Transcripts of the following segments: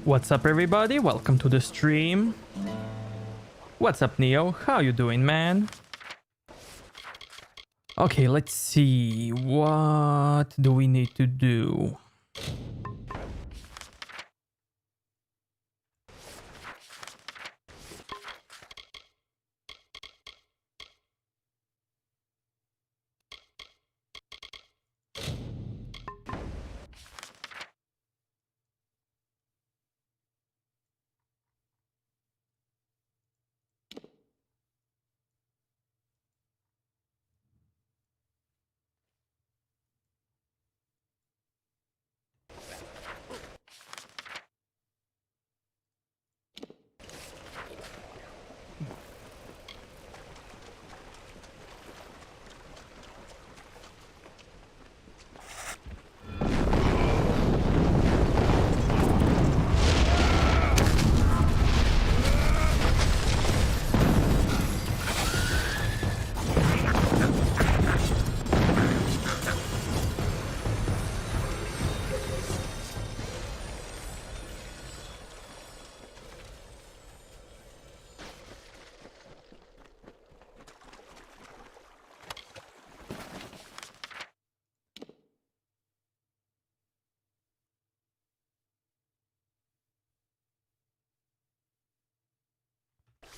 What's up, everybody? Welcome to the stream. What's up, Neo? How you doing, man? Okay, let's see. What do we need to do?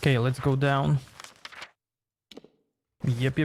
Okay, let's go down. Yep.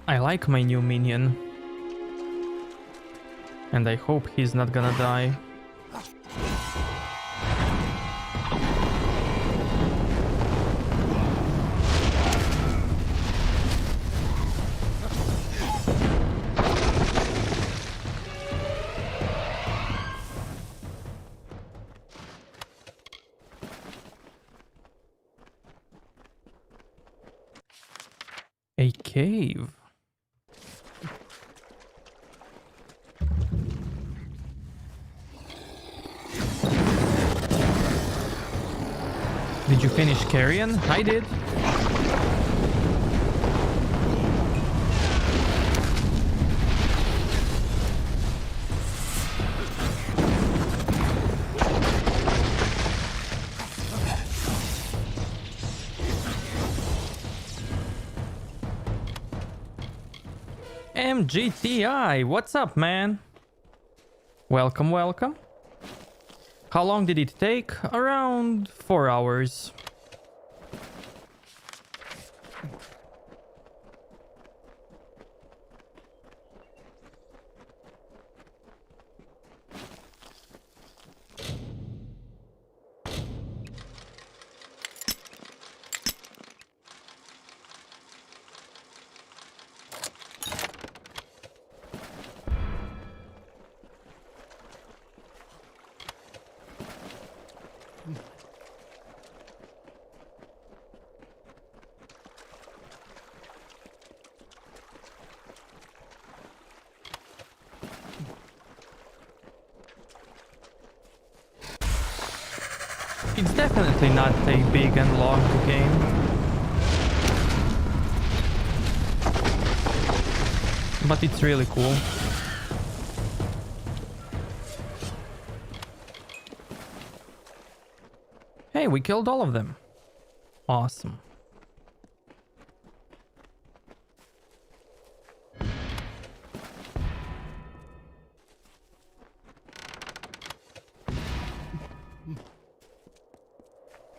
I like my new minion. And I hope he's not gonna die. A cave. Did you finish Carrion? I did. MGTI, what's up, man? Welcome. How long did it take? Around 4 hours. It's definitely not a big and long game. But it's really cool. Hey, we killed all of them. Awesome.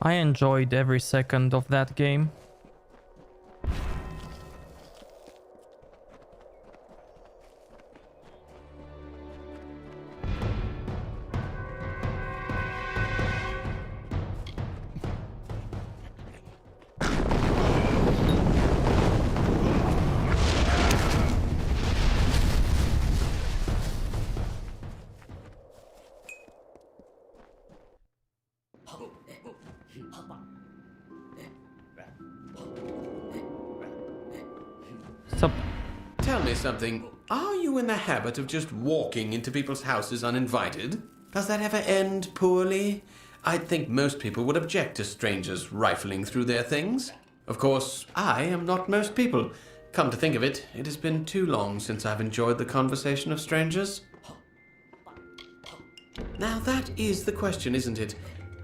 I enjoyed every second of that game. What's up? Tell me something. Are you in the habit of just walking into people's houses uninvited? Does that ever end poorly? I'd think most people would object to strangers rifling through their things. Of course, I am not most people. Come to think of it, it has been too long since I've enjoyed the conversation of strangers. Now that is the question, isn't it?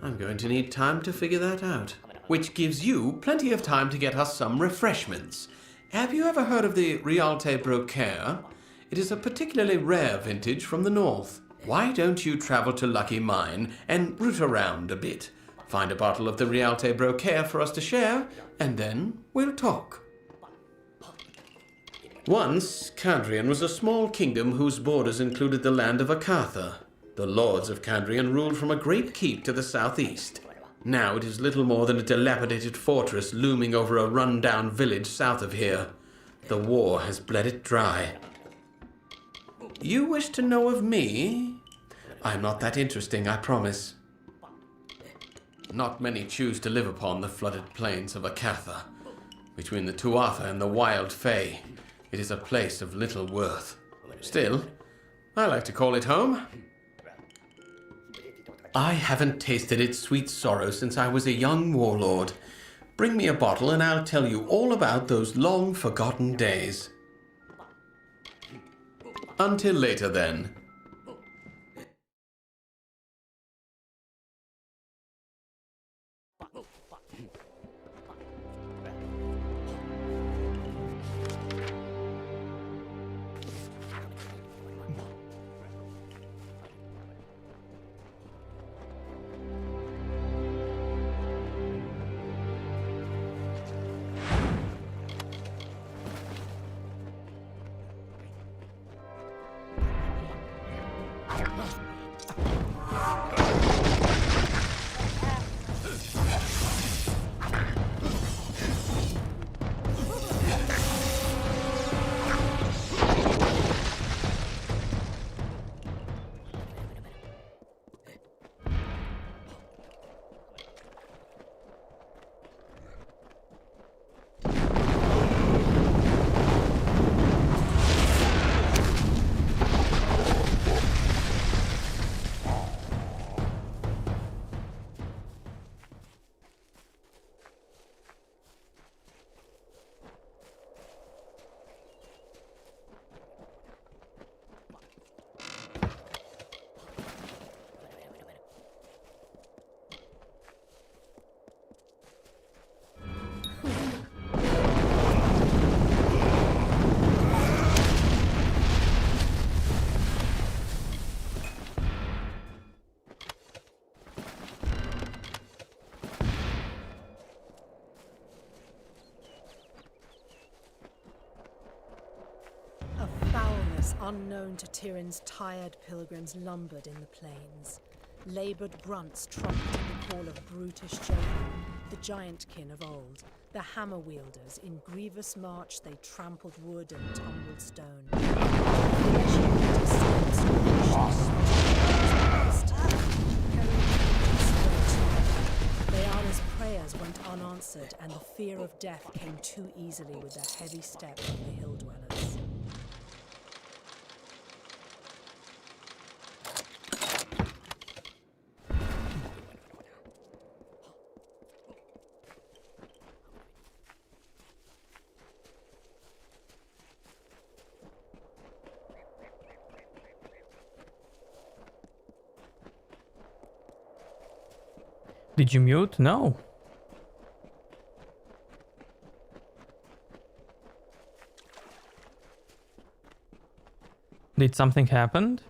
I'm going to need time to figure that out. Which gives you plenty of time to get us some refreshments. Have you ever heard of the Realte Brocaire? It is a particularly rare vintage from the north. Why don't you travel to Lucky Mine and root around a bit? Find a bottle of the Realte Brocaire for us to share, and then we'll talk. Once, Candrian was a small kingdom whose borders included the land of Akatha. The lords of Candrian ruled from a great keep to the southeast. Now it is little more than a dilapidated fortress looming over a run-down village south of here. The war has bled it dry. You wish to know of me? I'm not that interesting, I promise. Not many choose to live upon the flooded plains of Akatha. Between the Tuatha and the Wild Fae, it is a place of little worth. Still, I like to call it home. I haven't tasted its sweet sorrow since I was a young warlord. Bring me a bottle and I'll tell you all about those long-forgotten days. Until later, then. Unknown to Tyrion's tired pilgrims lumbered in the plains. Laboured grunts trumpeted the call of brutish Jacob, the giant kin of old. The hammer wielders, in grievous march they trampled wood and tumbled stone. Leanna's prayers went unanswered, and the fear of death came too easily with the heavy step of the hill dwellers. Did you mute? No. Did something happen?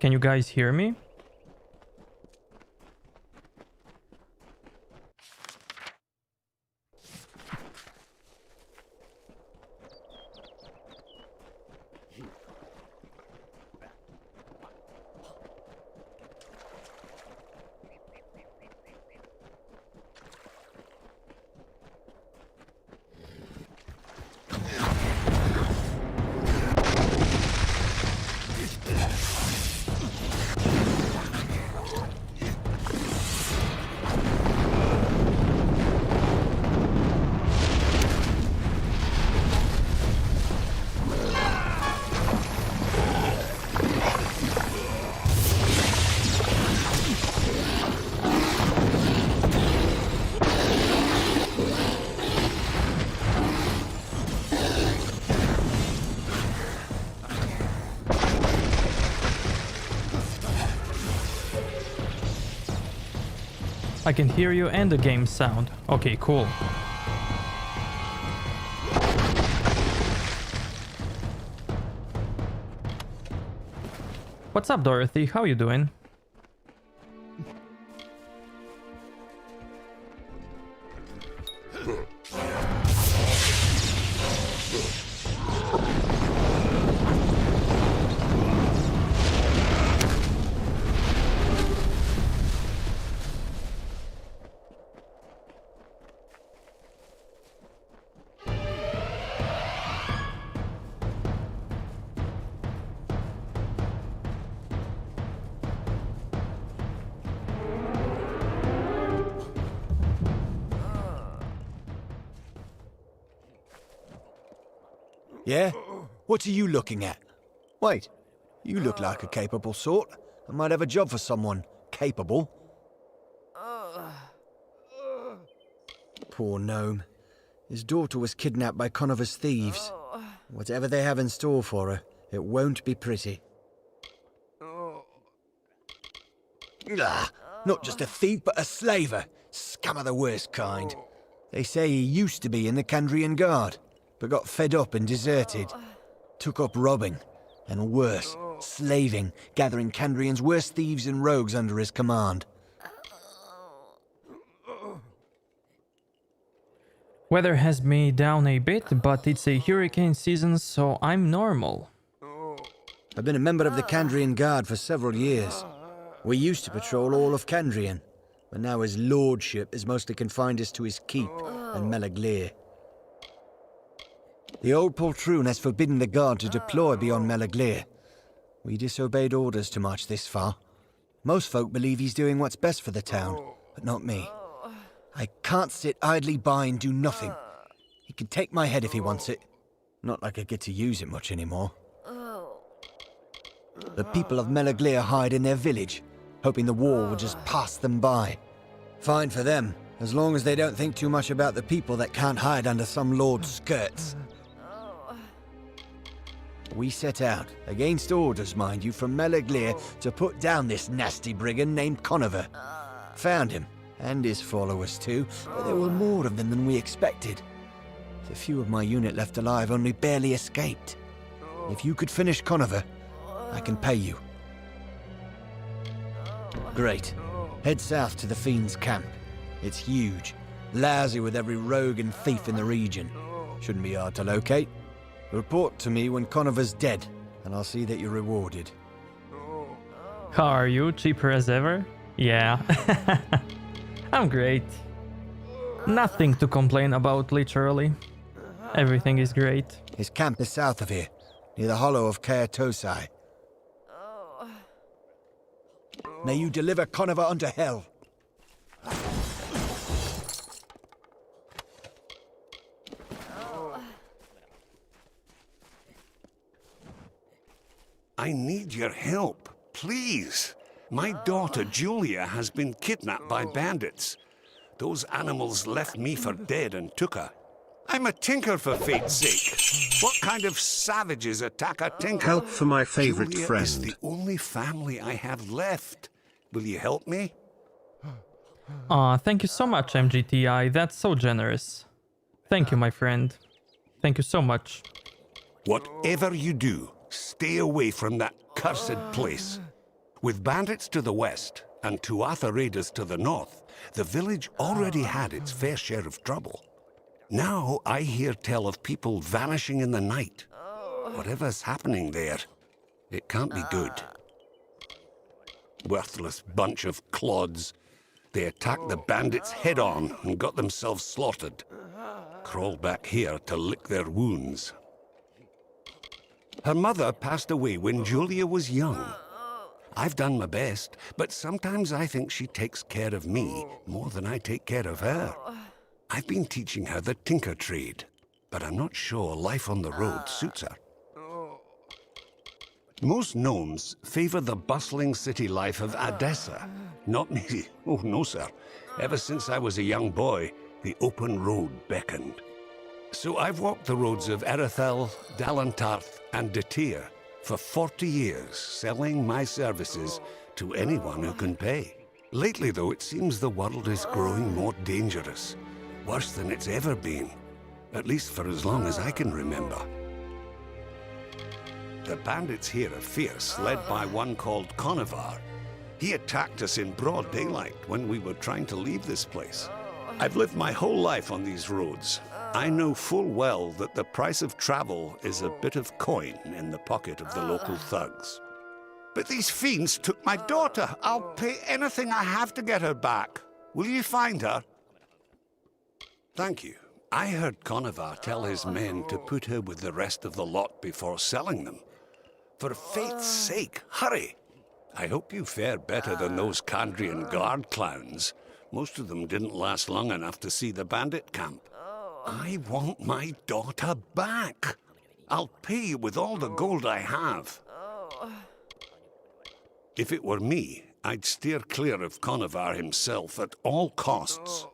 Can you guys hear me? I can hear you and the game sound. Okay, cool. What's up, Dorothy? How you doing? Yeah? What are you looking at? Wait, you look like a capable sort. I might have a job for someone capable. Poor gnome. His daughter was kidnapped by Conover's thieves. Whatever they have in store for her, it won't be pretty. Not just a thief, but a slaver. Scum of the worst kind. They say he used to be in the Kandrian Guard, but got fed up and deserted. Took up robbing, and worse, slaving, gathering Kandrian's worst thieves and rogues under his command. Weather has me down a bit, but it's a hurricane season, so I'm normal. I've been a member of the Kandrian Guard for several years. We used to patrol all of Kandrian, but now his lordship is mostly confined us to his keep and Melaglir. The old poltroon has forbidden the Guard to deploy beyond Melaglir. We disobeyed orders to march this far. Most folk believe he's doing what's best for the town, but not me. I can't sit idly by and do nothing. He can take my head if he wants it. Not like I get to use it much anymore. The people of Melaglir hide in their village, hoping the war will just pass them by. Fine for them, as long as they don't think too much about the people that can't hide under some lord's skirts. We set out, against orders, mind you, from Melaglir to put down this nasty brigand named Conover. Found him, and his followers too, but there were more of them than we expected. The few of my unit left alive only barely escaped. If you could finish Conover, I can pay you. Great. Head south to the Fiend's camp. It's huge, lousy with every rogue and thief in the region. Shouldn't be hard to locate. Report to me when Conover's dead, and I'll see that you're rewarded. How are you? Cheaper as ever? Yeah. I'm great. Nothing to complain about, literally. Everything is great. His camp is south of here, near the hollow of Kaatosai. May you deliver Conover unto hell. I need your help, please. My daughter Julia has been kidnapped by bandits. Those animals left me for dead and took her. I'm a tinker, for fate's sake. What kind of savages attack a tinker? Help for my favorite Julia friend. is the only family I have left. Will you help me? Aw, thank you so much, MGTI. That's so generous. Thank you, my friend. Thank you so much. Whatever you do, stay away from that cursed place. With bandits to the west and Tuatha raiders to the north, the village already had its fair share of trouble. Now I hear tell of people vanishing in the night. Whatever's happening there, it can't be good. Worthless bunch of clods. They attacked the bandits head-on and got themselves slaughtered. Crawled back here to lick their wounds. Her mother passed away when Julia was young. I've done my best, but sometimes I think she takes care of me more than I take care of her. I've been teaching her the tinker trade, but I'm not sure life on the road suits her. Most gnomes favor the bustling city life of Adessa. Not me. Oh, no, sir. Ever since I was a young boy, the open road beckoned. So I've walked the roads of Erethel, Dalantarth, and Detir for 40 years, selling my services to anyone who can pay. Lately, though, it seems the world is growing more dangerous. Worse than it's ever been. At least for as long as I can remember. The bandits here are fierce, led by one called Conovar. He attacked us in broad daylight when we were trying to leave this place. I've lived my whole life on these roads. I know full well that the price of travel is a bit of coin in the pocket of the local thugs. But these fiends took my daughter. I'll pay anything I have to get her back. Will you find her? Thank you. I heard Conovar tell his men to put her with the rest of the lot before selling them. For fate's sake, hurry! I hope you fare better than those Kandrian guard clowns. Most of them didn't last long enough to see the bandit camp. I want my daughter back. I'll pay you with all the gold I have. If it were me, I'd steer clear of Conovar himself at all costs.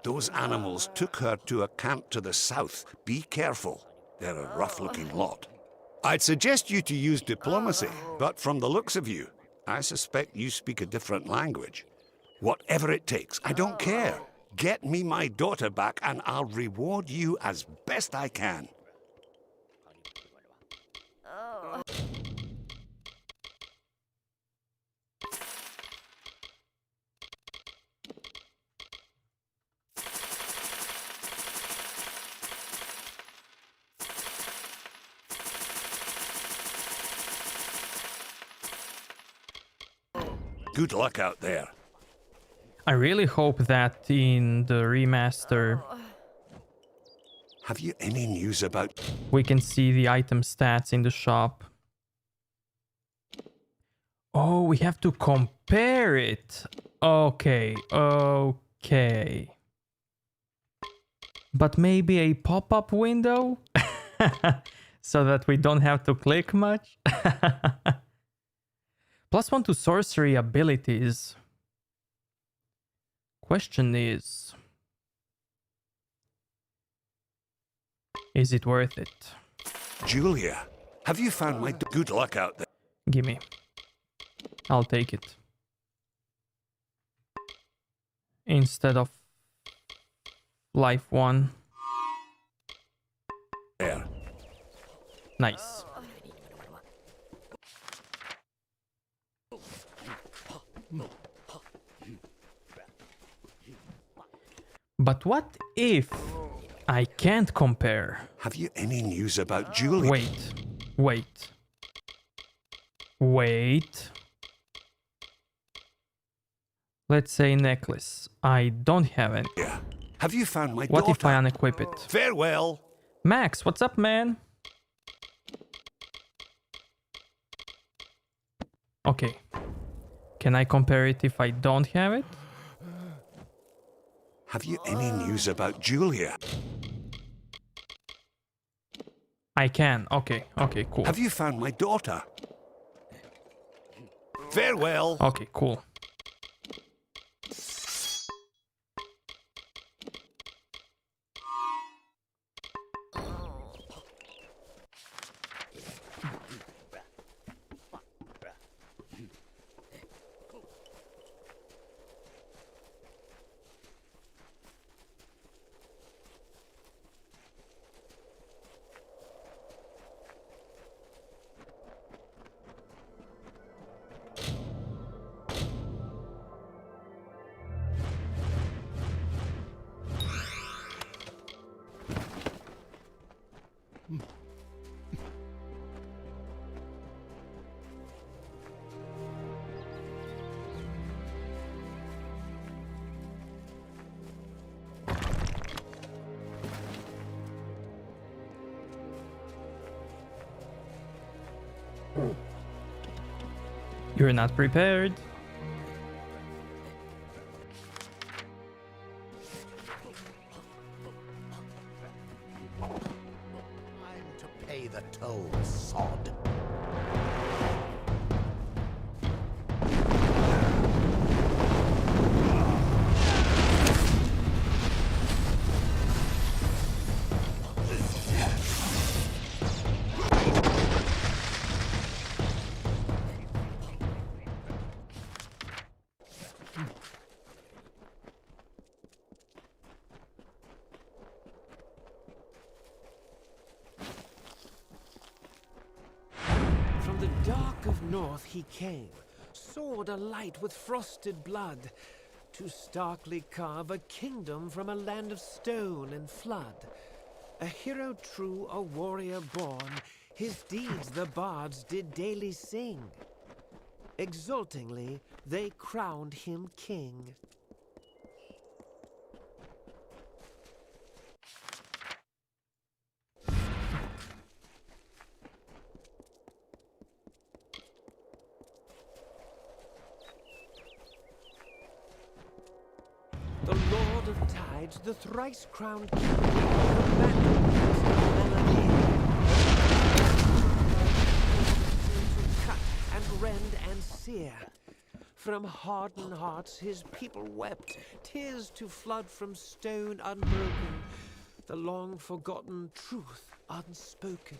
Those animals took her to a camp to the south. Be careful. They're a rough-looking lot. I'd suggest you to use diplomacy, but from the looks of you, I suspect you speak a different language. Whatever it takes, I don't care. Get me my daughter back and I'll reward you as best I can. Good luck out there. I really hope that in the remaster Have you any news about... we can see the item stats in the shop. Oh, we have to compare it. Okay, okay. But maybe a pop-up window? So that we don't have to click much? +1 to sorcery abilities. Question is it worth it? Julia, have you found my... Good luck out there. Gimme. I'll take it. Instead of life 1. There. Nice. But what if I can't compare? Have you any news about Julia? Wait. Let's say necklace. I don't have it. Yeah. Have you found my What daughter? if I unequip it? Farewell. Max, what's up, man? Okay. Can I compare it if I don't have it? Have you any news about Julia? I can. Okay, cool. Have you found my daughter? Farewell. Okay, cool. You're not prepared. Time to pay the toll, sod. From the dark of north he came, sword alight with frosted blood, to starkly carve a kingdom from a land of stone and flood. A hero true, a warrior born, his deeds the bards did daily sing. Exultingly they crowned him king. The Lord of Tides, the thrice-crowned king, the melody. To cut and rend and sear. From hardened hearts his people wept, tears to flood from stone unbroken, the long-forgotten truth unspoken.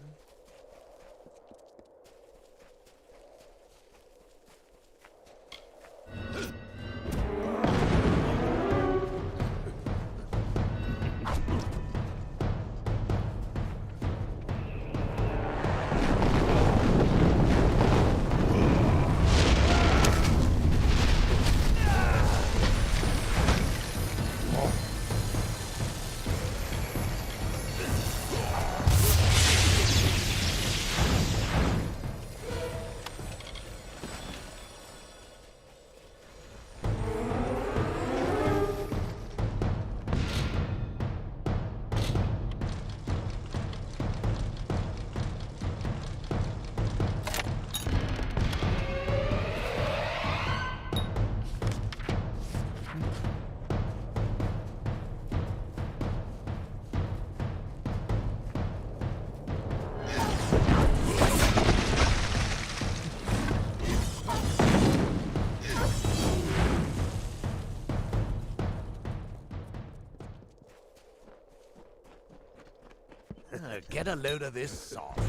Get a load of this salt.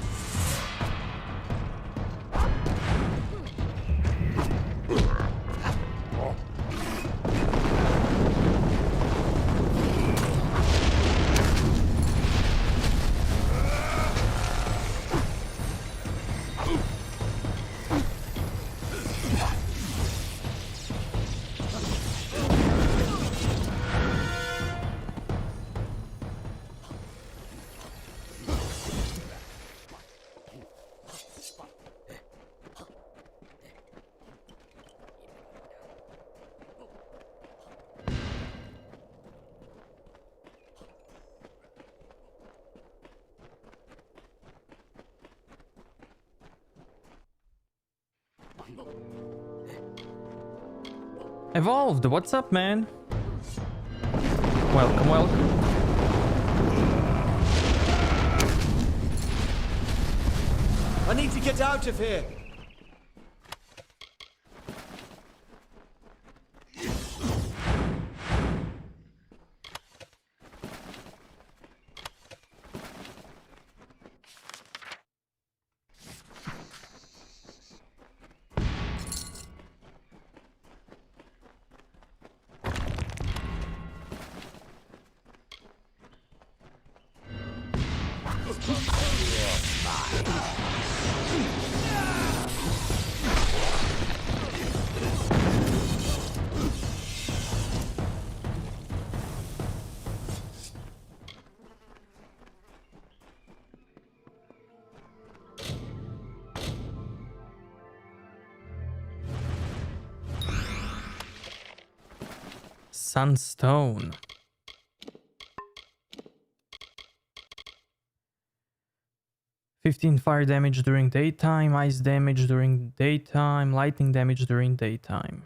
Evolved, what's up, man? Welcome, welcome. I need to get out of here. Sunstone. "15 fire damage during daytime, ice damage during daytime, lightning damage during daytime.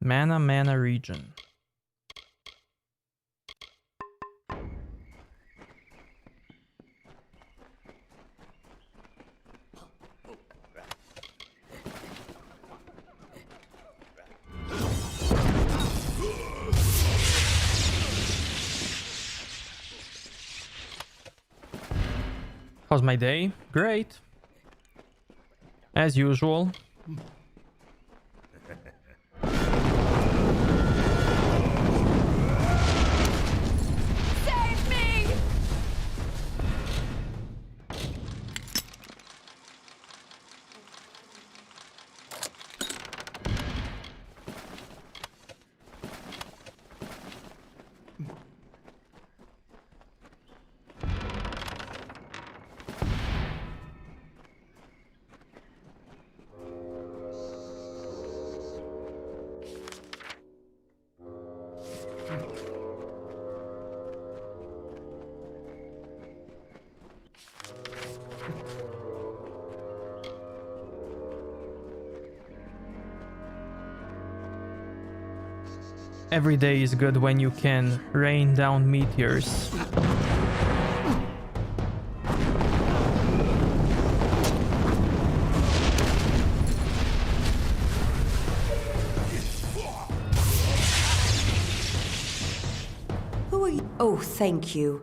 Mana region. How's my day? Great. As usual. Save me! Every day is good when you can rain down meteors. Who are you? Oh, thank you.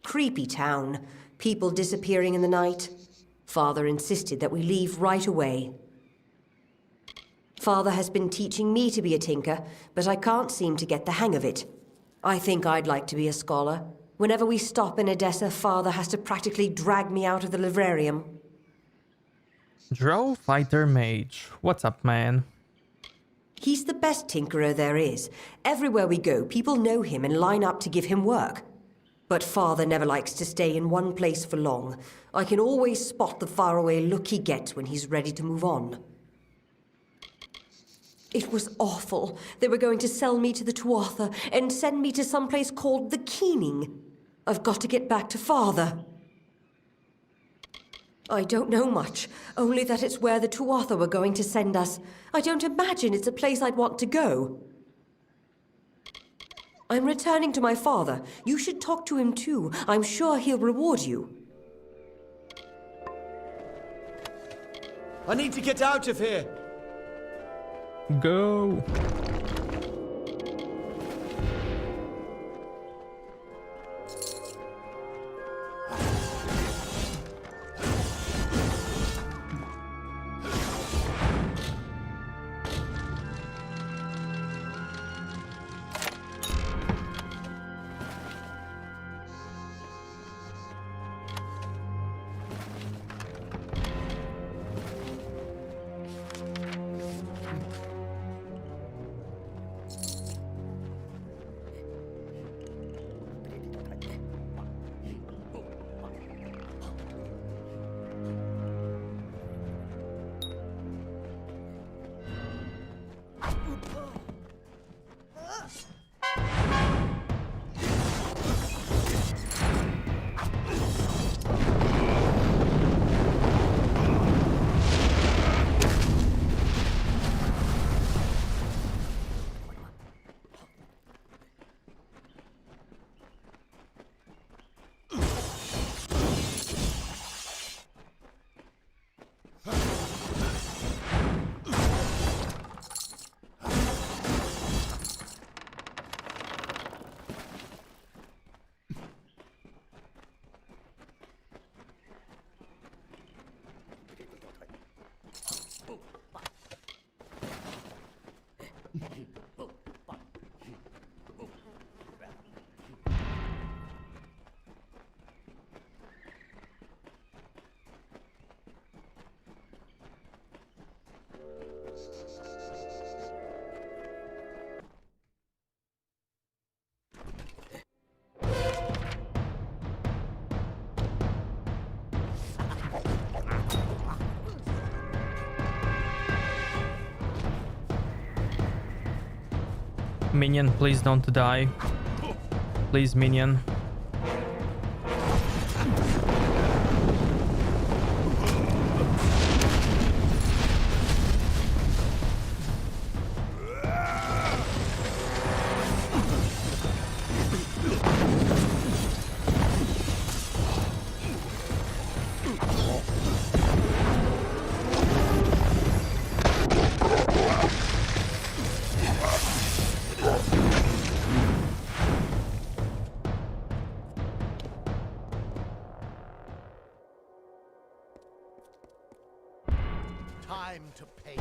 Creepy town. People disappearing in the night. Father insisted that we leave right away. Father has been teaching me to be a tinker, but I can't seem to get the hang of it. I think I'd like to be a scholar. Whenever we stop in Edessa, Father has to practically drag me out of the librarium. Drow Fighter Mage. What's up, man? He's the best tinkerer there is. Everywhere we go, people know him and line up to give him work. But Father never likes to stay in one place for long. I can always spot the faraway look he gets when he's ready to move on. It was awful. They were going to sell me to the Tuatha and send me to some place called the Keening. I've got to get back to Father. I don't know much, only that it's where the Tuatha were going to send us. I don't imagine it's a place I'd want to go. I'm returning to my father. You should talk to him too. I'm sure he'll reward you. I need to get out of here! Go! Minion, please don't die. Please, minion. Time to pay.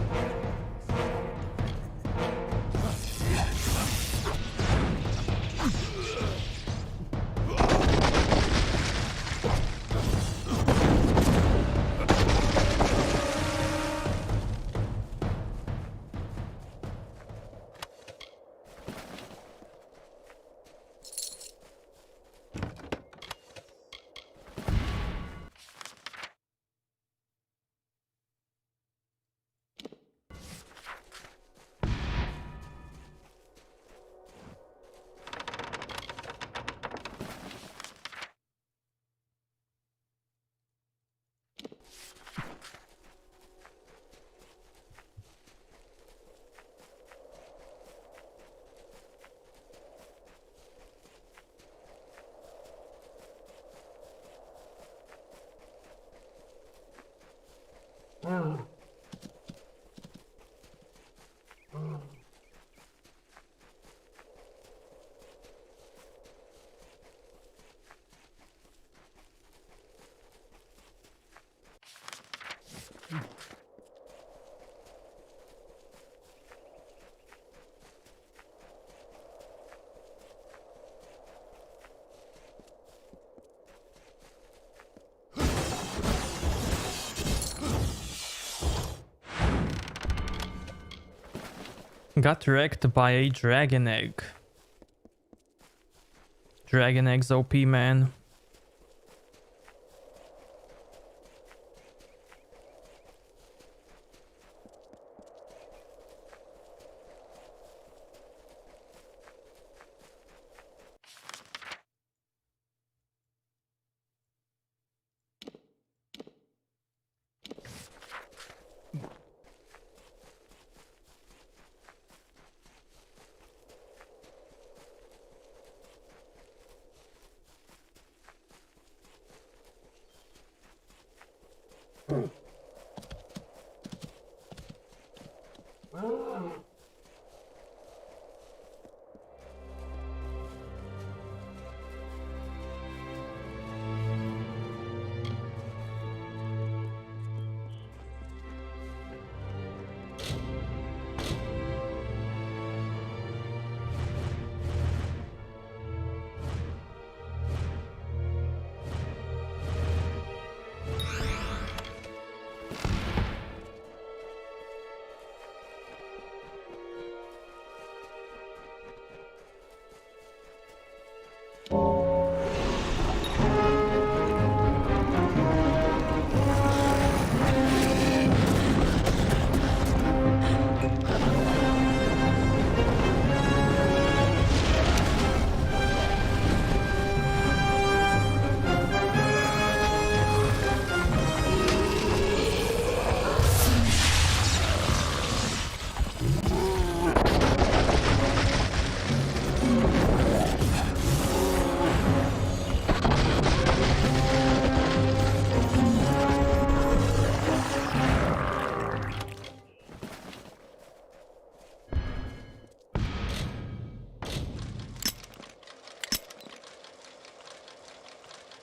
Got wrecked by a dragon egg. Dragon eggs OP, man.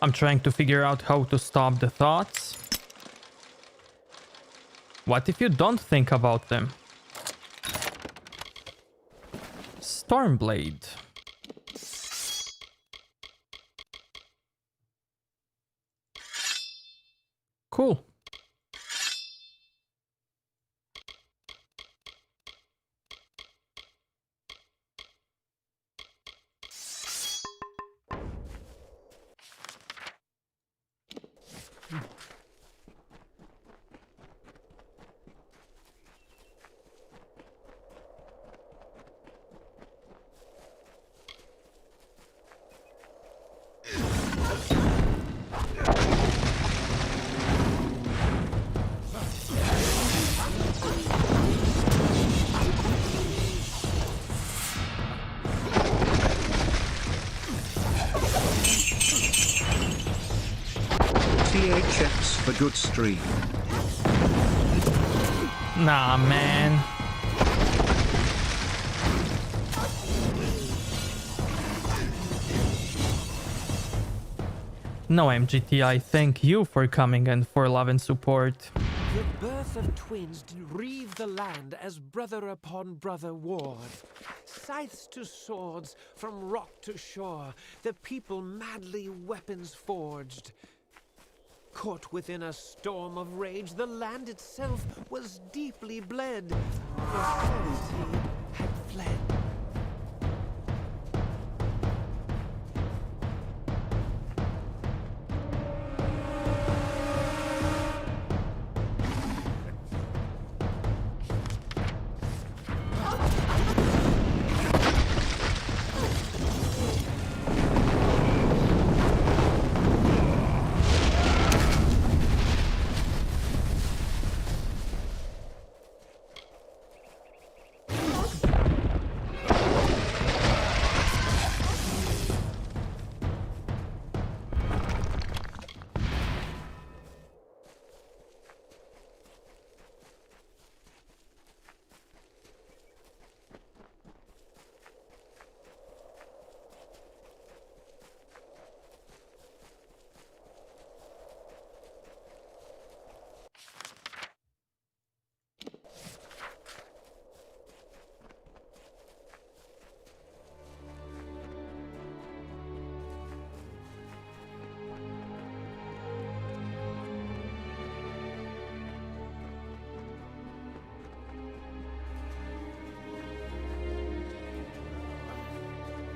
I'm trying to figure out how to stop the thoughts. What if you don't think about them? Stormblade. Cool. THX for good stream. Nah, man. No, MGTI, thank you for coming and for love and support. The birth of twins did reave the land as brother upon brother warred. Scythes to swords, from rock to shore, the people madly weapons forged. Caught within a storm of rage, the land itself was deeply bled. Authority had fled.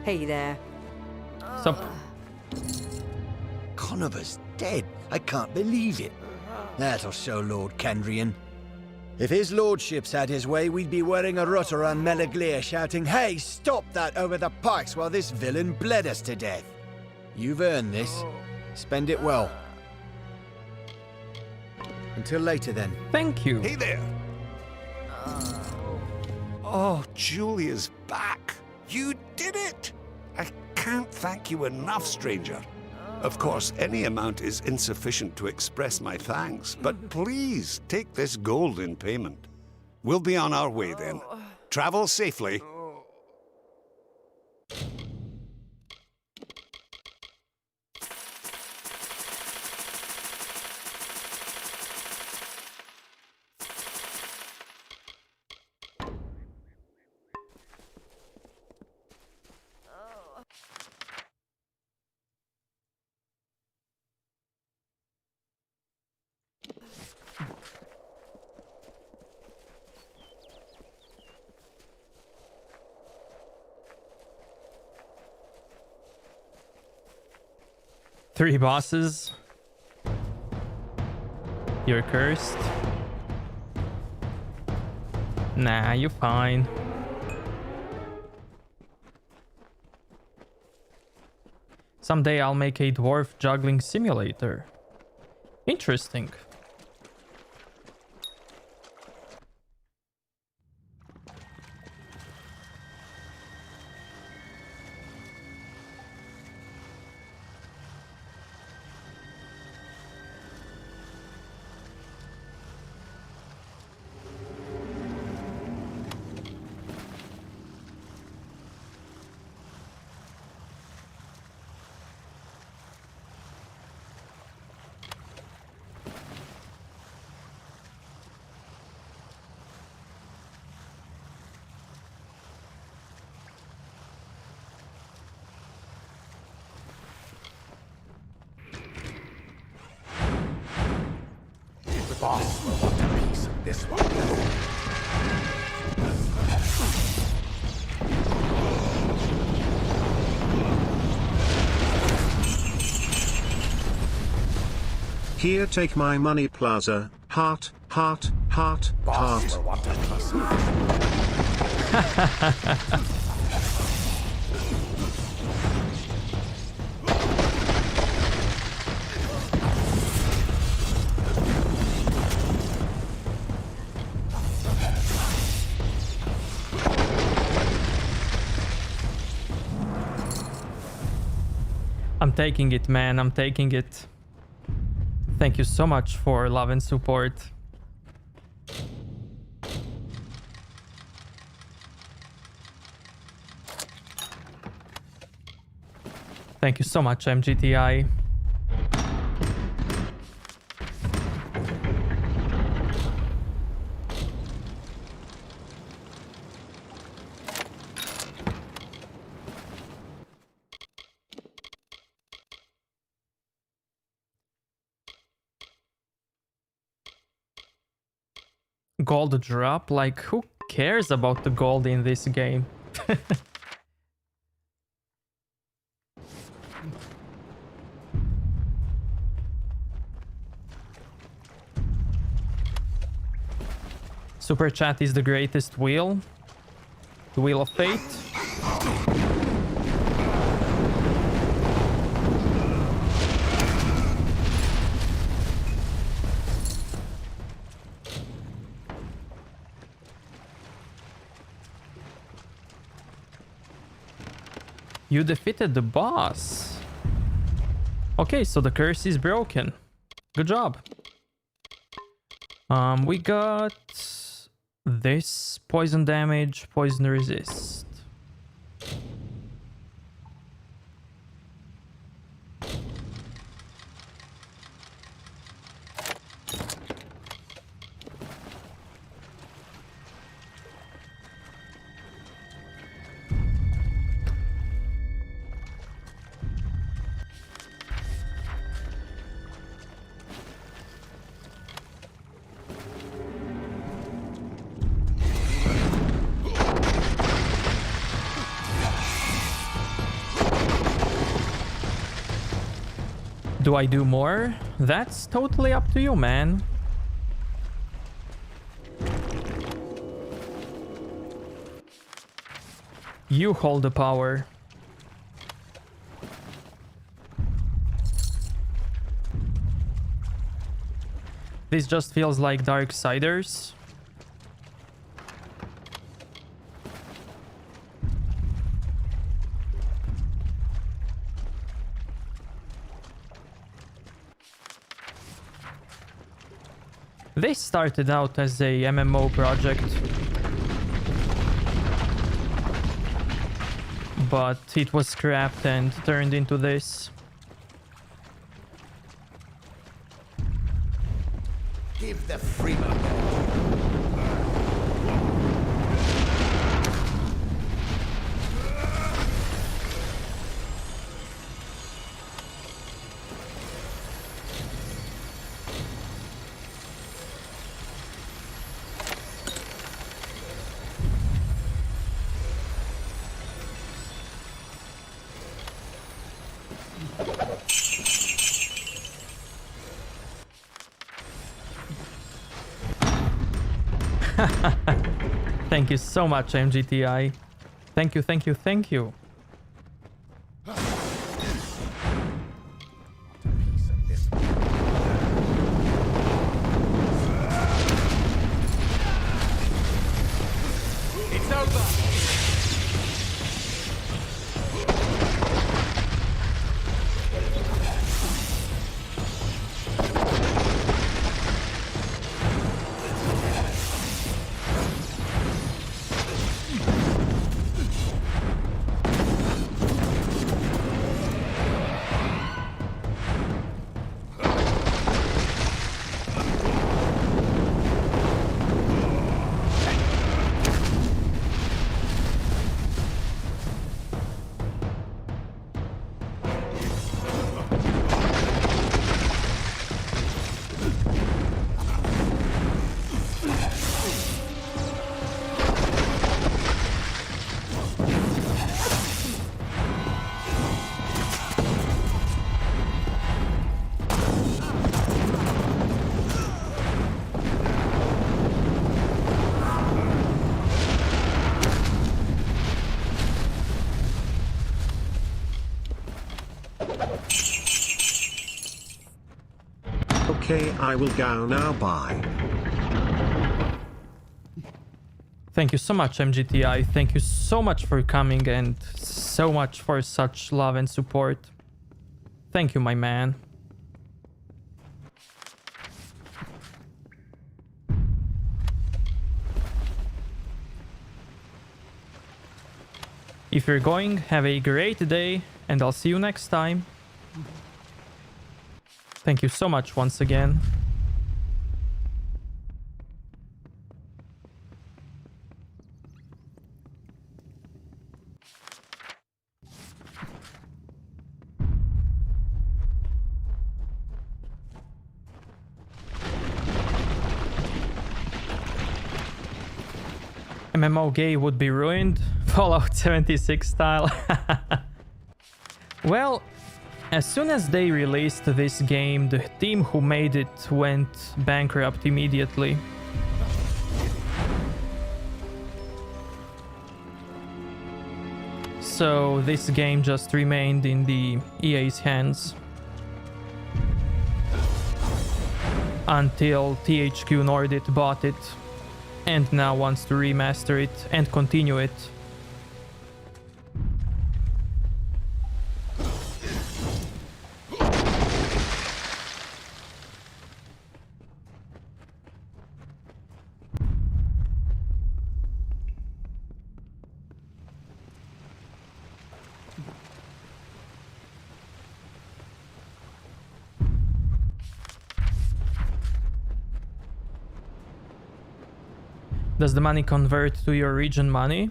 Hey there. Sup? Conover's dead. I can't believe it. That'll show Lord Kendrian. If his lordship's had his way, we'd be wearing a rut around Meleglir shouting, "Hey, stop that over the pikes while this villain bled us to death." You've earned this. Spend it well. Until later then. Thank you. Hey there! Oh, Julia's back. You did it! I can't thank you enough, stranger. Of course, any amount is insufficient to express my thanks, but please take this gold in payment. We'll be on our way then. Travel safely. Three bosses. You're cursed. Nah, you're fine. Someday I'll make a dwarf juggling simulator. Interesting. Boss will want a piece of this one. Here, take my money, Plaza. Heart, heart, heart, Boss heart. will want a piece of I'm taking it, man. I'm taking it. Thank you so much for love and support. Thank you so much, MGTI. Gold drop? Like, who cares about the gold in this game? Super chat is the greatest wheel. The wheel of fate. You defeated the boss. Okay, so the curse is broken. Good job. We got this poison damage, poison resist. Do I do more? That's totally up to you, man. You hold the power. This just feels like Darksiders. This started out as a MMO project, but it was scrapped and turned into this. Give the Freeman. Thank you so much, MGTI. Thank you, thank you, thank you. Piece of this. It's over. Okay, I will go now. Bye. Thank you so much, MGTI. Thank you so much for coming and so much for such love and support. Thank you, my man. If you're going, have a great day, and I'll see you next time. Thank you so much once again. MMO gay would be ruined. Fallout 76 style. Well, as soon as they released this game, the team who made it went bankrupt immediately. So this game just remained in the EA's hands until THQ Nordic bought it and now wants to remaster it and continue it. Does the money convert to your region money?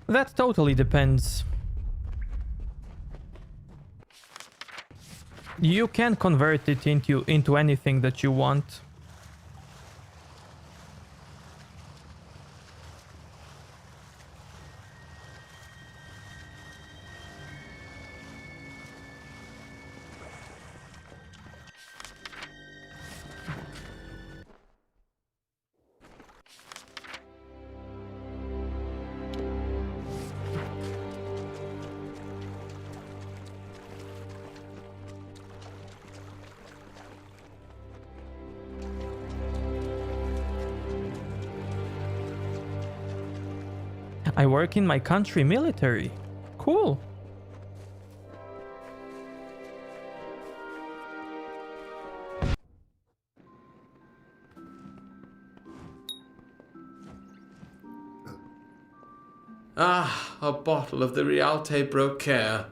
That totally depends. You can convert it into anything that you want. I work in my country military. Cool. Ah, a bottle of the Rialte Brocaire.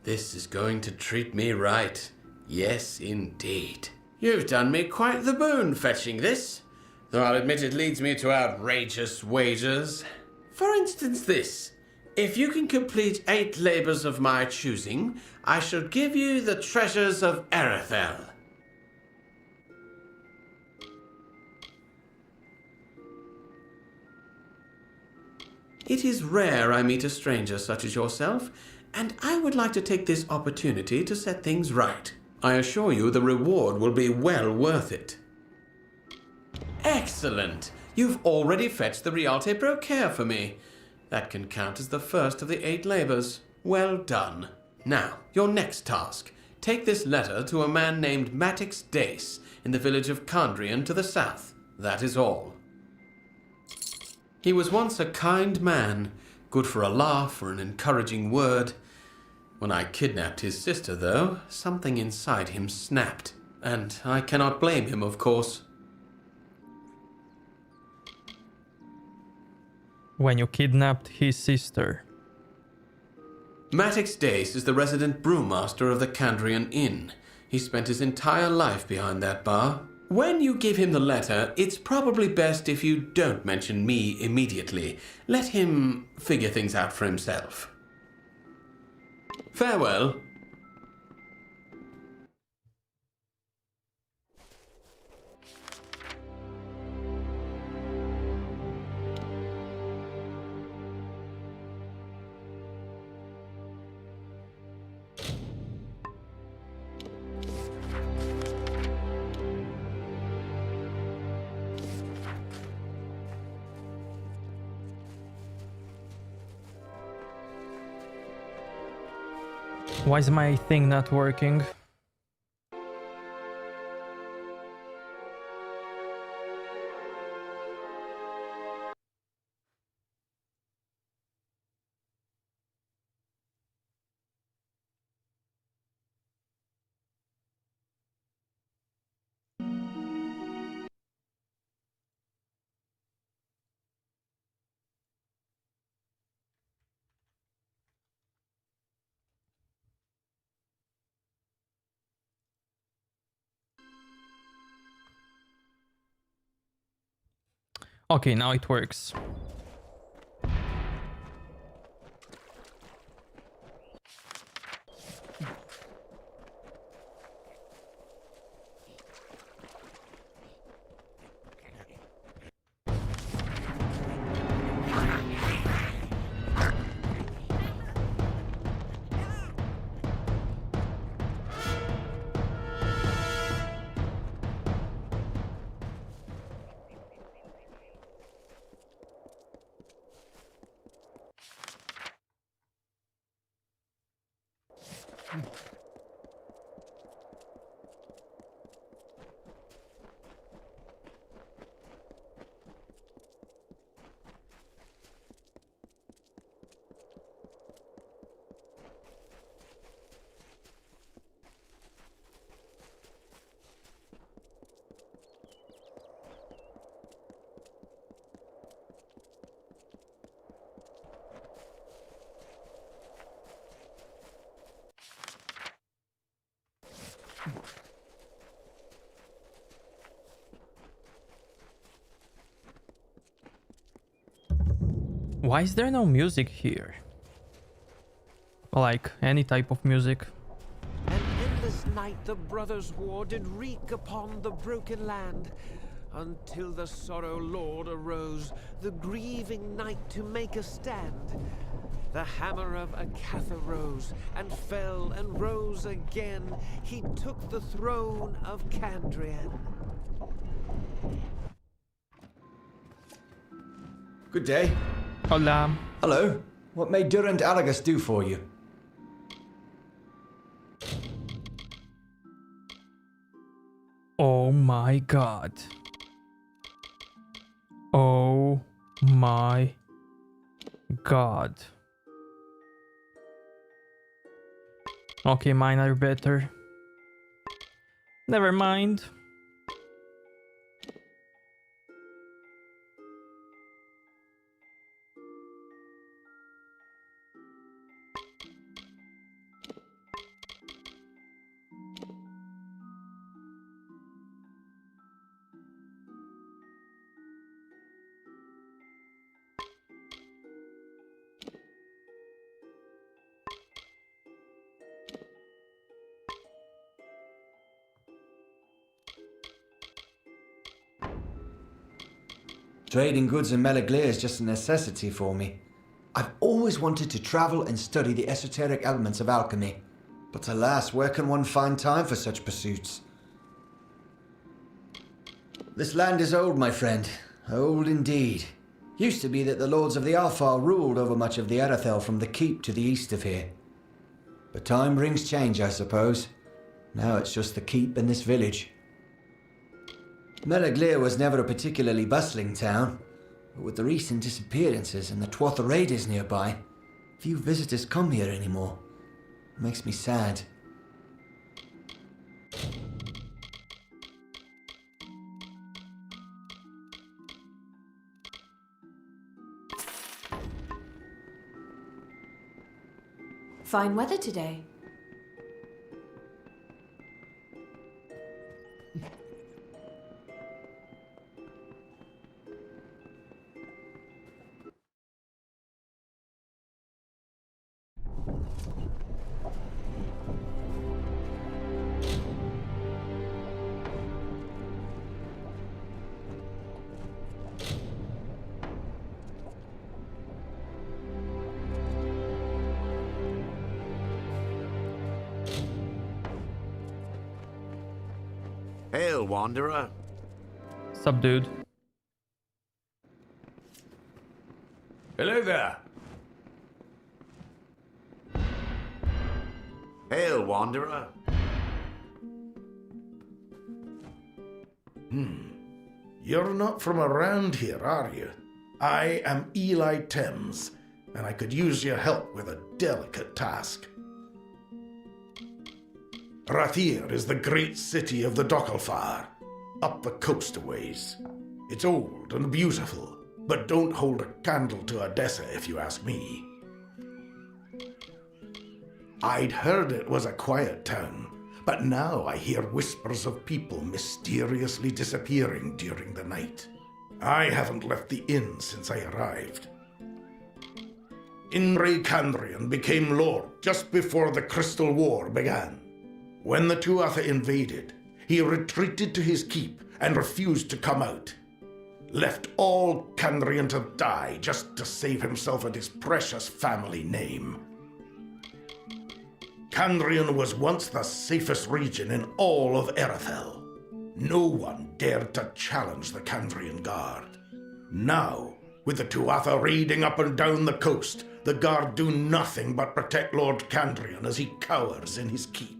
This is going to treat me right. Yes, indeed. You've done me quite the boon fetching this, though I'll admit it leads me to outrageous wagers. For instance this. If you can complete 8 labours of my choosing, I shall give you the treasures of Erethel. It is rare I meet a stranger such as yourself, and I would like to take this opportunity to set things right. I assure you the reward will be well worth it. Excellent! You've already fetched the Rialte Brocaire for me. That can count as the first of the 8 labours. Well done. Now, your next task. Take this letter to a man named Matix Dace in the village of Condrian to the south. That is all. He was once a kind man, good for a laugh or an encouraging word. When I kidnapped his sister, though, something inside him snapped, and I cannot blame him, of course. When you kidnapped his sister. Matix Dace is the resident brewmaster of the Candrian Inn. He spent his entire life behind that bar. When you give him the letter, it's probably best if you don't mention me immediately. Let him figure things out for himself. Farewell. Why is my thing not working? Okay, now it works. Why is there no music here? Like, any type of music. An endless night the brothers' war did wreak upon the broken land, until the sorrow lord arose, the grieving knight to make a stand. The hammer of Acatha rose, and fell, and rose again. He took the throne of Candrian. Good day. Hola. Hello. What may Durant Alagus do for you? Oh my god. Oh my God. Okay, mine are better. Never mind. Trading goods in Meligleer is just a necessity for me. I've always wanted to travel and study the esoteric elements of alchemy. But alas, where can one find time for such pursuits? This land is old, my friend. Old indeed. Used to be that the lords of the Alfar ruled over much of the Erythel from the keep to the east of here. But time brings change, I suppose. Now it's just the keep and this village. Meligleer was never a particularly bustling town, but with the recent disappearances and the Tuatha raiders nearby, few visitors come here anymore. It makes me sad. Fine weather today. Hail, Wanderer. Subdued. Hello there. Hail, Wanderer. You're not from around here, are you? I am Eli Thames, and I could use your help with a delicate task. Rathir is the great city of the Dockelfar, up the coast a ways. It's old and beautiful, but don't hold a candle to Odessa if you ask me. I'd heard it was a quiet town, but now I hear whispers of people mysteriously disappearing during the night. I haven't left the inn since I arrived. Indre Kandrian became lord just before the Crystal War began. When the Tuatha invaded, he retreated to his keep and refused to come out. Left all Kandrian to die just to save himself and his precious family name. Kandrian was once the safest region in all of Erythel. No one dared to challenge the Kandrian Guard. Now, with the Tuatha raiding up and down the coast, the Guard do nothing but protect Lord Kandrian as he cowers in his keep.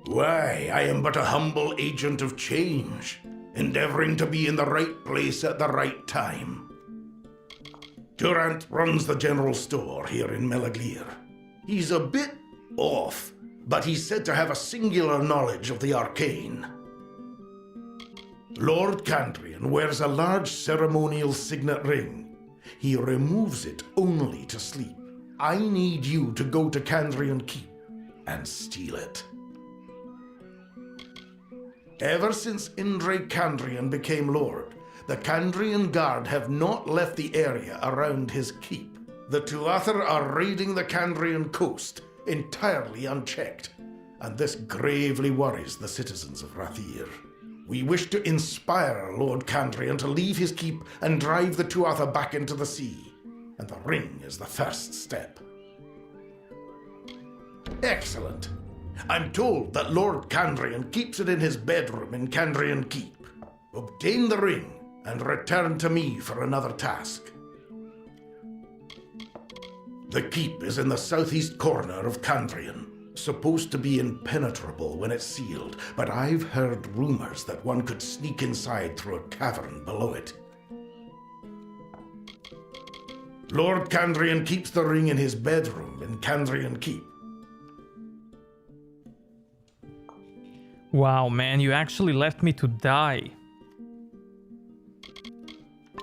Why, I am but a humble agent of change, endeavoring to be in the right place at the right time. Durant runs the general store here in Meligleer. He's a bit off, but he's said to have a singular knowledge of the arcane. Lord Kandrian wears a large ceremonial signet ring. He removes it only to sleep. I need you to go to Kandrian Keep and steal it. Ever since Indre Kandrian became lord, the Kandrian Guard have not left the area around his keep. The Tuatha are raiding the Kandrian coast entirely unchecked, and this gravely worries the citizens of Rathir. We wish to inspire Lord Kandrian to leave his keep and drive the Tuatha back into the sea, and the ring is the first step. Excellent. I'm told that Lord Kandrian keeps it in his bedroom in Kandrian Keep. Obtain the ring and return to me for another task. The keep is in the southeast corner of Kandrian, supposed to be impenetrable when it's sealed, but I've heard rumors that one could sneak inside through a cavern below it. Lord Candrian keeps the ring in his bedroom in Candrian Keep. Wow, man, you actually left me to die.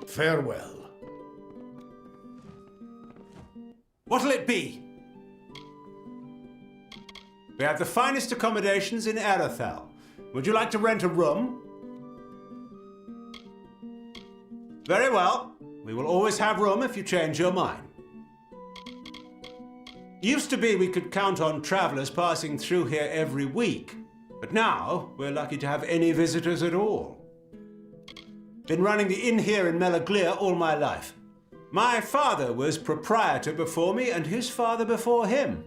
Farewell. What'll it be? We have the finest accommodations in Arathel. Would you like to rent a room? Very well. We will always have room if you change your mind. Used to be we could count on travelers passing through here every week, but now we're lucky to have any visitors at all. Been running the inn here in Melaglir all my life. My father was proprietor before me and his father before him.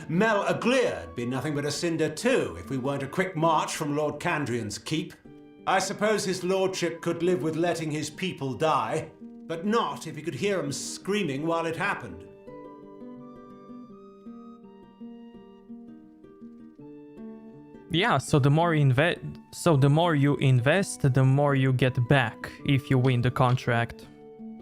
Melaglir'd be nothing but a cinder too if we weren't a quick march from Lord Candrian's keep. I suppose his lordship could live with letting his people die, but not if he could hear them screaming while it happened. Yeah, so the more you invest, the more you get back if you win the contract.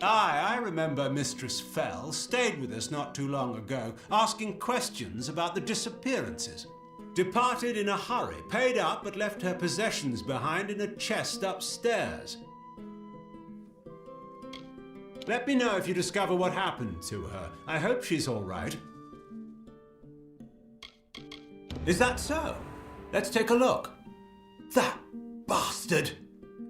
Aye, I remember Mistress Fell stayed with us not too long ago, asking questions about the disappearances. Departed in a hurry, paid up, but left her possessions behind in a chest upstairs. Let me know if you discover what happened to her. I hope she's all right. Is that so? Let's take a look. That bastard!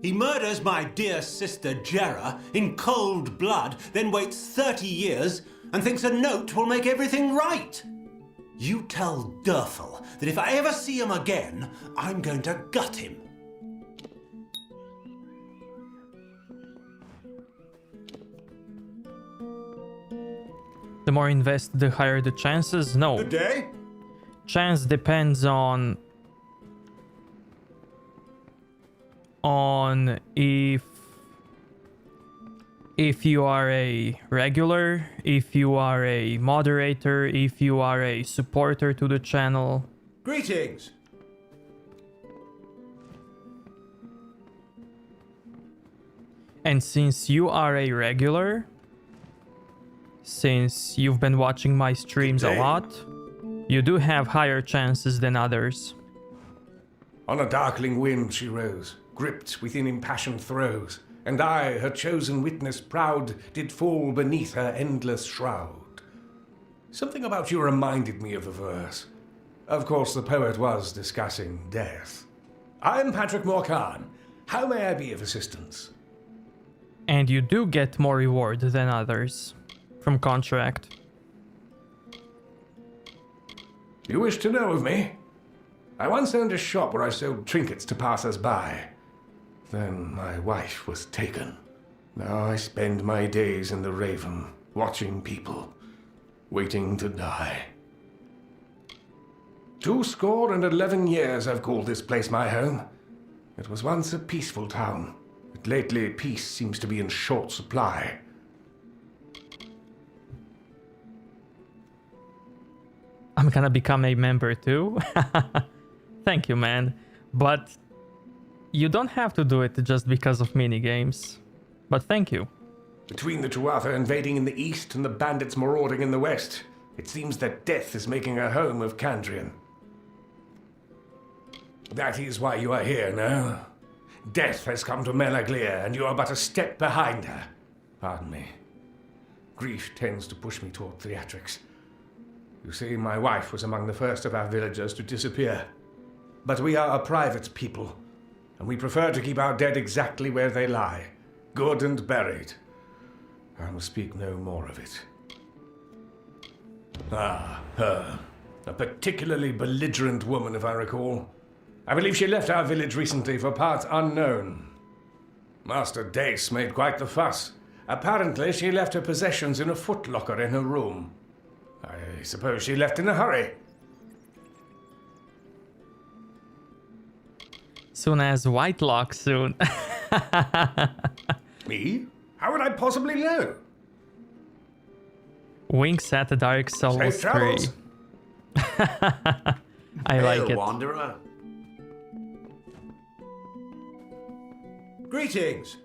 He murders my dear sister Jera in cold blood, then waits 30 years and thinks a note will make everything right. You tell Durfel that if I ever see him again, I'm going to gut him. The more you invest, the higher the chances? No. Good day. Chance depends on if you are a regular, if you are a moderator, if you are a supporter to the channel. Greetings. And since you are a regular, since you've been watching my streams a lot, you do have higher chances than others. On a darkling wind she rose, gripped within impassioned throes, and I, her chosen witness proud, did fall beneath her endless shroud. Something about you reminded me of the verse. Of course, the poet was discussing death. I'm Patrick Morcan. How may I be of assistance? And you do get more reward than others from contract. You wish to know of me? I once owned a shop where I sold trinkets to passers-by. Then my wife was taken. Now I spend my days in the Raven, watching people, waiting to die. 211 years I've called this place my home. It was once a peaceful town, but lately peace seems to be in short supply. I'm gonna become a member too. Thank you, man. But you don't have to do it just because of minigames. But thank you. Between the Tuatha invading in the east and the bandits marauding in the west, it seems that death is making a home of Candrian. That is why you are here, no? Death has come to Melaglir, and you are but a step behind her. Pardon me. Grief tends to push me toward theatrics. You see, my wife was among the first of our villagers to disappear. But we are a private people, and we prefer to keep our dead exactly where they lie, good and buried. I will speak no more of it. Ah, her. A particularly belligerent woman, if I recall. I believe she left our village recently for parts unknown. Master Dace made quite the fuss. Apparently, she left her possessions in a footlocker in her room. I suppose she left in a hurry. Soon as Whitelock soon. Me? How would I possibly know? Winks at the Dark Souls 3. travels. I like it. Wanderer. Greetings.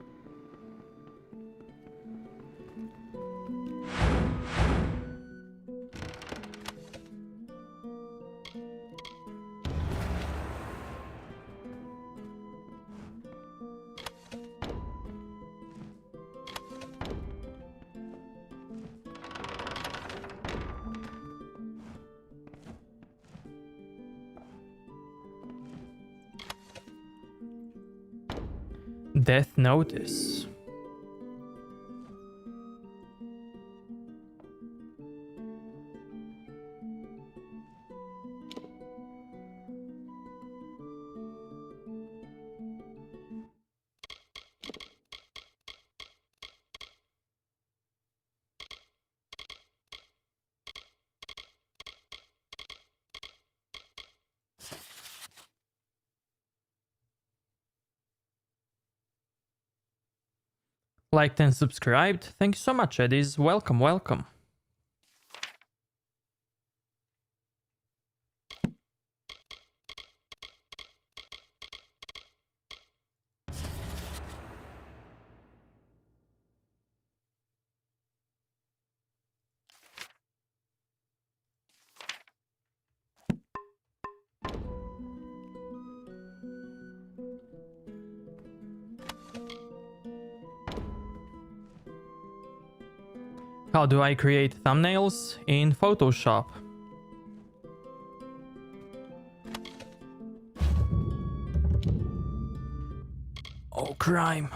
Death notice. Liked and subscribed. Thank you so much, Eddies. Welcome, welcome. How do I create thumbnails? In Photoshop. Oh, crime.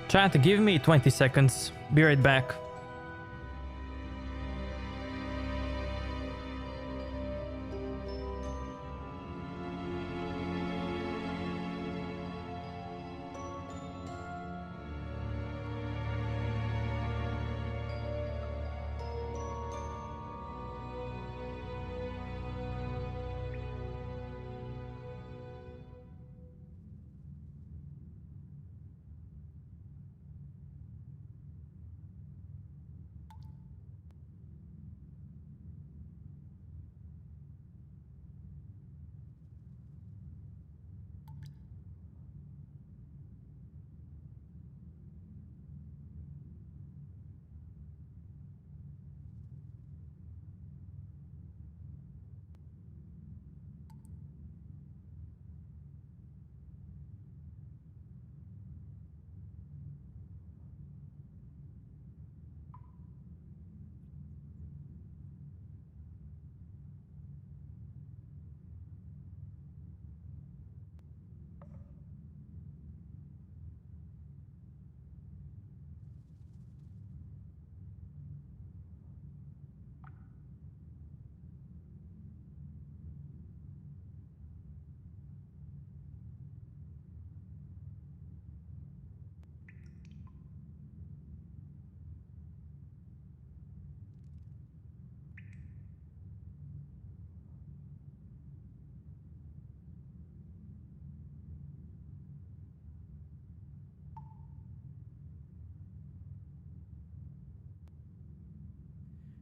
Chat, give me 20 seconds. Be right back.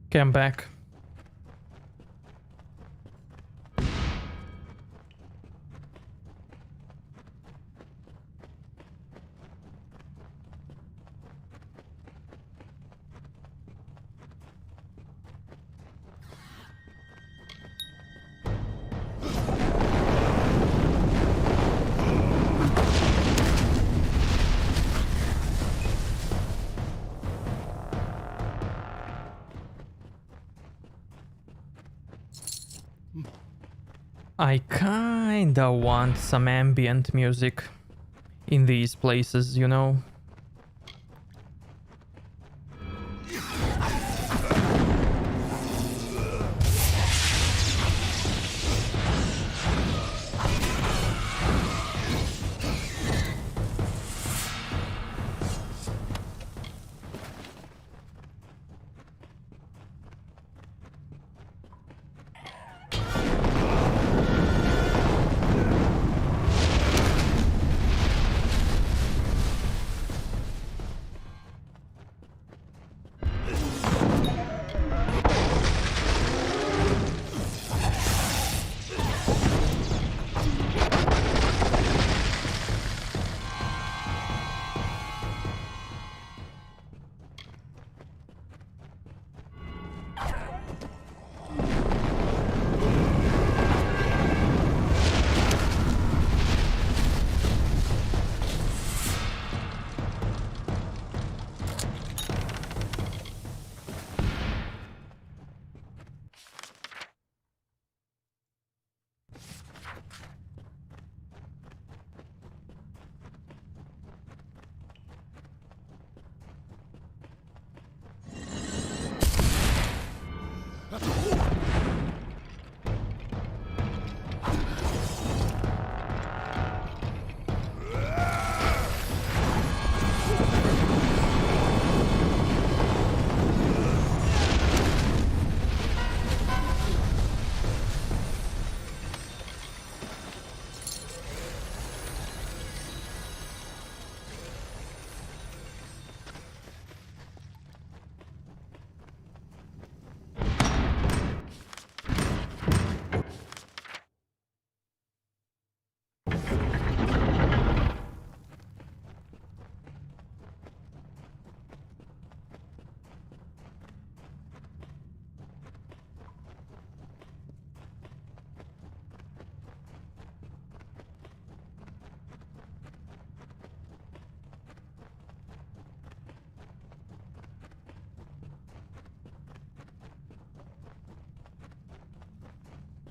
Okay, I'm back. I kinda want some ambient music in these places, you know?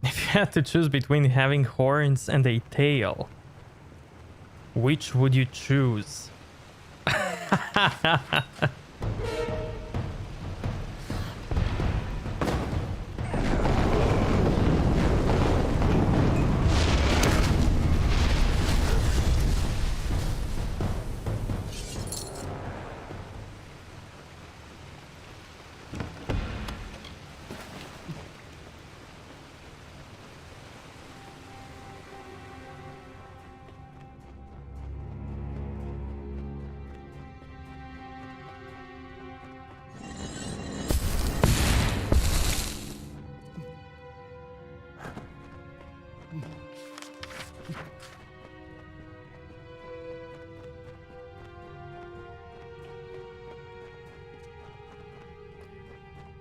If you had to choose between having horns and a tail, which would you choose?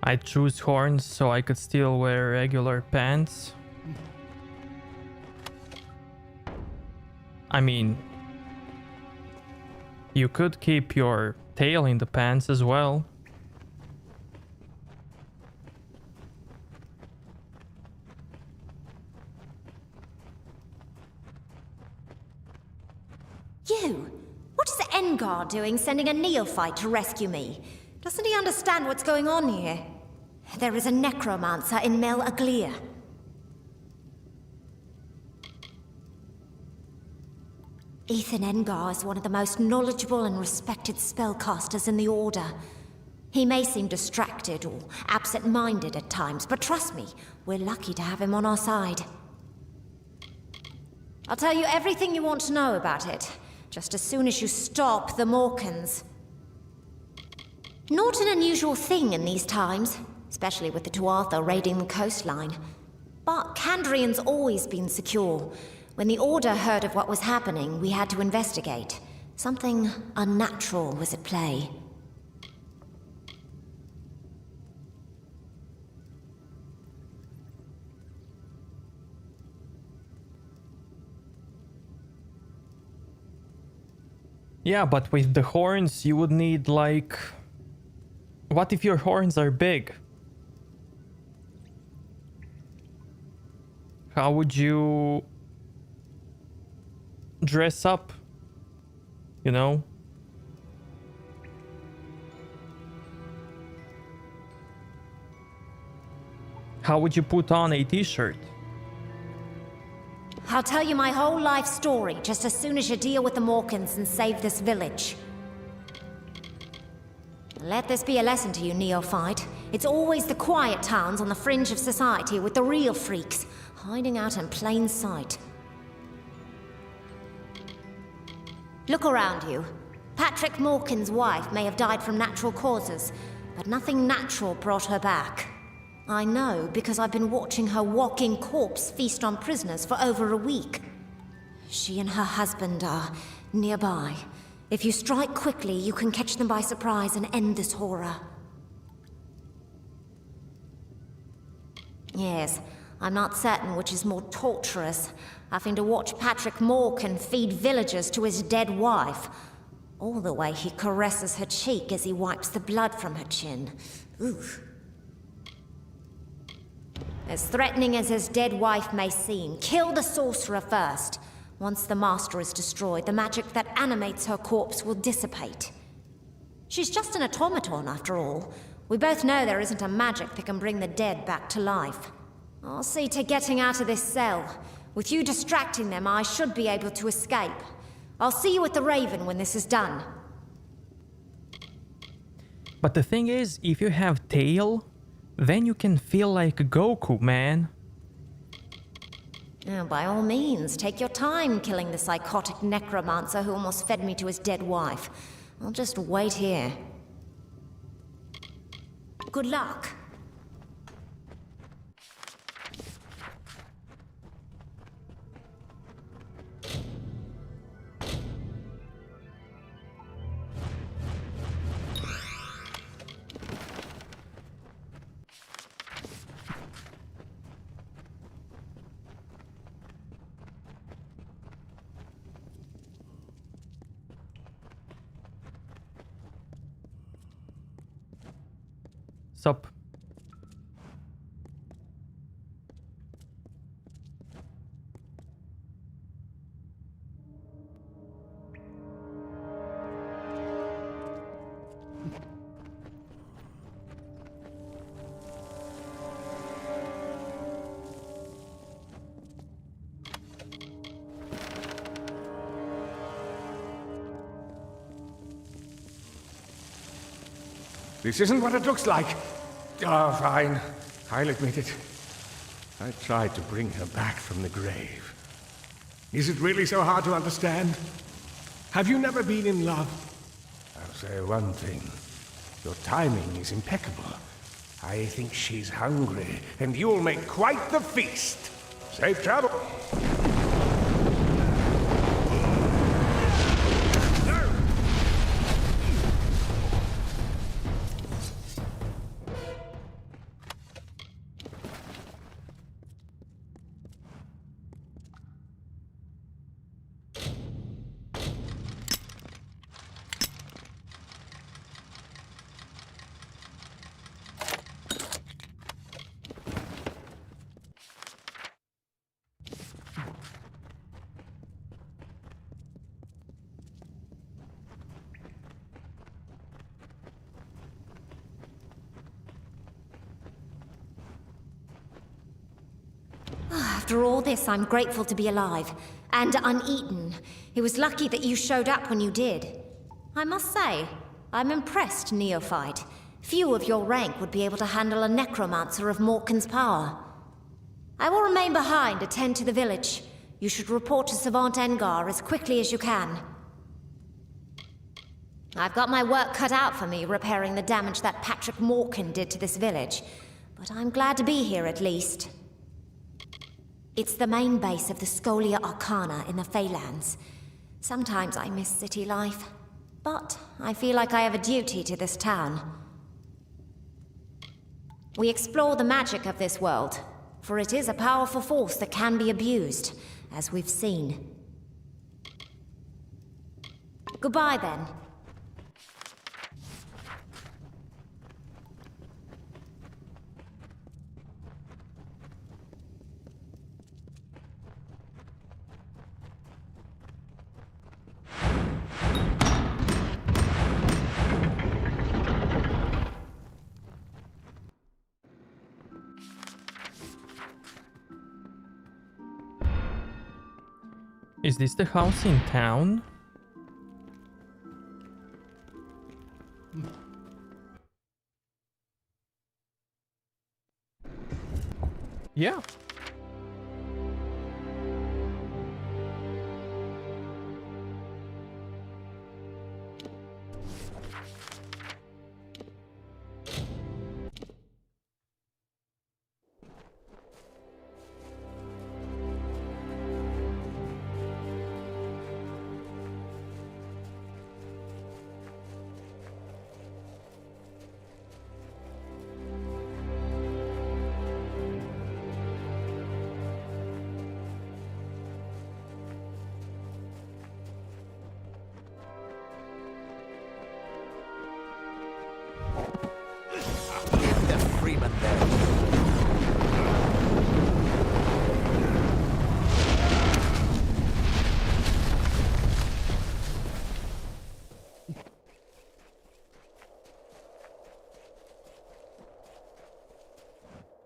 I choose horns so I could still wear regular pants. I mean, you could keep your tail in the pants as well. You! What is the Engar doing sending a neophyte to rescue me? Doesn't he understand what's going on here? There is a necromancer in Mel Aglir. Ethan Engar is one of the most knowledgeable and respected spellcasters in the Order. He may seem distracted or absent-minded at times, but trust me, we're lucky to have him on our side. I'll tell you everything you want to know about it, just as soon as you stop the Morkans. Not an unusual thing in these times, especially with the Tuatha raiding the coastline. But Kandrian's always been secure. When the Order heard of what was happening, we had to investigate. Something unnatural was at play. Yeah, but with the horns, you would need, like... What if your horns are big? How would you... dress up? You know? How would you put on a t-shirt? I'll tell you my whole life story just as soon as you deal with the Morkans and save this village. Let this be a lesson to you, neophyte. It's always the quiet towns on the fringe of society with the real freaks, hiding out in plain sight. Look around you. Patrick Morkan's wife may have died from natural causes, but nothing natural brought her back. I know because I've been watching her walking corpse feast on prisoners for over a week. She and her husband are nearby. If you strike quickly, you can catch them by surprise and end this horror. Yes, I'm not certain which is more torturous, having to watch Patrick Morkan feed villagers to his dead wife, or the way he caresses her cheek as he wipes the blood from her chin. Oof. As threatening as his dead wife may seem, kill the sorcerer first. Once the master is destroyed, the magic that animates her corpse will dissipate. She's just an automaton, after all. We both know there isn't a magic that can bring the dead back to life. I'll see to getting out of this cell. With you distracting them, I should be able to escape. I'll see you at the Raven when this is done. But the thing is, if you have tail, then you can feel like Goku, man. By all means, take your time killing the psychotic necromancer who almost fed me to his dead wife. I'll just wait here. Good luck. Sup? This isn't what it looks like. Oh, fine. I'll admit it. I tried to bring her back from the grave. Is it really so hard to understand? Have you never been in love? I'll say one thing. Your timing is impeccable. I think she's hungry, and you'll make quite the feast. Safe travel. After all this, I'm grateful to be alive. And uneaten. It was lucky that you showed up when you did. I must say, I'm impressed, neophyte. Few of your rank would be able to handle a necromancer of Morkan's power. I will remain behind, attend to the village. You should report to Savant Engar as quickly as you can. I've got my work cut out for me repairing the damage that Patrick Morkan did to this village. But I'm glad to be here at least. It's the main base of the Scholia Arcana in the Feylands. Sometimes I miss city life, but I feel like I have a duty to this town. We explore the magic of this world, for it is a powerful force that can be abused, as we've seen. Goodbye, then. Is this the house in town? Yeah.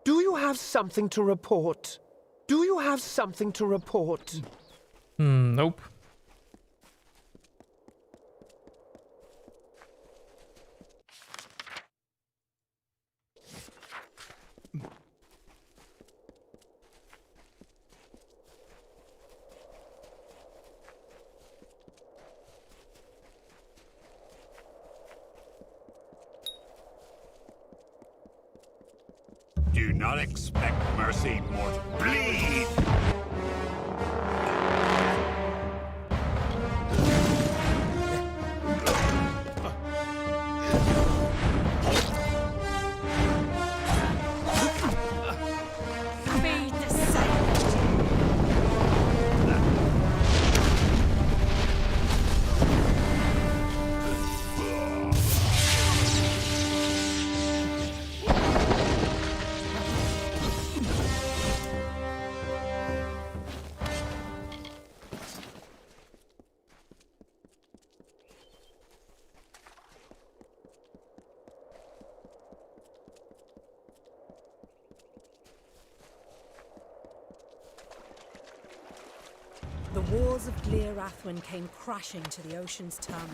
Do you have something to report? Do you have something to report? Nope. Do not expect mercy, mortal. Bleed! The walls of Glir Athwin came crashing to the ocean's terminal.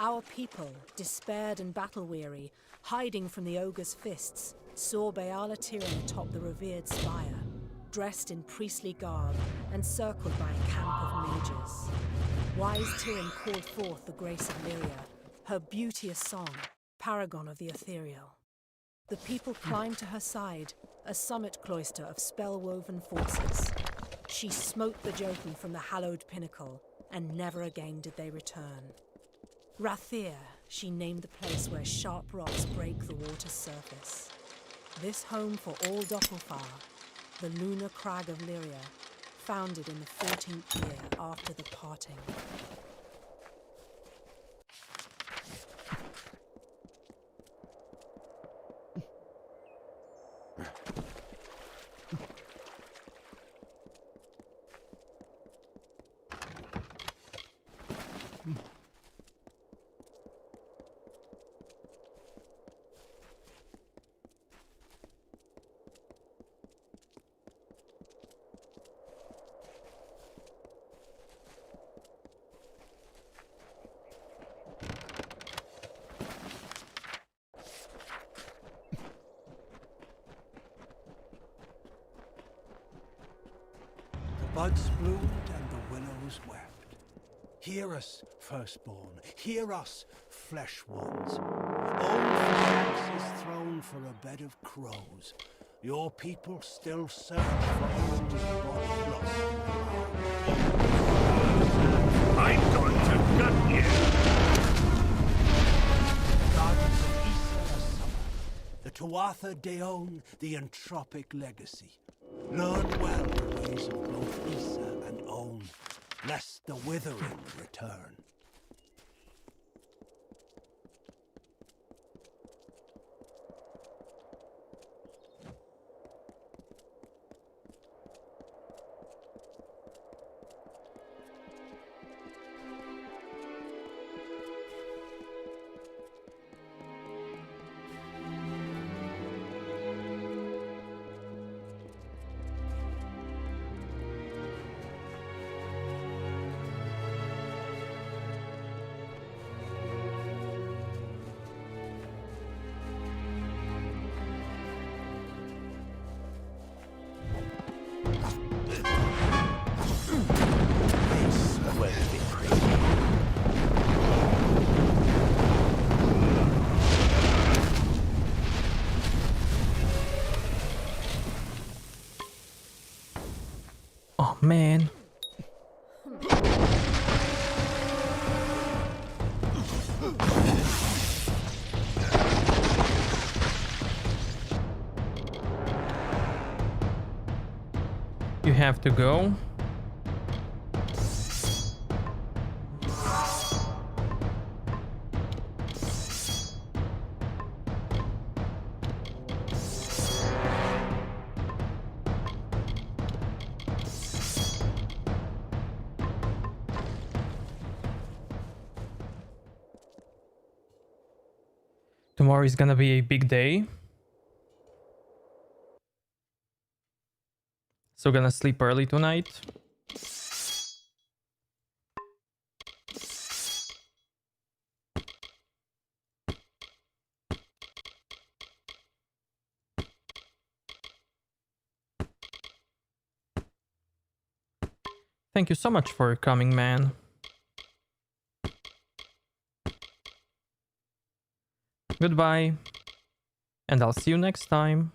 Our people, despaired and battle-weary, hiding from the ogre's fists, saw Beala Tirin atop the revered spire, dressed in priestly garb and circled by a camp of mages. Wise Tirin called forth the grace of Lyria, her beauteous song, paragon of the ethereal. The people climbed to her side, a summit cloister of spell-woven forces. She smote the Jotun from the hallowed pinnacle, and never again did they return. Rathir, she named the place where sharp rocks break the water's surface. This home for all Doppelfar, the lunar crag of Lyria, founded in the 14th year after the parting. The buds bloomed and the willows wept. Hear us, firstborn, hear us, flesh ones. Old Phoenix is thrown for a bed of crows. Your people still search for old body lost. I'm going to gut you! Gardens of Issa are summer. The Tuatha Deon, the entropic legacy. Learn well the ways of both Issa and On, lest the withering return. Oh man. You have to go. Tomorrow is gonna be a big day. So gonna sleep early tonight. Thank you so much for coming, man. Goodbye, and I'll see you next time.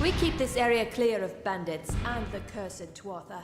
We keep this area clear of bandits and the cursed Tuatha.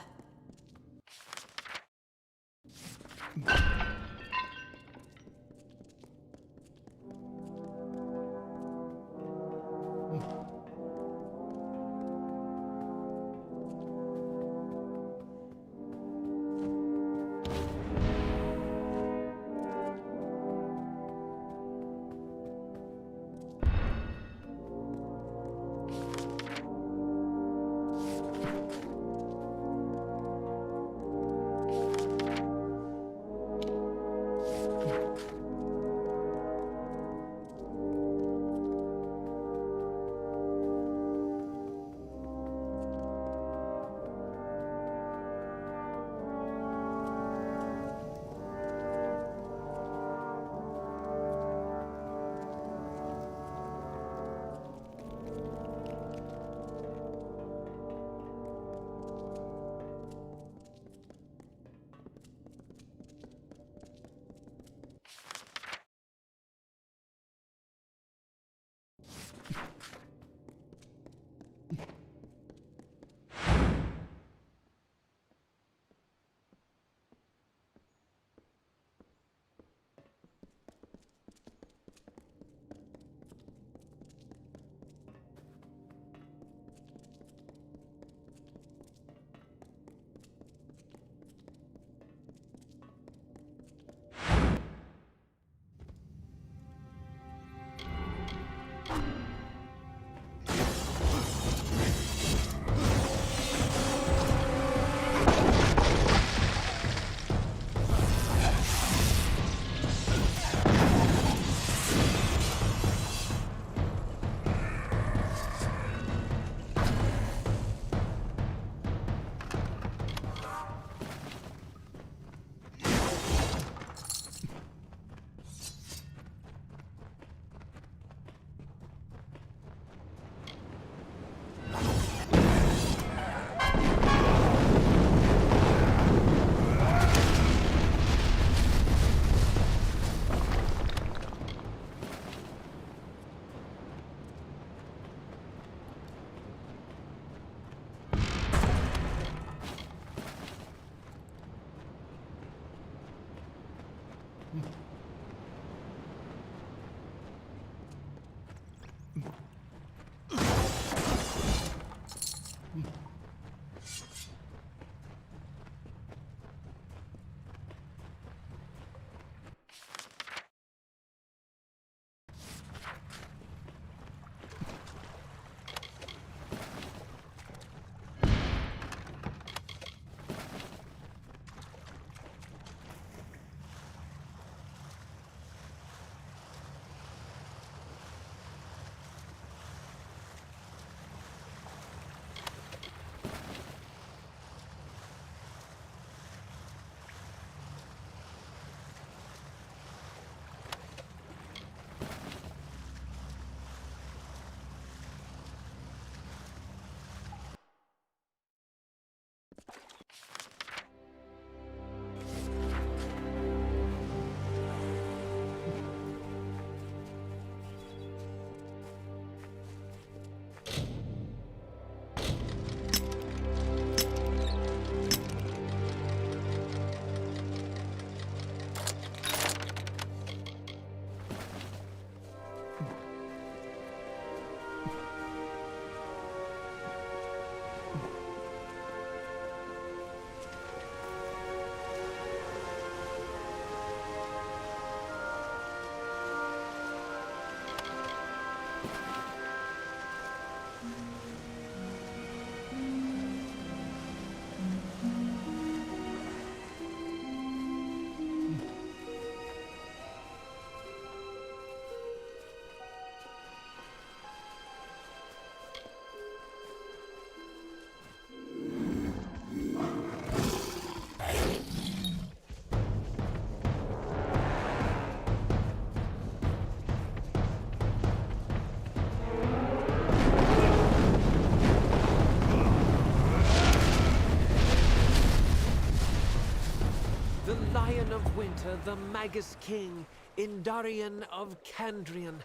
The Lion of Winter, the Magus King, Indarion of Kandrian,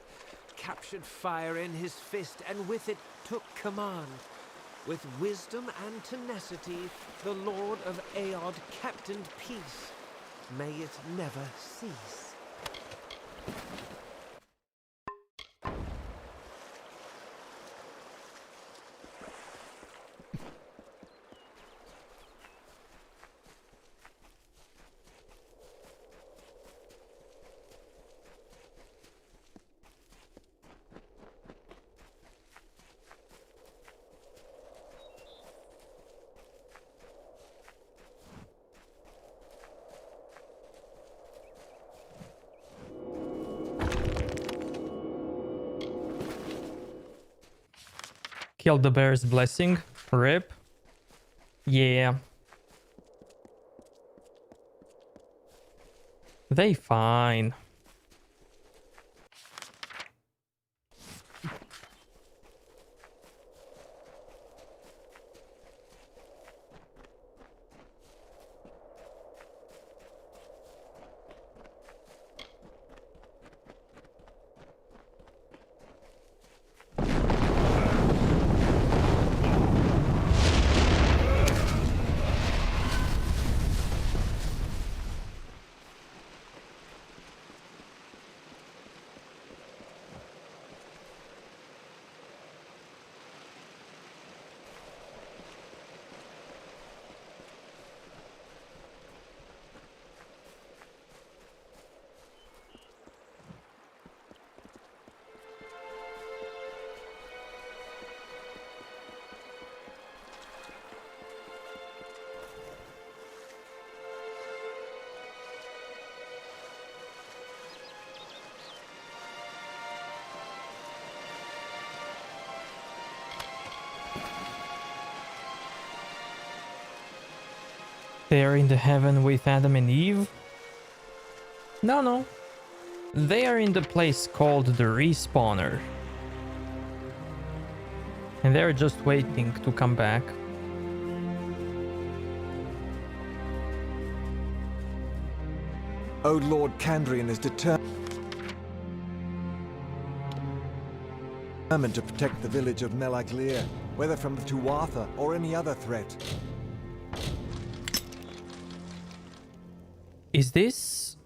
captured fire in his fist and with it took command. With wisdom and tenacity, the Lord of Aod captained peace. May it never cease. Killed the bear's blessing. Rip. Yeah. They fine. They are in the heaven with Adam and Eve? No. They are in the place called the Respawner. And they're just waiting to come back. Old Lord Kandrian is determined to protect the village of Melaglir, whether from the Tuatha or any other threat. Is this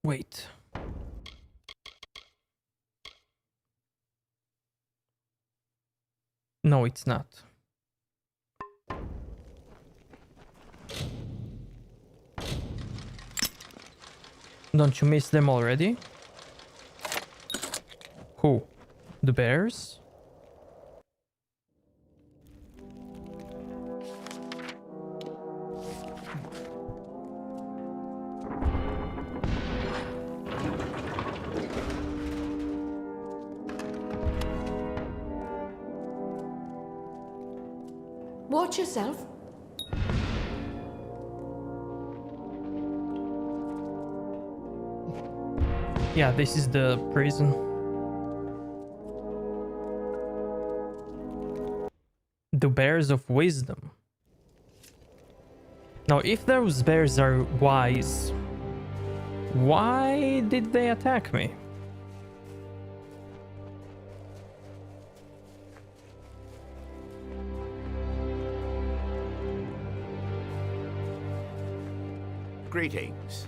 Wait. No, it's not. Don't you miss them already? Who? The bears? Watch yourself. Yeah, this is the prison. The Bears of Wisdom. Now, if those bears are wise, why did they attack me? Greetings.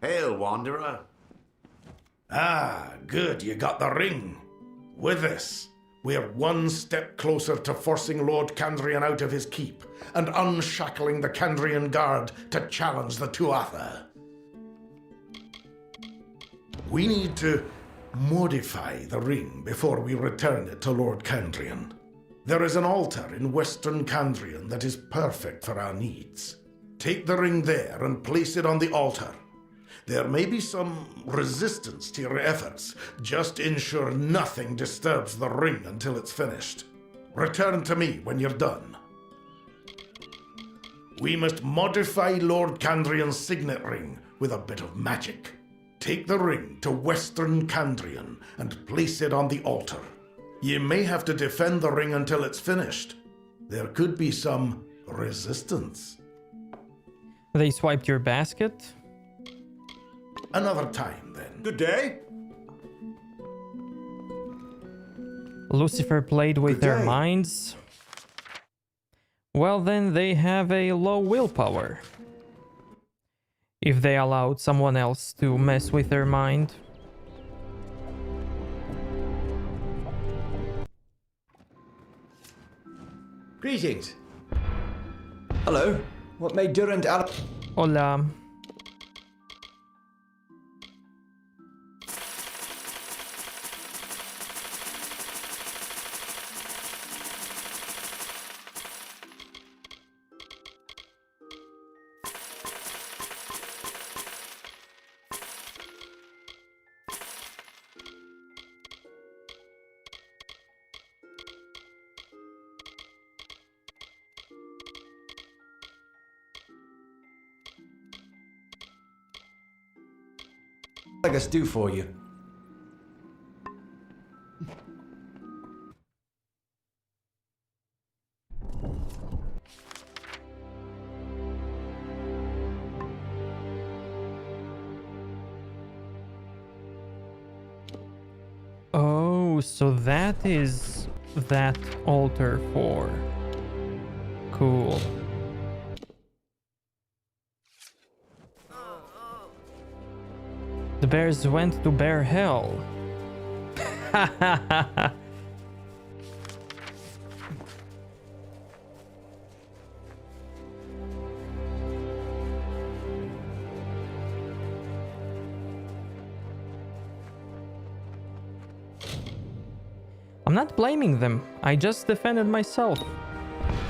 Hail, Wanderer. Ah, good, you got the ring. With this, we're one step closer to forcing Lord Candrian out of his keep and unshackling the Candrian Guard to challenge the Tuatha. We need to modify the ring before we return it to Lord Candrian. There is an altar in Western Candrian that is perfect for our needs. Take the ring there and place it on the altar. There may be some resistance to your efforts. Just ensure nothing disturbs the ring until it's finished. Return to me when you're done. We must modify Lord Candrian's signet ring with a bit of magic. Take the ring to Western Candrian and place it on the altar. You may have to defend the ring until it's finished. There could be some resistance. They swiped your basket? Another time, then. Good day. Lucifer played with their minds. Well, then they have a low willpower. If they allowed someone else to mess with their mind. Greetings. Hello. What made Durant Al... Hola. What can I do for you? Oh, so that is that altar for. Cool. The bears went to bear hell. I'm not blaming them. I just defended myself.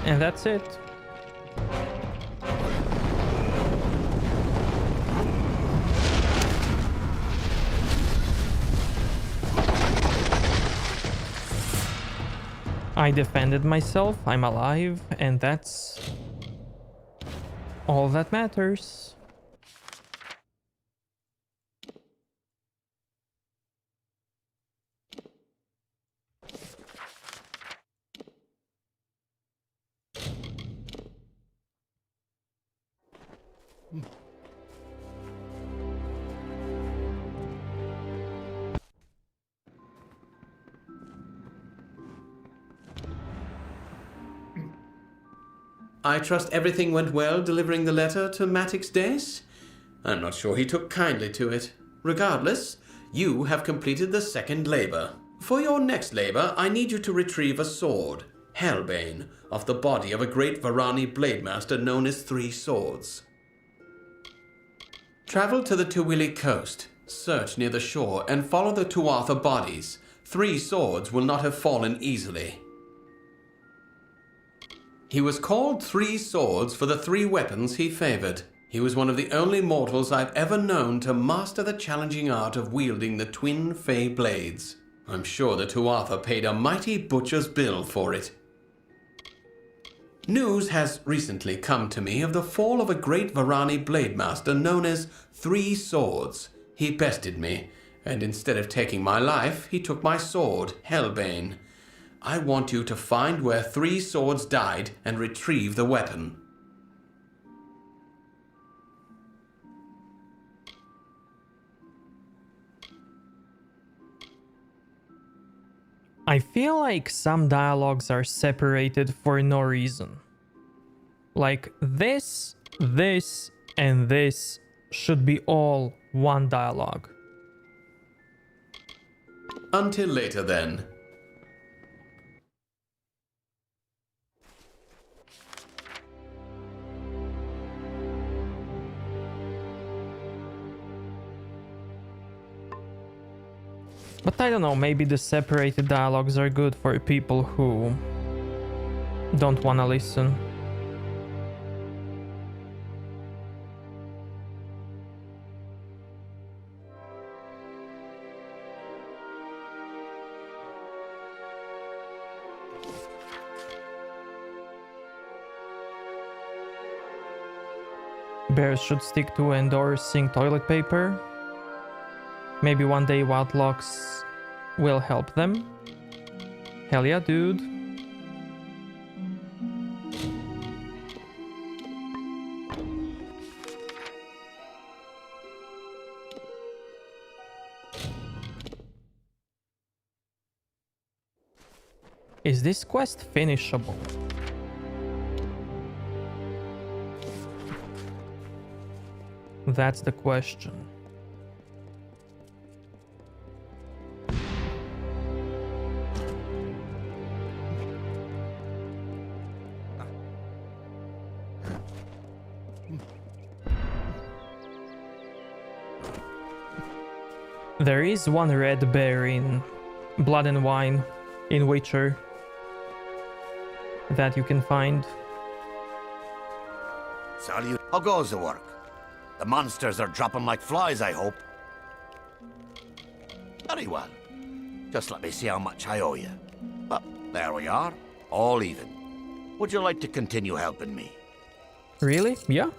And that's it. I defended myself, I'm alive, and that's all that matters. I trust everything went well delivering the letter to Matix Dace? I'm not sure he took kindly to it. Regardless, you have completed the second labor. For your next labor, I need you to retrieve a sword, Hellbane, off the body of a great Varani blademaster known as Three Swords. Travel to the Tuwili coast, search near the shore, and follow the Tuatha bodies. Three Swords will not have fallen easily. He was called Three Swords for the three weapons he favored. He was one of the only mortals I've ever known to master the challenging art of wielding the twin Fey blades. I'm sure the Tuatha paid a mighty butcher's bill for it. News has recently come to me of the fall of a great Varani blademaster known as Three Swords. He bested me, and instead of taking my life, he took my sword, Hellbane. I want you to find where Three Swords died and retrieve the weapon. I feel like some dialogues are separated for no reason. Like this, and this should be all one dialogue. Until later then. But I don't know, maybe the separated dialogues are good for people who don't want to listen. Bears should stick to endorsing toilet paper. Maybe one day wild locks will help them. Hell yeah, dude. Is this quest finishable? That's the question. There is one red bear in Blood and Wine in Witcher that you can find. Salute. How goes the work? The monsters are dropping like flies, I hope. Very well. Just let me see how much I owe you. Well, there we are. All even. Would you like to continue helping me? Really? Yeah.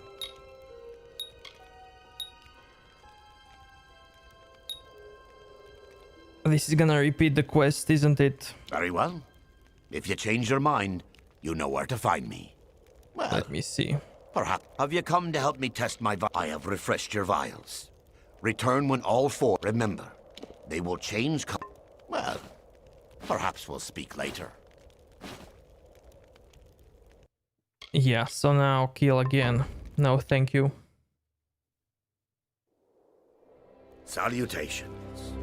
This is gonna repeat the quest, isn't it? Very well. If you change your mind, you know where to find me. Well, let me see. Perhaps. Have you come to help me test my vials? I have refreshed your vials. Return when all four. Remember, they will change. Well, perhaps we'll speak later. Yeah, so now kill again. No, thank you. Salutations.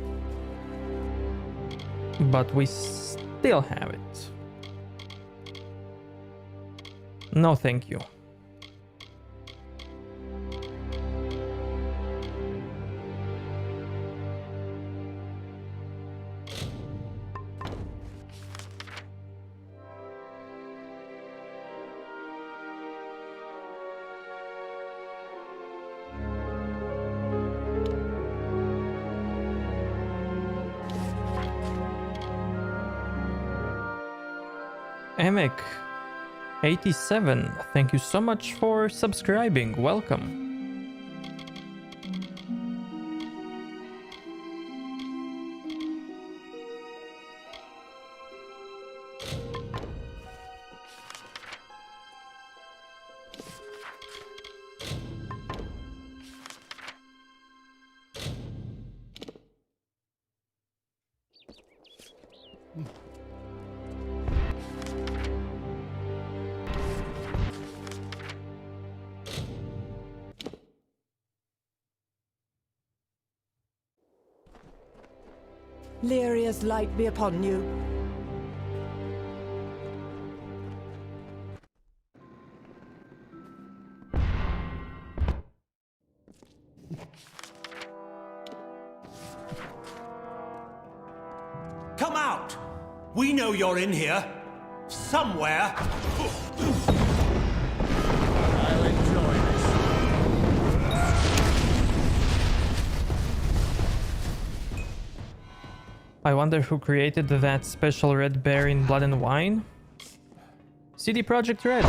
But we still have it. No, thank you. Emek87, thank you so much for subscribing. Welcome. Lyria's light be upon you. Come out! We know you're in here. Somewhere. I'll enjoy this. I wonder who created that special red bear in Blood and Wine? CD Projekt Red.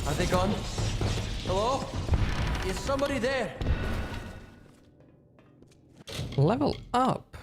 Are they gone? Hello? Is somebody there? Level up.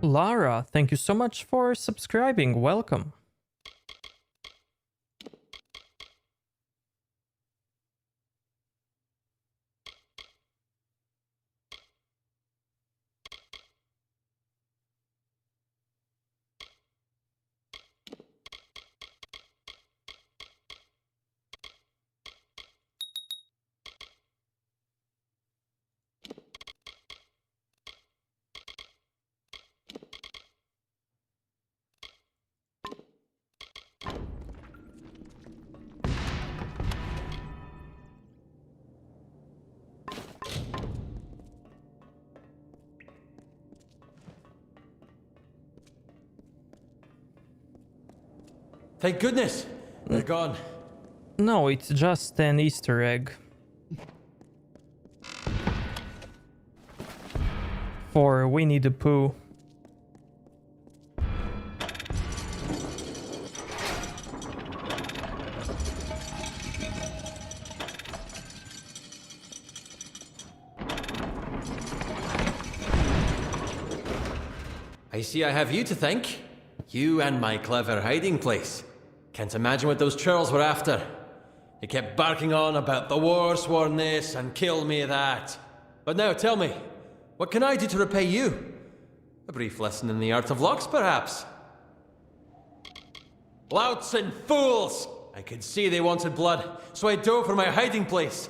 Lara, thank you so much for subscribing. Welcome. Thank goodness! They're gone. No, it's just an Easter egg. For Winnie the Pooh. I see I have you to thank. You and my clever hiding place. Can't imagine what those churls were after. They kept barking on about the war sworn this and kill me that. But now tell me, what can I do to repay you? A brief lesson in the art of locks, perhaps? Louts and fools! I could see they wanted blood, so I dove for my hiding place.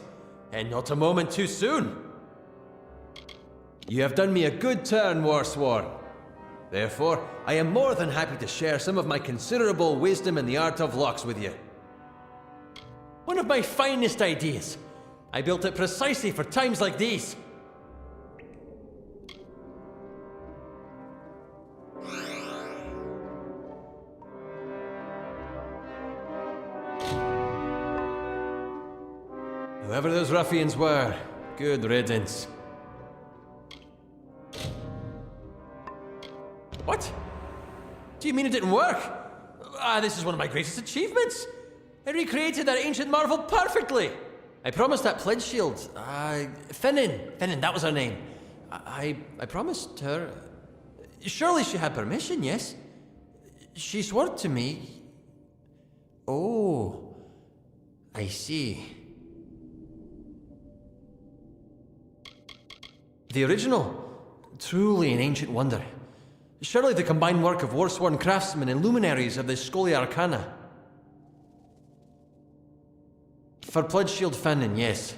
And not a moment too soon. You have done me a good turn, Warsworn. Therefore, I am more than happy to share some of my considerable wisdom in the art of locks with you. One of my finest ideas. I built it precisely for times like these. Whoever those ruffians were, good riddance. What? Do you mean it didn't work? This is one of my greatest achievements. I recreated that ancient marvel perfectly. I promised that pledge shield. Finnan, that was her name. I promised her. Surely she had permission, yes? She swore to me. Oh, I see. The original, truly an ancient wonder. Surely the combined work of war-sworn craftsmen and luminaries of the Scholia Arcana. For Pledge Shield Fannin, yes.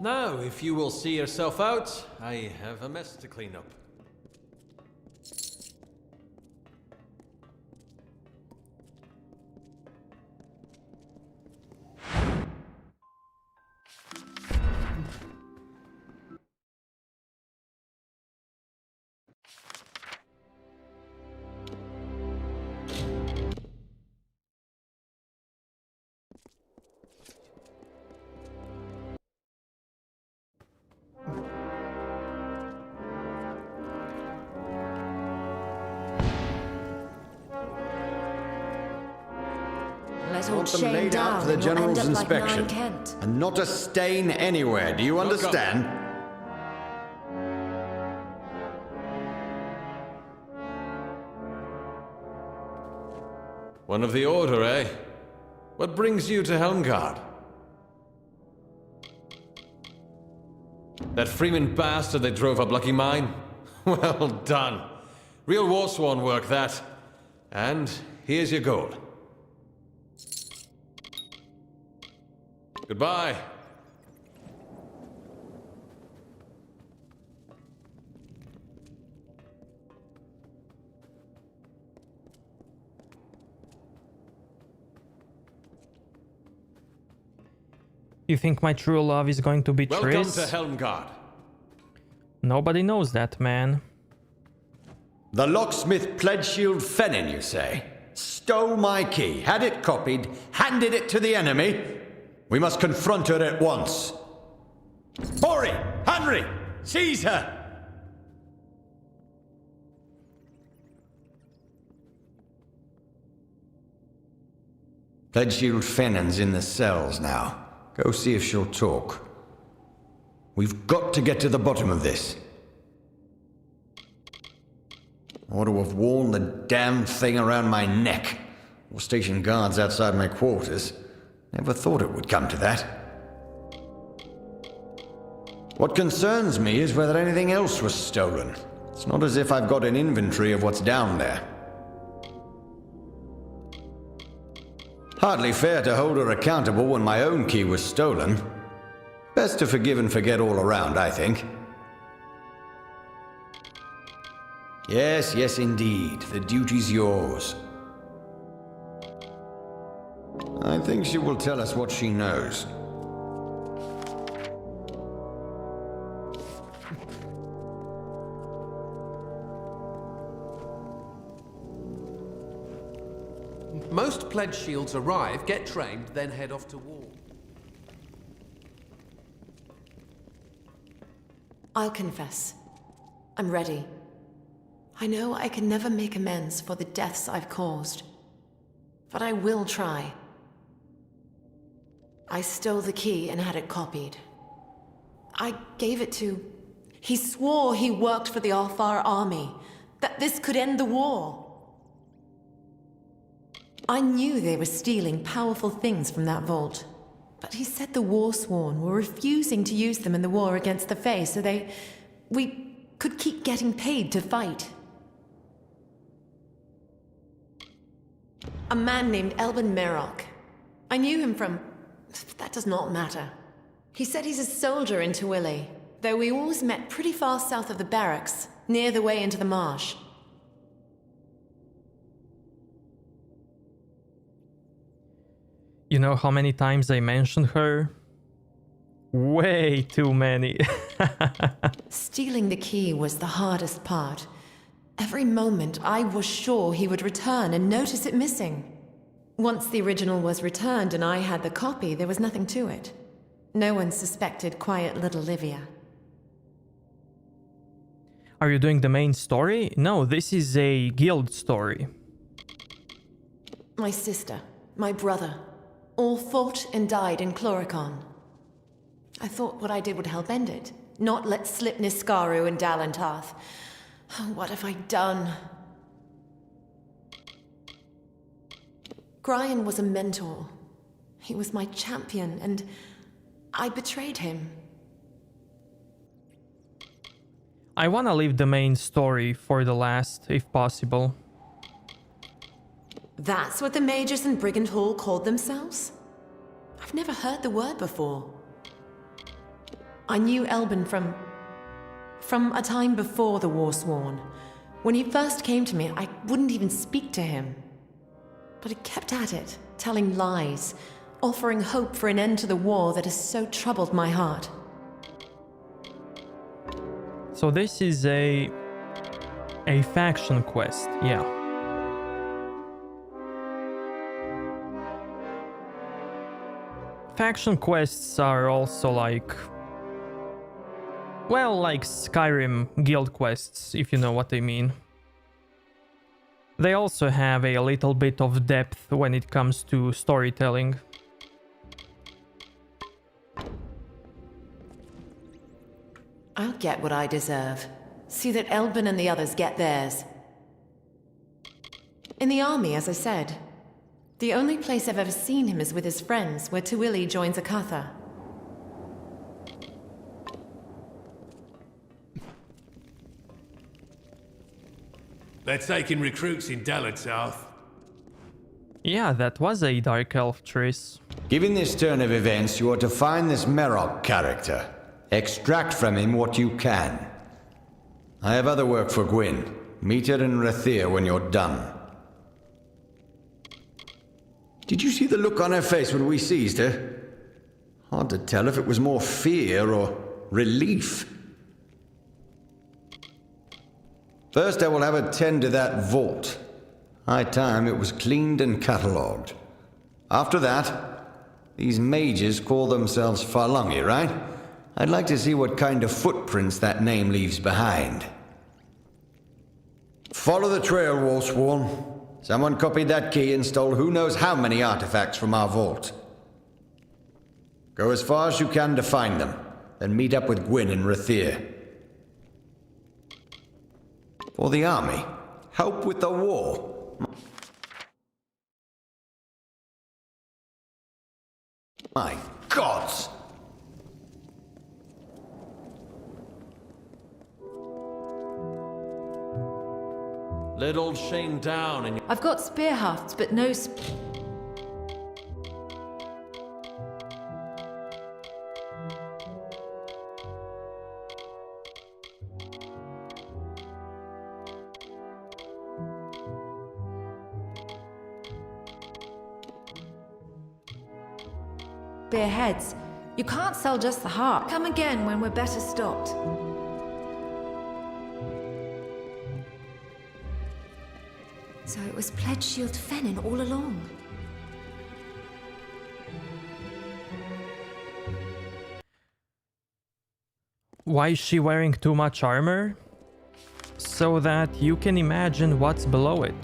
Now, if you will see yourself out, I have a mess to clean up. might all Want them chain laid down out for the and you'll General's end up like inspection. Nine Kent. And not a stain anywhere, do you understand? One of the Order, eh? What brings you to Helmgard? That Freeman bastard that drove up Lucky Mine? Well done. Real Warsworn work, that. And here's your gold. Goodbye. You think my true love is going to be Welcome Triss? to Helmgard. Nobody knows that, man. The locksmith Pledgeshield Fennin, you say? Stole my key, had it copied, handed it to the enemy? We must confront her at once. Ori! Henry! Seize her! Pledgeshield Fennin's in the cells now. Go see if she'll talk. We've got to get to the bottom of this. Ought to have worn the damn thing around my neck, or station guards outside my quarters. Never thought it would come to that. What concerns me is whether anything else was stolen. It's not as if I've got an inventory of what's down there. Hardly fair to hold her accountable when my own key was stolen. Best to forgive and forget all around, I think. Yes, yes, indeed. The duty's yours. I think she will tell us what she knows. Most pledge shields arrive, get trained, then head off to war. I'll confess. I'm ready. I know I can never make amends for the deaths I've caused. But I will try. I stole the key and had it copied. I gave it to... He swore he worked for the Alfar army, that this could end the war. I knew they were stealing powerful things from that vault. But he said the Warsworn were refusing to use them in the war against the Fae, so we could keep getting paid to fight. A man named Elben Merok. I knew him from... that does not matter. He said he's a soldier in Tawili, though we always met pretty far south of the barracks, near the way into the marsh. You know how many times I mentioned her? Way too many. Stealing the key was the hardest part. Every moment I was sure he would return and notice it missing. Once the original was returned and I had the copy, there was nothing to it. No one suspected quiet little Livia. Are you doing the main story? No, this is a guild story. My sister, my brother, all fought and died in Chloricon. I thought what I did would help end it, not let slip Niskaru and Dalantarth. What have I done? Grian was a mentor. He was my champion, and I betrayed him. I wanna leave the main story for the last, if possible. That's what the mages in Brigand Hall called themselves? I've never heard the word before. I knew Elben from a time before the Warsworn. When he first came to me, I wouldn't even speak to him. But he kept at it, telling lies, offering hope for an end to the war that has so troubled my heart. So this is a faction quest, yeah. Faction quests are also like... well, like Skyrim guild quests, if you know what I mean. They also have a little bit of depth when it comes to storytelling. I'll get what I deserve. See that Elbin and the others get theirs. In the army, as I said. The only place I've ever seen him is with his friends, where Tuili joins Akatha. They're taking recruits in Dalad South. Yeah, that was a Dark Elf Triss. Given this turn of events, you are to find this Merok character. Extract from him what you can. I have other work for Gwyn. Meet her in Rathir when you're done. Did you see the look on her face when we seized her? Hard to tell if it was more fear or relief. First, I will have her tend to that vault. High time it was cleaned and catalogued. After that, these mages call themselves Farlungi, right? I'd like to see what kind of footprints that name leaves behind. Follow the trail, Wolfsworn. Someone copied that key and stole who knows how many artifacts from our vault. Go as far as you can to find them, then meet up with Gwyn in Rathir. For the army, help with the war. My gods! Let old Shane down and... I've got spear hafts, but no spearheads. You can't sell just the heart. Come again when we're better stocked. So it was Pledgeshield Fennin all along. Why is she wearing too much armor? So that you can imagine what's below it.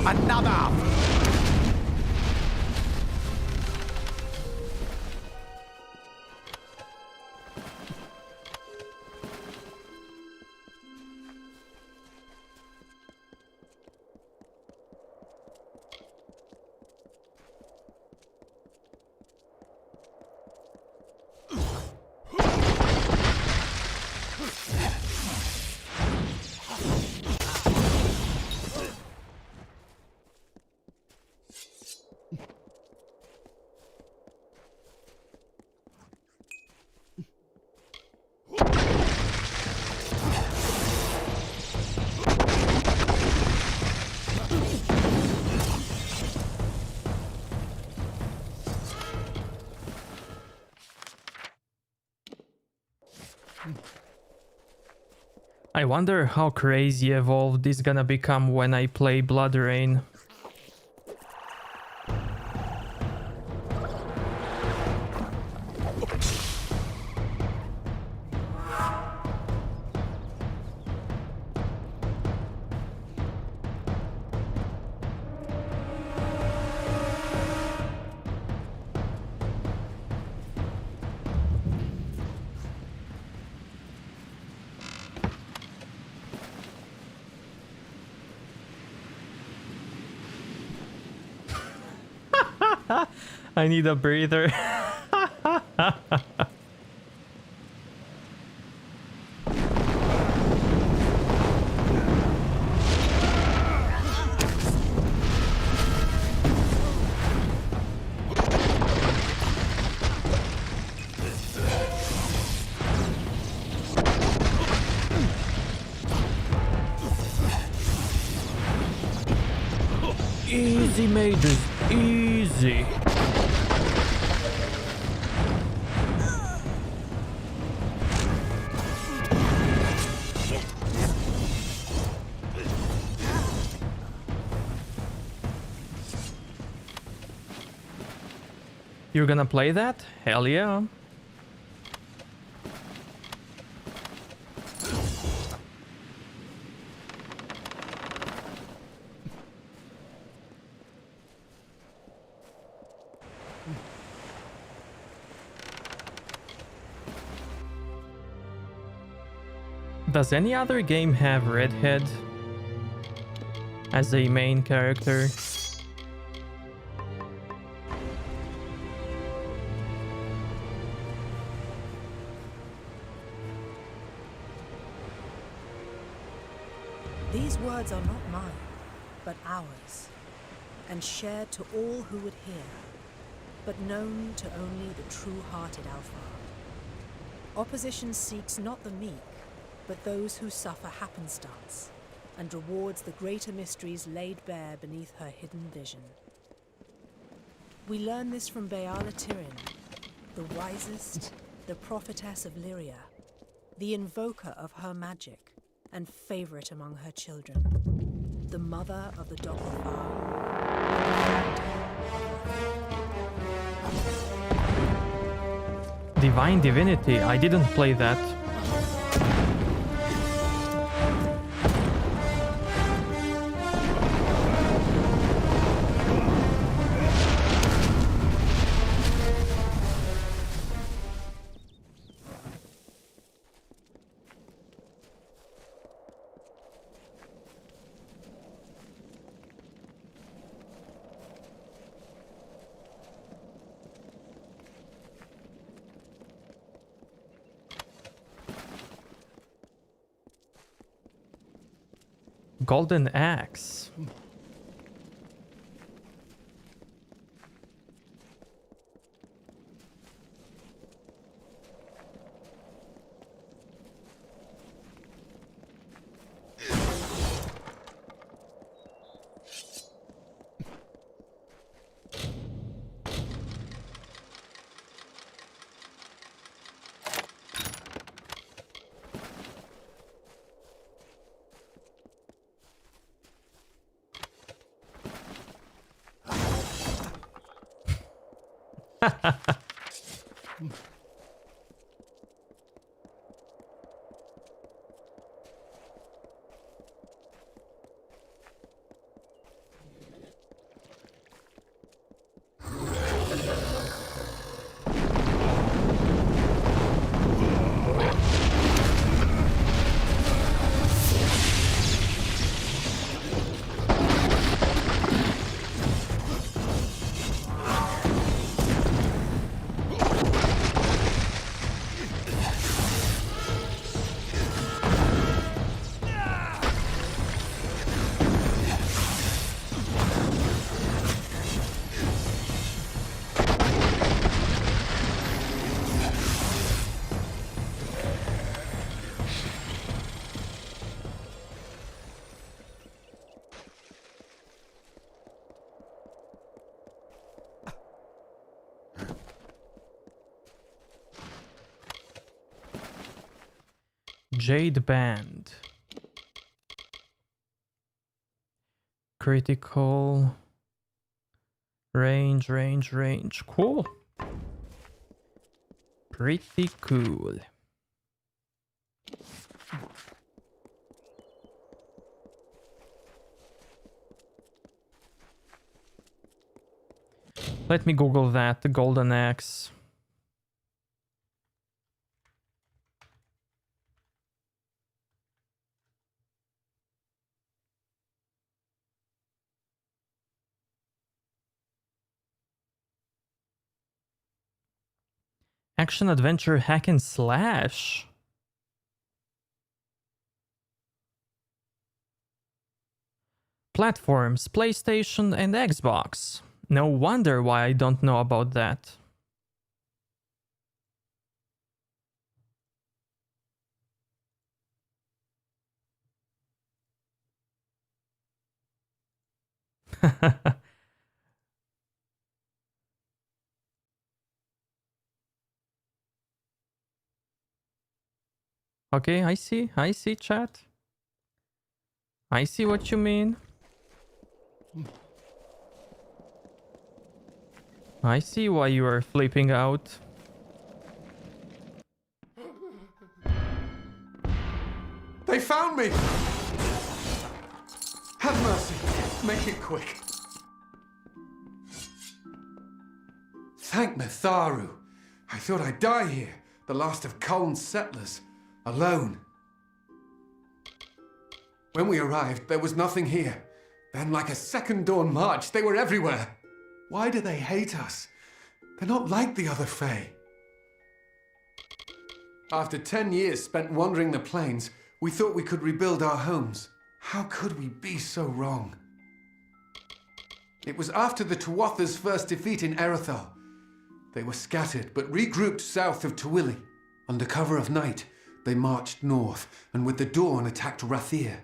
Another! I wonder how crazy evolved this gonna become when I play Blood Rain. I need a breather. Easy, mages, easy. You're gonna play that? Hell yeah. Does any other game have Redhead as a main character? These words are not mine, but ours, and shared to all who would hear, but known to only the true-hearted Alphard. Opposition seeks not the meek, but those who suffer happenstance, and rewards the greater mysteries laid bare beneath her hidden vision. We learn this from Beala Tirin, the wisest, the prophetess of Lyria, the invoker of her magic, and favorite among her children, the mother of the Doppelfar. Divine Divinity, I didn't play that. Golden Axe. Jade Band. Critical. Range. Cool. Pretty cool. Let me Google that, the Golden Axe. Action adventure hack and slash. Platforms, PlayStation and Xbox. No wonder why I don't know about that. Okay, I see, chat. I see what you mean. I see why you are flipping out. They found me! Have mercy. Make it quick. Thank Mitharu. I thought I'd die here, the last of Culn's settlers, alone. When we arrived, there was nothing here. Then, like a second dawn march, they were everywhere. Why do they hate us? They're not like the other Fae. After 10 years spent wandering the plains, we thought we could rebuild our homes. How could we be so wrong? It was after the Tuatha's first defeat in Erythal. They were scattered, but regrouped south of Tawili. Under cover of night, they marched north, and with the dawn attacked Rathir.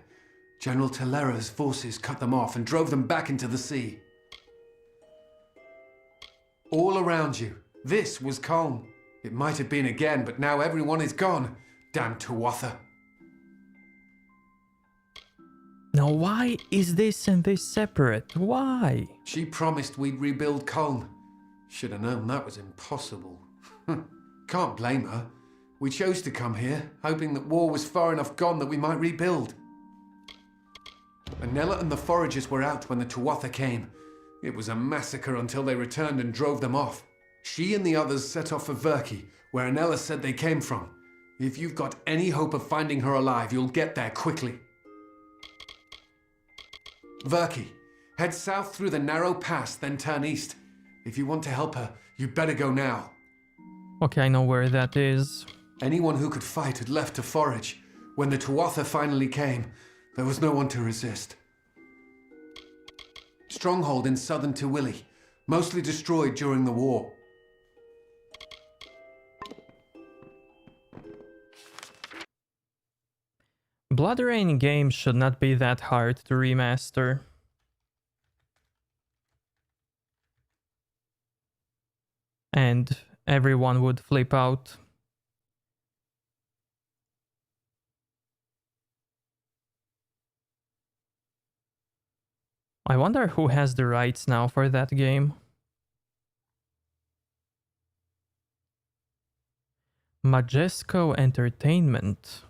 General Telera's forces cut them off and drove them back into the sea. All around you, this was calm. It might have been again, but now everyone is gone. Damn Tuatha. Now why is this and this separate? Why? She promised we'd rebuild Culn. Should have known that was impossible. Can't blame her. We chose to come here, hoping that war was far enough gone that we might rebuild. Anella and the foragers were out when the Tuatha came. It was a massacre until they returned and drove them off. She and the others set off for Verki, where Anella said they came from. If you've got any hope of finding her alive, you'll get there quickly. Verki, head south through the narrow pass, then turn east. If you want to help her, you'd better go now. Okay, I know where that is. Anyone who could fight had left to forage. When the Tuatha finally came, there was no one to resist. Stronghold in southern Tawili, mostly destroyed during the war. Blood Rain games should not be that hard to remaster. And everyone would flip out. I wonder who has the rights now for that game. Majesco Entertainment.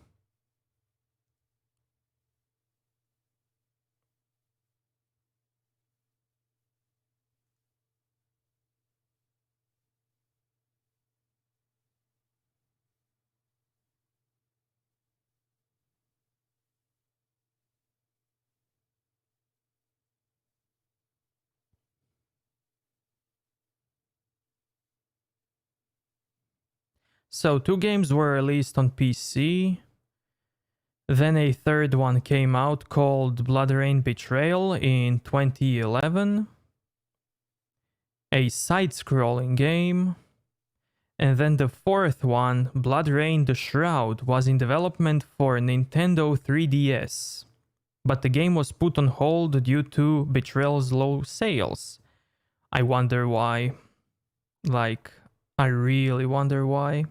So 2 games were released on PC. Then a third one came out called Blood Rain Betrayal in 2011. A side-scrolling game. And then the fourth one, Blood Rain The Shroud, was in development for Nintendo 3DS. But the game was put on hold due to Betrayal's low sales. I wonder why. Like, I really wonder why.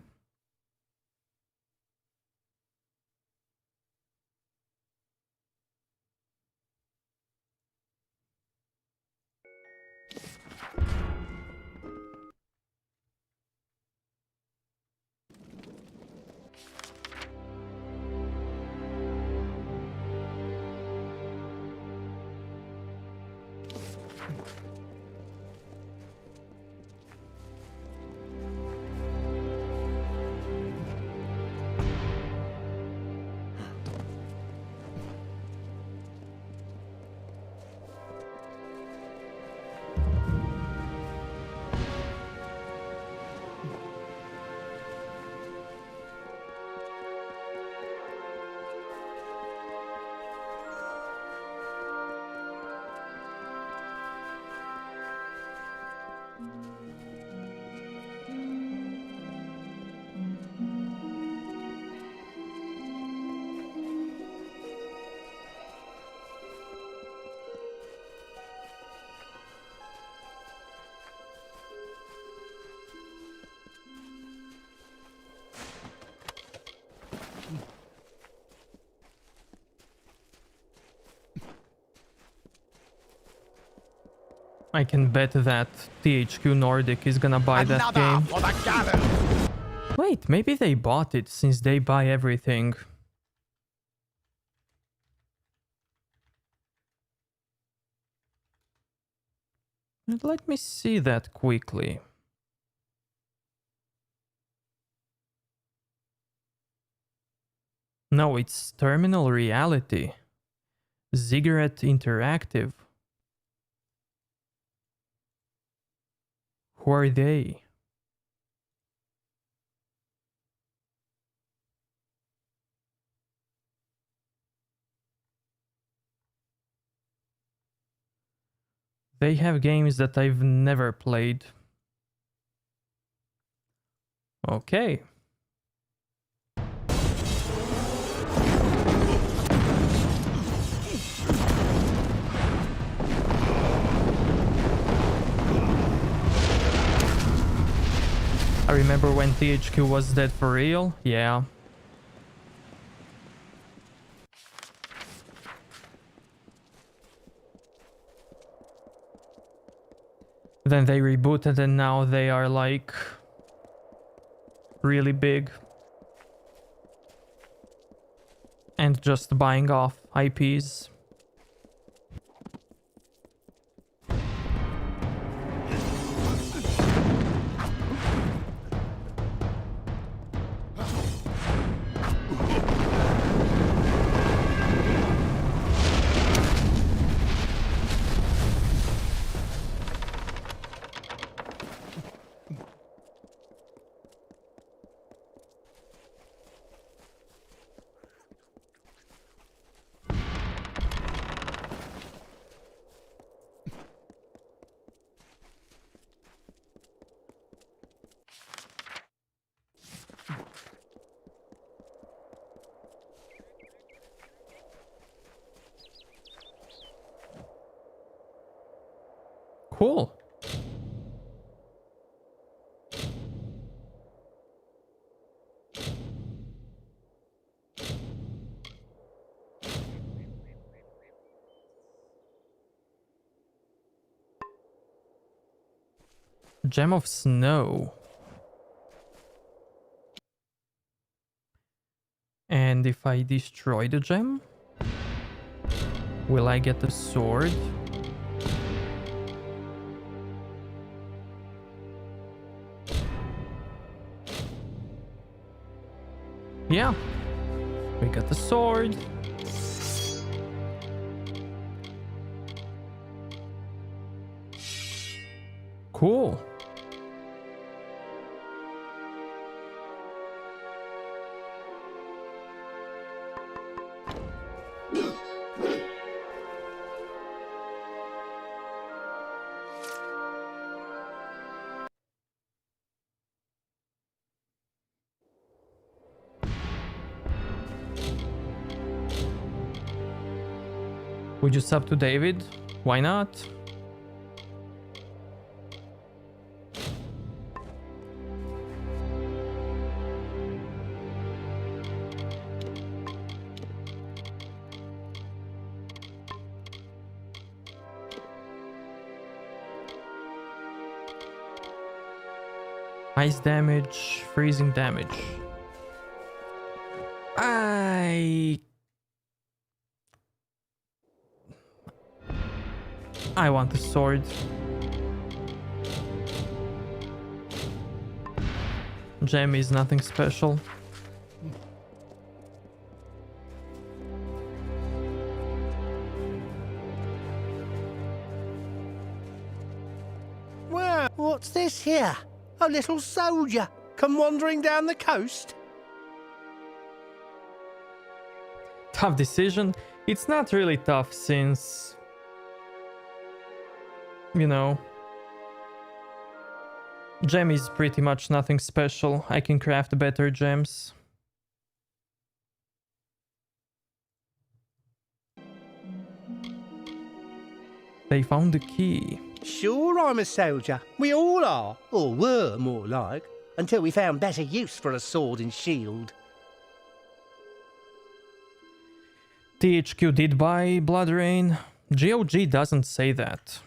I can bet that THQ Nordic is gonna buy that game. Wait, maybe they bought it since they buy everything. Let me see that quickly. No, it's Terminal Reality. Ziggurat Interactive. Who are they? They have games that I've never played. Okay. I remember when THQ was dead for real. Yeah. Then they rebooted and now they are like really big. And just buying off IPs. Cool. Gem of Snow. And if I destroy the gem, will I get the sword? Yeah, we got the sword. Cool. Would you sub to David? Why not? Ice damage, freezing damage. I want the sword. Gem is nothing special. Well, what's this here? A little soldier come wandering down the coast? Tough decision. It's not really tough since, you know, gem is pretty much nothing special. I can craft better gems. They found the key. Sure, I'm a soldier. We all are, or were more like, until we found better use for a sword and shield. THQ did buy Blood Rain. GOG doesn't say that.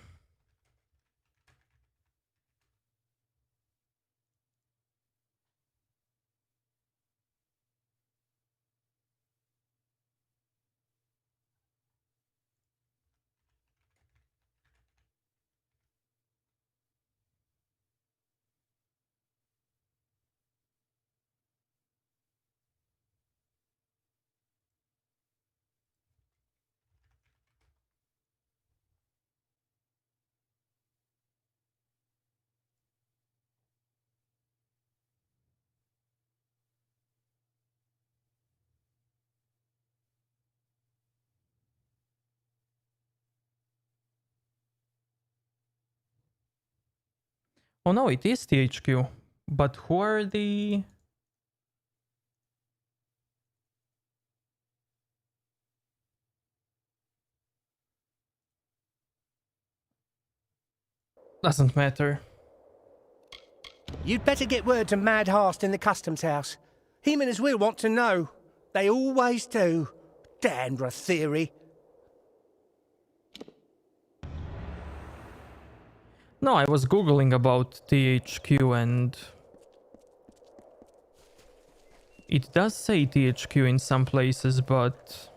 Oh no, it is THQ. But who are the... Doesn't matter. You'd better get word to Mad Hast in the customs house. Him and his will want to know. They always do. Dandra theory. No, I was googling about THQ and... It does say THQ in some places, but...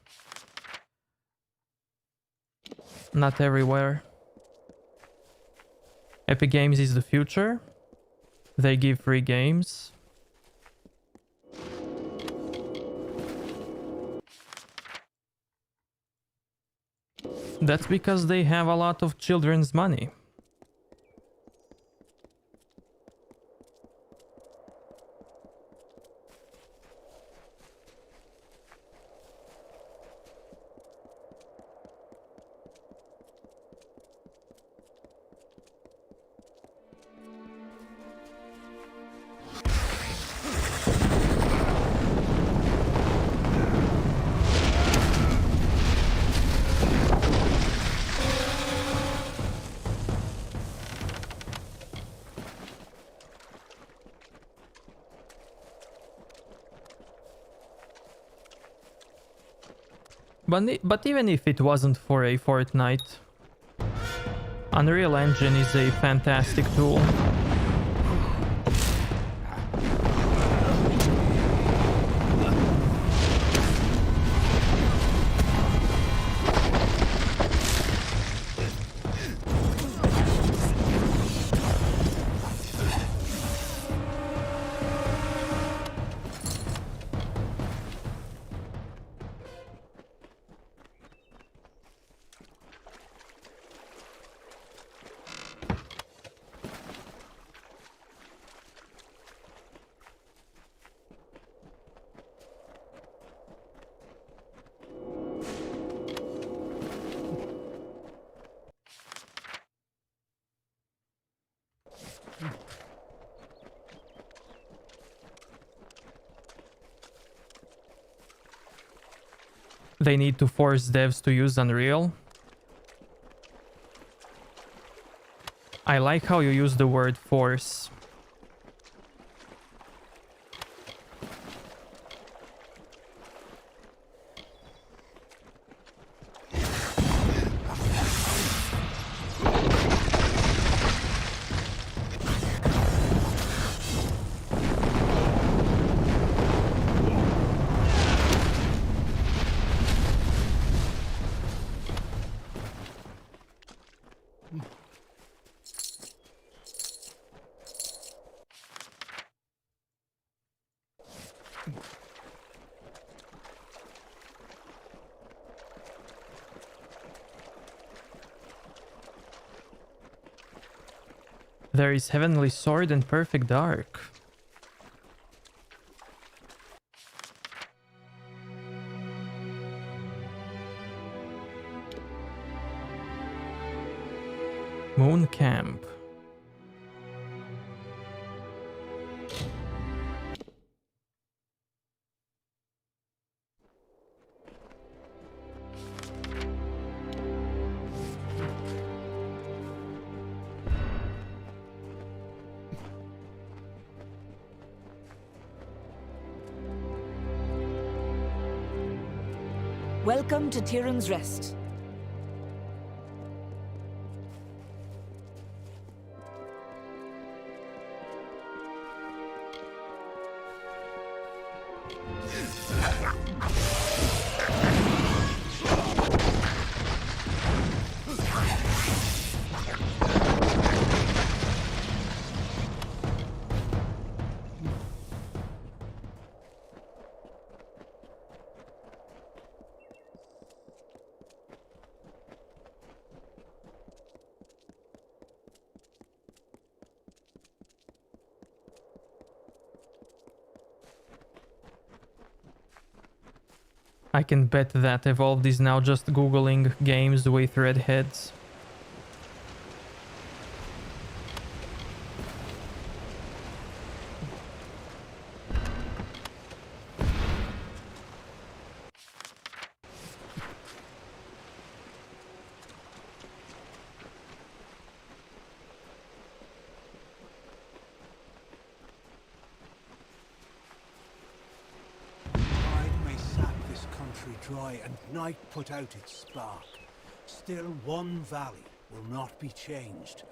not everywhere. Epic Games is the future. They give free games. That's because they have a lot of children's money. But even if it wasn't for a Fortnite, Unreal Engine is a fantastic tool. They need to force devs to use Unreal. I like how you use the word force. There is Heavenly Sword and Perfect Dark. Moon Camp. Welcome to Tyrion's Rest. I can bet that Evolved is now just googling games with red heads. try and night put out its spark, still one valley will not be changed.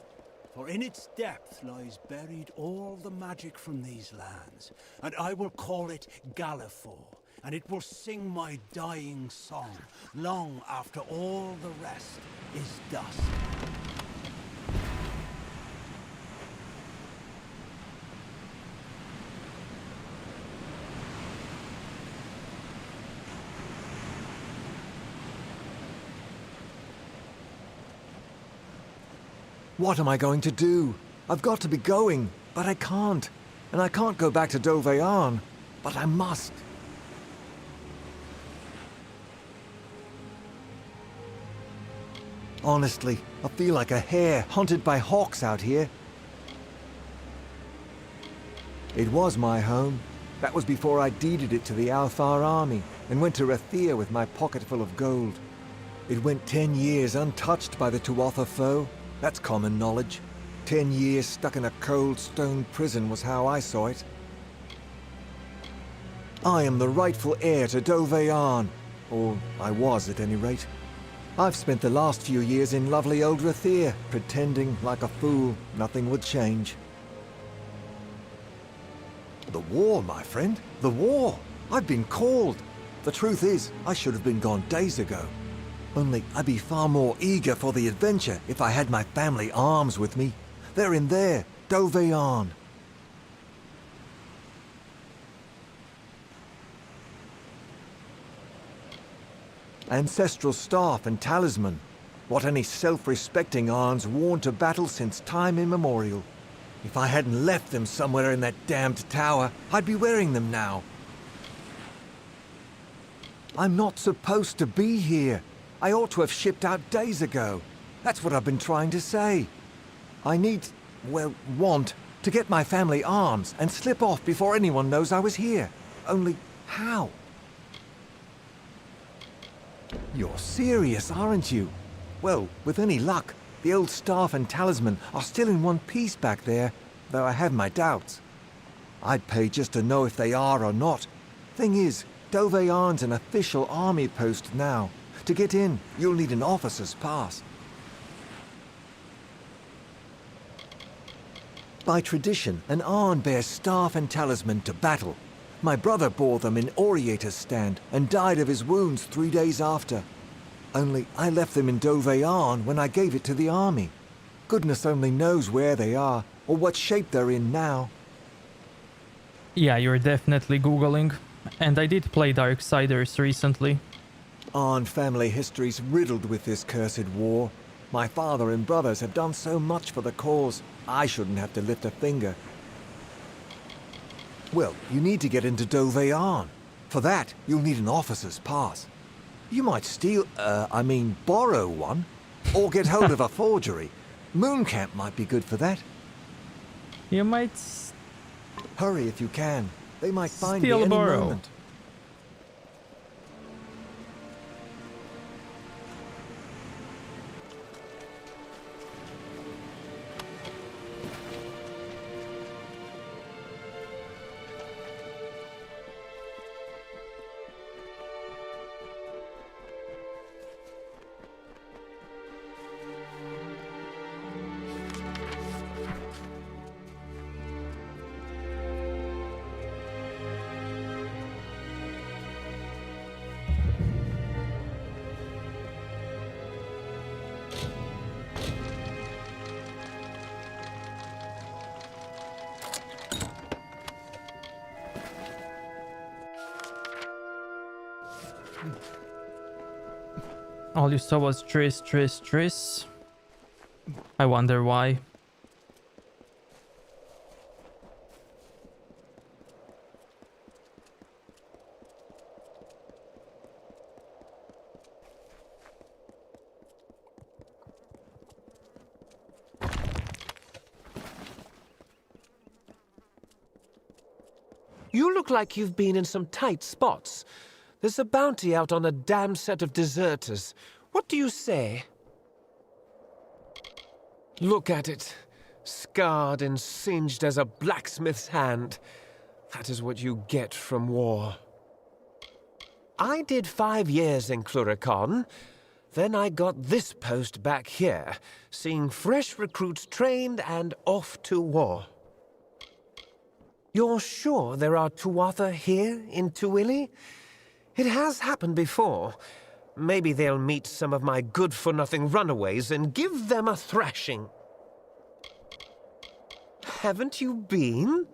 For in its depth lies buried all the magic from these lands, and I will call it Gallifore, and it will sing my dying song, long after all the rest is dust. What am I going to do? I've got to be going, but I can't. And I can't go back to Dovearn, but I must. Honestly, I feel like a hare hunted by hawks out here. It was my home. That was before I deeded it to the Alfar army and went to Rathir with my pocket full of gold. It went 10 years untouched by the Tuatha foe. That's common knowledge. 10 years stuck in a cold stone prison was how I saw it. I am the rightful heir to Dovearn, or I was at any rate. I've spent the last few years in lovely old Rathir, pretending like a fool nothing would change. The war, my friend, the war. I've been called. The truth is, I should have been gone days ago. Only I'd be far more eager for the adventure if I had my family arms with me. They're in there, Dovearn. Ancestral staff and talisman. What any self-respecting Arn's worn to battle since time immemorial. If I hadn't left them somewhere in that damned tower, I'd be wearing them now. I'm not supposed to be here. I ought to have shipped out days ago. That's what I've been trying to say. I need, well, want to get my family arms and slip off before anyone knows I was here. Only how? You're serious, aren't you? Well, with any luck, the old staff and talisman are still in one piece back there, though I have my doubts. I'd pay just to know if they are or not. Thing is, Dovearn's an official army post now. To get in, you'll need an officer's pass. By tradition, an Arn bears staff and talisman to battle. My brother bore them in Oriator's stand and died of his wounds 3 days after. Only I left them in Dovearn when I gave it to the army. Goodness only knows where they are, or what shape they're in now. Yeah, you're definitely Googling. And I did play Darksiders recently. Arn family history's riddled with this cursed war. My father and brothers have done so much for the cause, I shouldn't have to lift a finger. Well, you need to get into Dovearn. For that, you'll need an officer's pass. You might borrow one. Or get hold of a forgery. Mooncamp might be good for that. You might... Hurry if you can. They might find Steal me any borrow. moment. All you saw was Triss, Triss, Triss. I wonder why. You look like you've been in some tight spots. There's a bounty out on a damned set of deserters. What do you say? Look at it. Scarred and singed as a blacksmith's hand. That is what you get from war. I did 5 years in Cluricon. Then I got this post back here, seeing fresh recruits trained and off to war. You're sure there are Tuatha here in Tuili? It has happened before. Maybe they'll meet some of my good-for-nothing runaways and give them a thrashing. Haven't you been?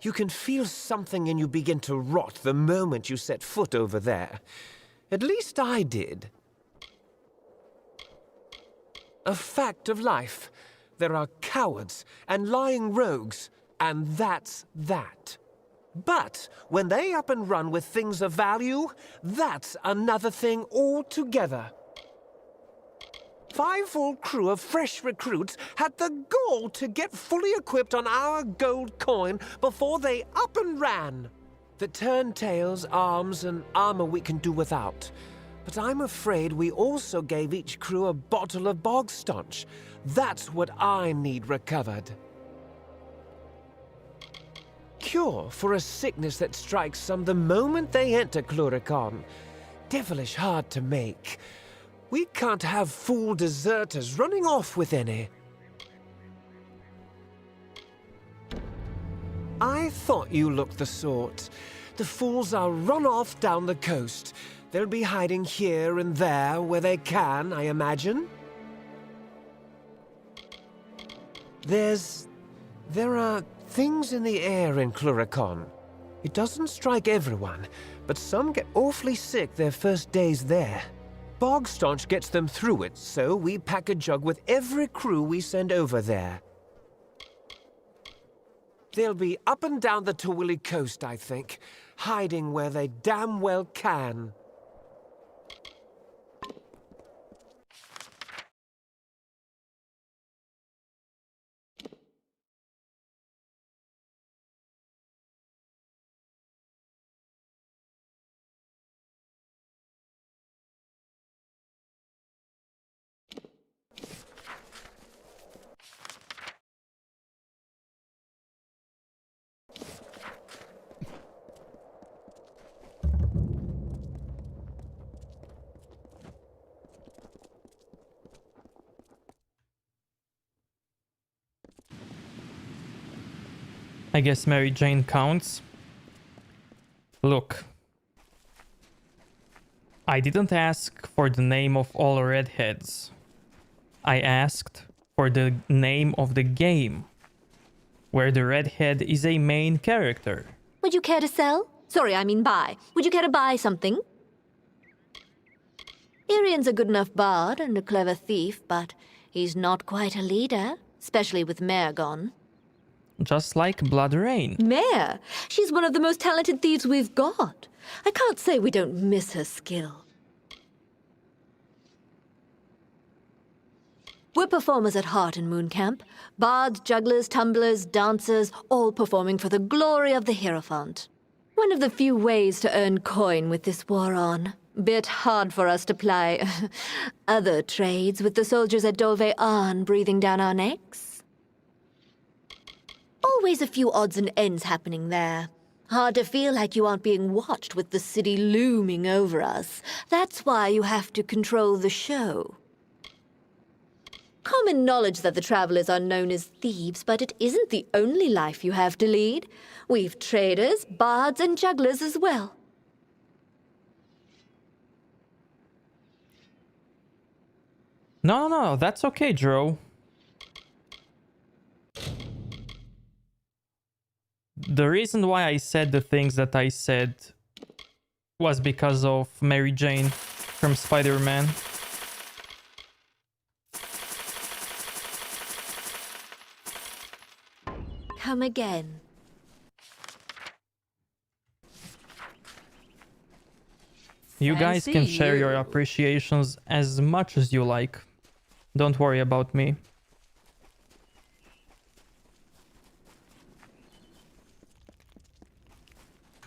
You can feel something in you begin to rot the moment you set foot over there. At least I did. A fact of life. There are cowards and lying rogues, and that's that. But when they up and run with things of value, that's another thing altogether. 5 full crew of fresh recruits had the gall to get fully equipped on our gold coin before they up and ran. The turntails, arms, and armor we can do without. But I'm afraid we also gave each crew a bottle of bog staunch. That's what I need recovered. Cure for a sickness that strikes some the moment they enter Cluricon. Devilish hard to make. We can't have fool deserters running off with any. I thought you looked the sort. The fools are run off down the coast. They'll be hiding here and there where they can, I imagine. There are things in the air in Cluricon. It doesn't strike everyone, but some get awfully sick their first days there. Bog staunch gets them through it, so we pack a jug with every crew we send over there. They'll be up and down the Tuili coast, I think, hiding where they damn well can. I guess Mary Jane counts. Look. I didn't ask for the name of all redheads. I asked for the name of the game, where the redhead is a main character. Would you care to sell? Sorry, I mean buy. Would you care to buy something? Irian's a good enough bard and a clever thief, but he's not quite a leader, especially with Mare gone. Just like Blood Rain. Mare? She's one of the most talented thieves we've got. I can't say we don't miss her skill. We're performers at heart in Moon Camp. Bards, jugglers, tumblers, dancers, all performing for the glory of the Hierophant. One of the few ways to earn coin with this war on. Bit hard for us to ply other trades with the soldiers at Dove Arn breathing down our necks. Always a few odds and ends happening there. Hard to feel like you aren't being watched with the city looming over us. That's why you have to control the show. Common knowledge that the travelers are known as thieves, but it isn't the only life you have to lead. We've traders, bards, and jugglers as well. No, that's okay, Dro. The reason why I said the things that I said was because of Mary Jane from Spider-Man. Come again. You guys can share your appreciations as much as you like. Don't worry about me.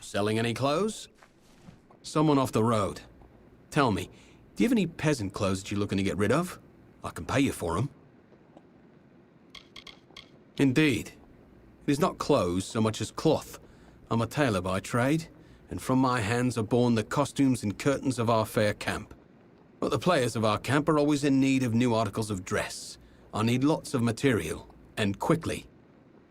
Selling any clothes? Someone off the road. Tell me, do you have any peasant clothes that you're looking to get rid of? I can pay you for them. Indeed. It is not clothes so much as cloth. I'm a tailor by trade. and from my hands are born the costumes and curtains of our fair camp. But the players of our camp are always in need of new articles of dress. I need lots of material, and quickly.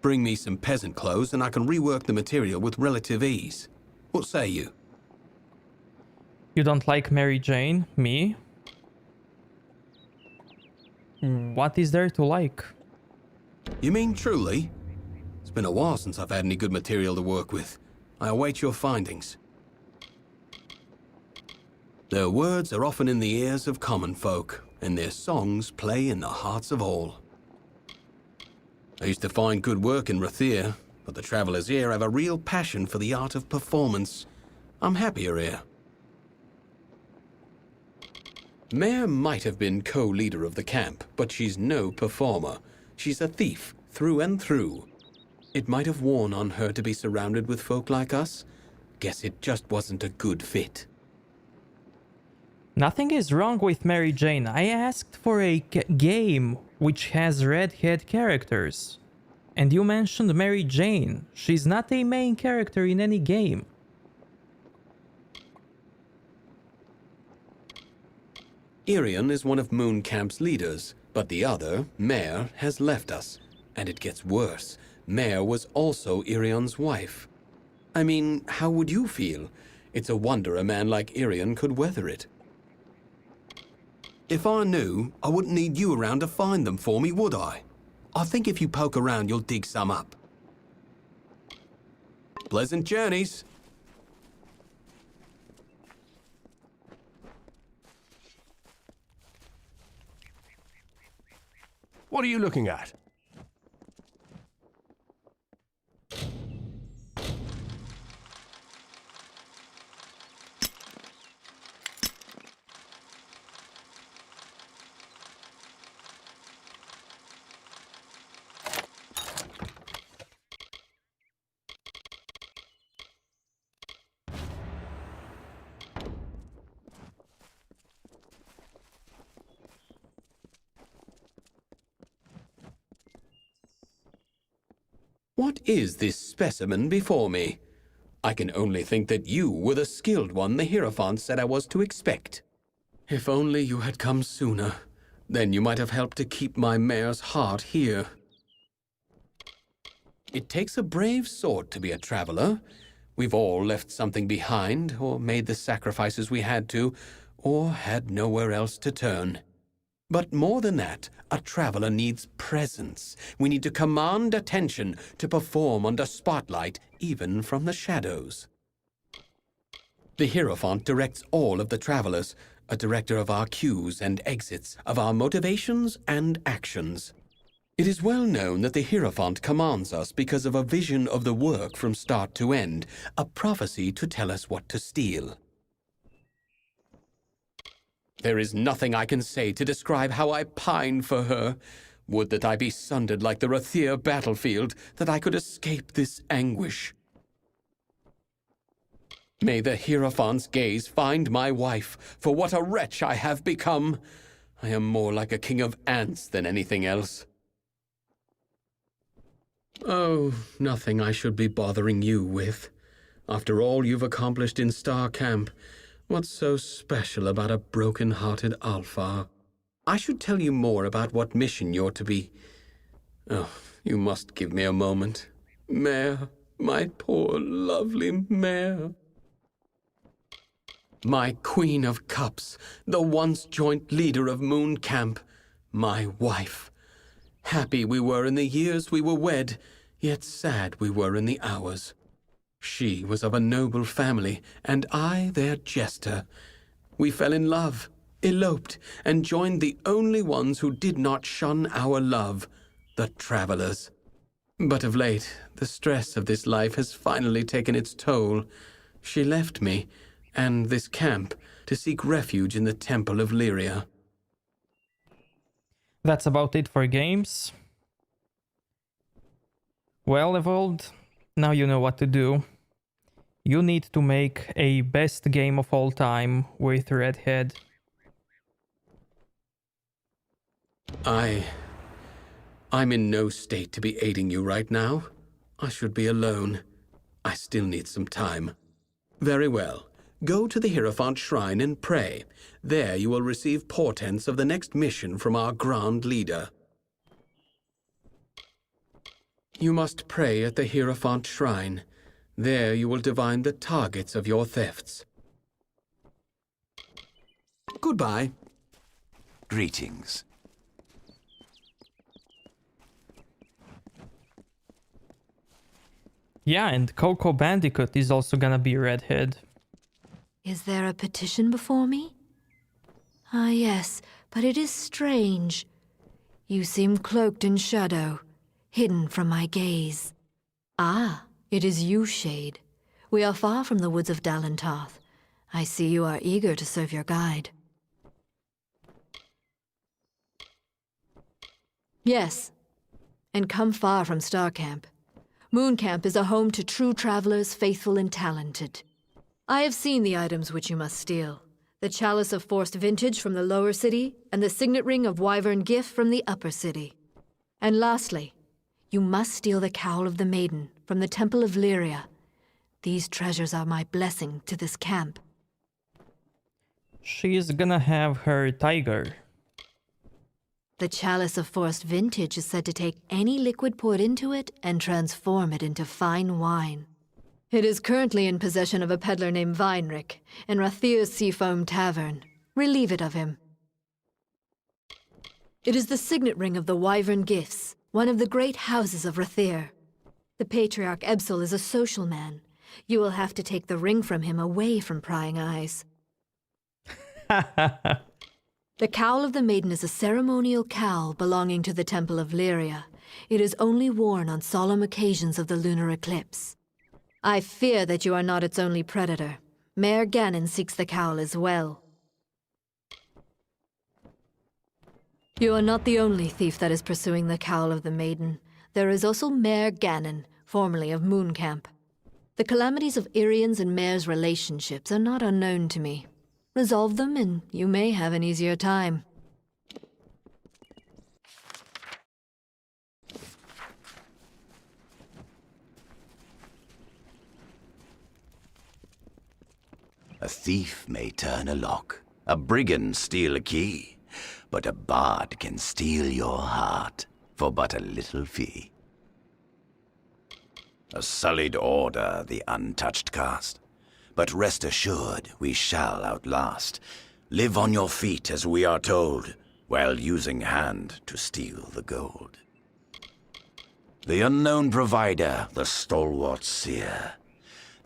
Bring me some peasant clothes and I can rework the material with relative ease. What say you? You don't like Mary Jane? Me? What is there to like? You mean truly? It's been a while since I've had any good material to work with. I await your findings. Their words are often in the ears of common folk, and their songs play in the hearts of all. I used to find good work in Rathir, but the travelers here have a real passion for the art of performance. I'm happier here. Mare might have been co-leader of the camp, but she's no performer. She's a thief, through and through. It might have worn on her to be surrounded with folk like us. Guess it just wasn't a good fit. Nothing is wrong with Mary Jane. I asked for a game which has redhead characters. And you mentioned Mary Jane. She's not a main character in any game. Irion is one of Moon Camp's leaders, but the other, Mare, has left us. And it gets worse. Mare was also Irion's wife. I mean, how would you feel? It's a wonder a man like Irion could weather it. If I knew, I wouldn't need you around to find them for me, would I? I think if you poke around, you'll dig some up. Pleasant journeys. What are you looking at? What is this specimen before me? I can only think that you were the skilled one the Hierophant said I was to expect. If only you had come sooner, then you might have helped to keep my mare's heart here. It takes a brave sort to be a traveler. We've all left something behind, or made the sacrifices we had to, or had nowhere else to turn. But more than that, a traveler needs presence. We need to command attention, to perform under spotlight, even from the shadows. The Hierophant directs all of the travelers, a director of our cues and exits, of our motivations and actions. It is well known that the Hierophant commands us because of a vision of the work from start to end, a prophecy to tell us what to steal. There is nothing I can say to describe how I pine for her. Would that I be sundered like the Rathir battlefield, that I could escape this anguish. May the Hierophant's gaze find my wife, for what a wretch I have become. I am more like a king of ants than anything else. Oh, nothing I should be bothering you with. After all you've accomplished in Star Camp, what's so special about a broken-hearted Alpha? I should tell you more about what mission you're to be. Oh, you must give me a moment. Mare, my poor, lovely Mare. My Queen of Cups, the once joint leader of Moon Camp, my wife. Happy we were in the years we were wed, yet sad we were in the hours. She was of a noble family, and I their jester. We fell in love, eloped, and joined the only ones who did not shun our love, the travelers. But of late, the stress of this life has finally taken its toll. She left me, and this camp, to seek refuge in the Temple of Lyria. That's about it for games. Well, Evolved, now you know what to do. You need to make a best game of all time with Redhead. I'm in no state to be aiding you right now. I should be alone. I still need some time. Very well. Go to the Hierophant Shrine and pray. There you will receive portents of the next mission from our Grand Leader. You must pray at the Hierophant Shrine. There you will divine the targets of your thefts. Goodbye. Greetings. Yeah, and Coco Bandicoot is also gonna be redhead. Is there a petition before me? Ah, yes, but it is strange. You seem cloaked in shadow, hidden from my gaze. Ah, it is you, Shade. We are far from the woods of Dalentarth. I see you are eager to serve your guide. Yes, and come far from Star Camp. Moon Camp is a home to true travelers, faithful and talented. I have seen the items which you must steal. The Chalice of Forced Vintage from the lower city, and the Signet Ring of Wyvern Gift from the upper city. And lastly, you must steal the Cowl of the Maiden from the Temple of Lyria. These treasures are my blessing to this camp. She's gonna have her tiger. The Chalice of Forced Vintage is said to take any liquid poured into it and transform it into fine wine. It is currently in possession of a peddler named Weinrich in Rathir's Seafoam Tavern. Relieve it of him. It is the signet ring of the Wyvern Gifts, one of the great houses of Rathir. The Patriarch Ebsel is a social man. You will have to take the ring from him away from prying eyes. The Cowl of the Maiden is a ceremonial cowl belonging to the Temple of Lyria. It is only worn on solemn occasions of the lunar eclipse. I fear that you are not its only predator. Mayor Ganon seeks the cowl as well. You are not the only thief that is pursuing the Cowl of the Maiden. There is also Mayor Ganon, formerly of Moon Camp. The calamities of Irian's and Mayor's relationships are not unknown to me. Resolve them, and you may have an easier time. A thief may turn a lock, a brigand steal a key, but a bard can steal your heart for but a little fee. A sullied order the untouched cast, but rest assured we shall outlast. Live on your feet as we are told, while using hand to steal the gold. The unknown provider, the stalwart seer,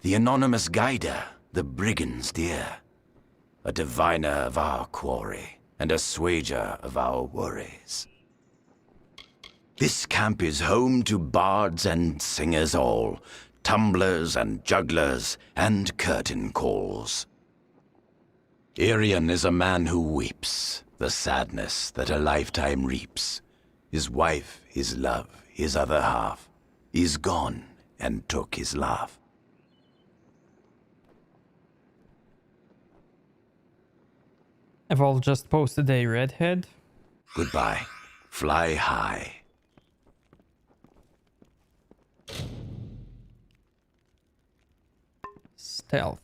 the anonymous guider, the brigand's dear, a diviner of our quarry, and assuager of our worries. This camp is home to bards and singers all, tumblers and jugglers and curtain calls. Irian is a man who weeps the sadness that a lifetime reaps. His wife, his love, his other half, is gone and took his laugh. Evolve just posted a redhead. Goodbye. Fly high. Stealth.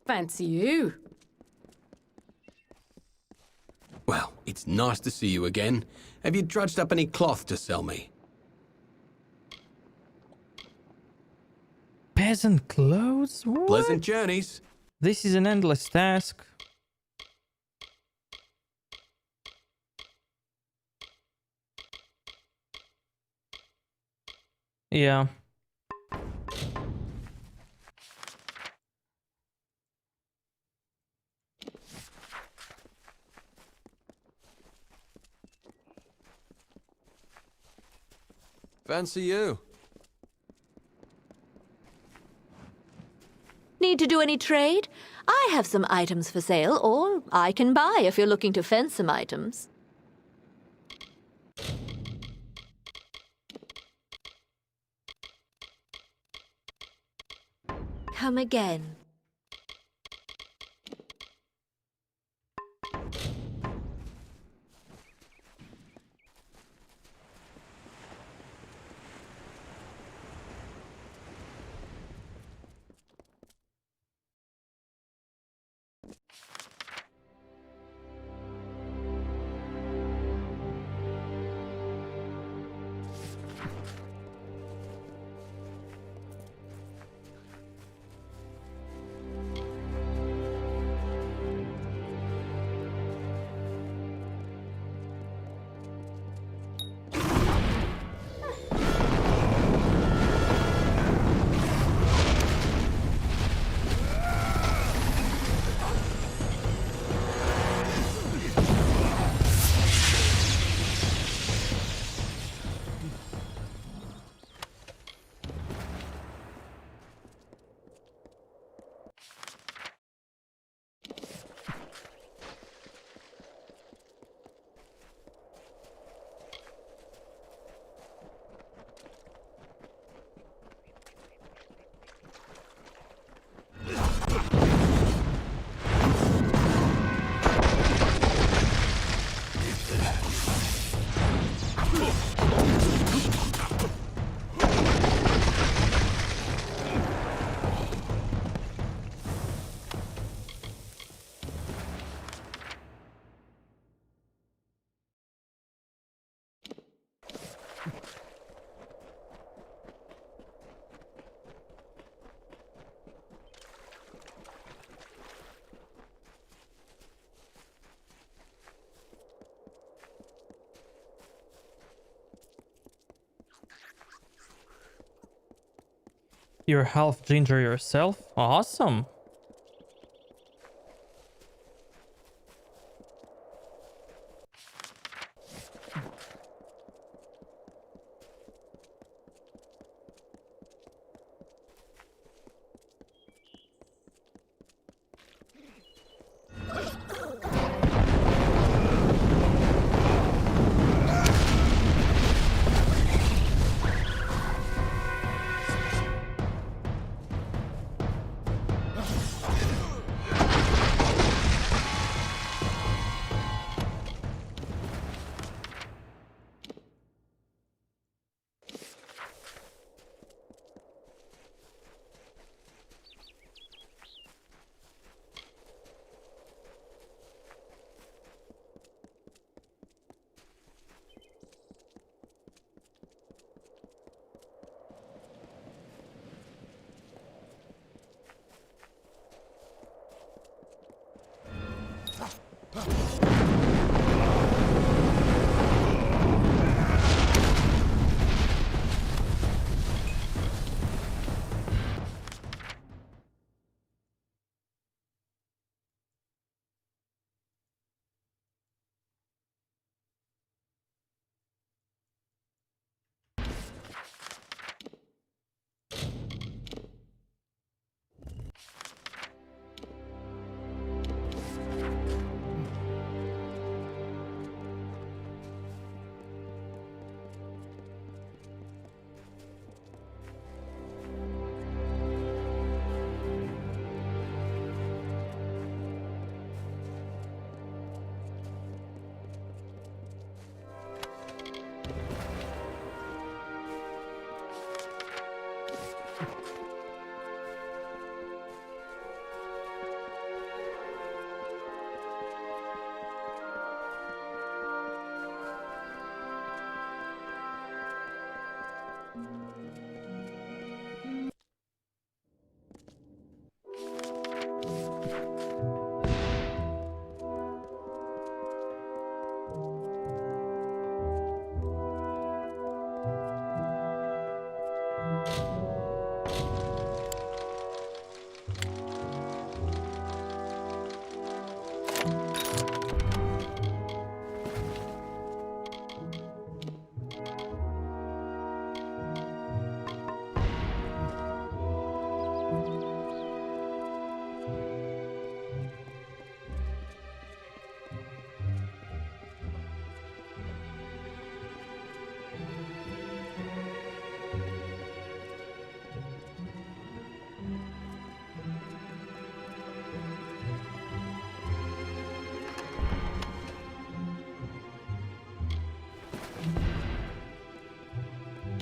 Fancy you. Well, it's nice to see you again. Have you drudged up any cloth to sell me? Peasant clothes? What? Pleasant journeys. This is an endless task. Yeah. Fancy you. Need to do any trade? I have some items for sale, or I can buy if you're looking to fence some items. Come again. You're half ginger yourself? Awesome.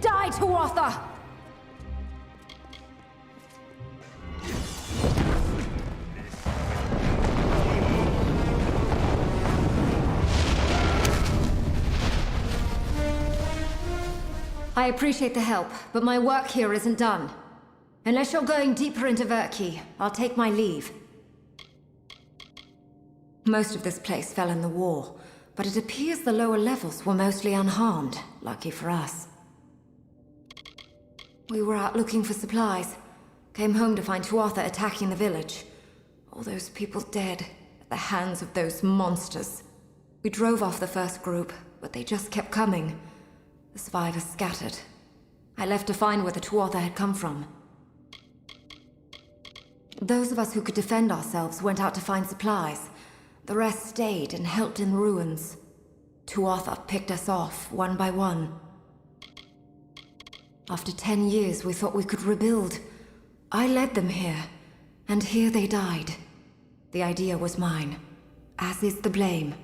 Die, Tuatha! I appreciate the help, but my work here isn't done. Unless you're going deeper into Verki, I'll take my leave. Most of this place fell in the war, but it appears the lower levels were mostly unharmed, lucky for us. We were out looking for supplies. Came home to find Tuatha attacking the village. All those people dead at the hands of those monsters. We drove off the first group, but they just kept coming. The survivors scattered. I left to find where the Tuatha had come from. Those of us who could defend ourselves went out to find supplies. The rest stayed and helped in the ruins. Tuatha picked us off, one by one. After 10 years, we thought we could rebuild. I led them here, and here they died. The idea was mine, as is the blame.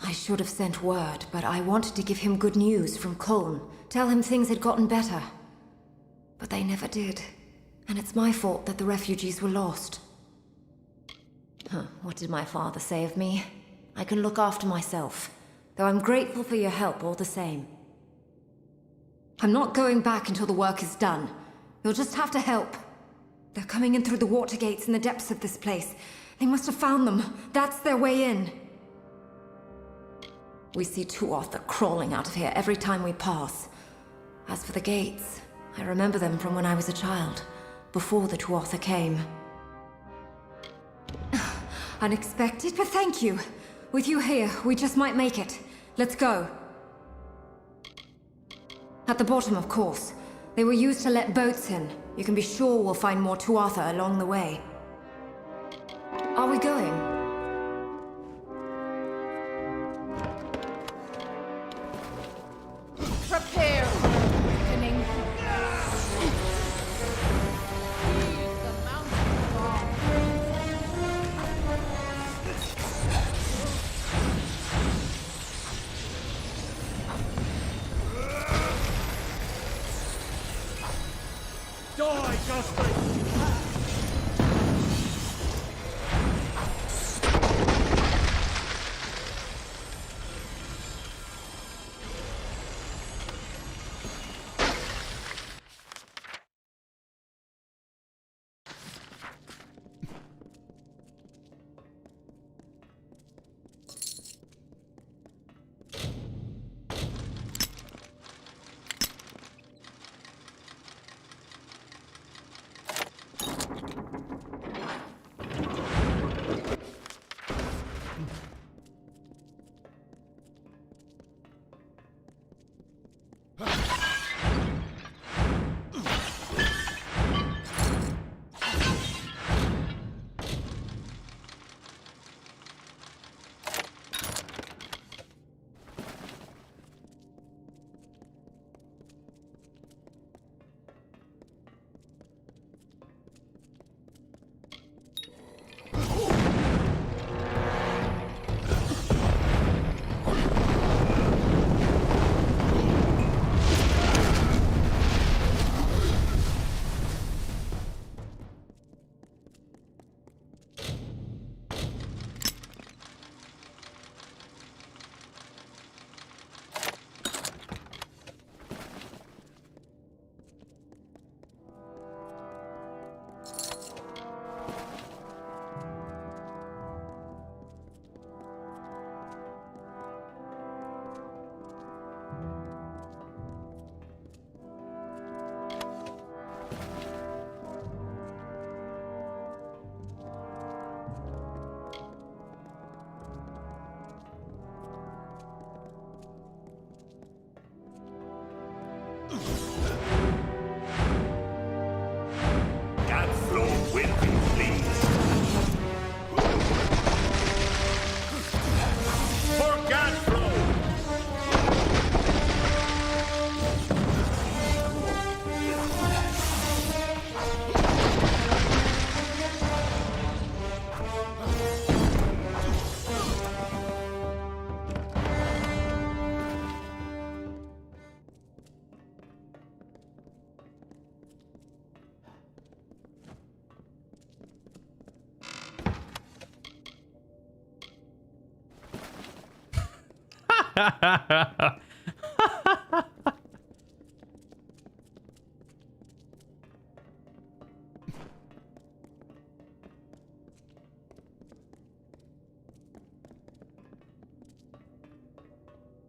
I should have sent word, but I wanted to give him good news from Colne. Tell him things had gotten better. But they never did, and it's my fault that the refugees were lost. What did my father say of me? I can look after myself. Though I'm grateful for your help all the same. I'm not going back until the work is done. You'll just have to help. They're coming in through the water gates in the depths of this place. They must have found them. That's their way in. We see Tuatha crawling out of here every time we pass. As for the gates, I remember them from when I was a child, before the Tuatha came. Unexpected, but thank you. With you here, we just might make it. Let's go. At the bottom, of course. They were used to let boats in. You can be sure we'll find more Tuatha along the way. Are we going? Prepare for awakening. Die, Justin!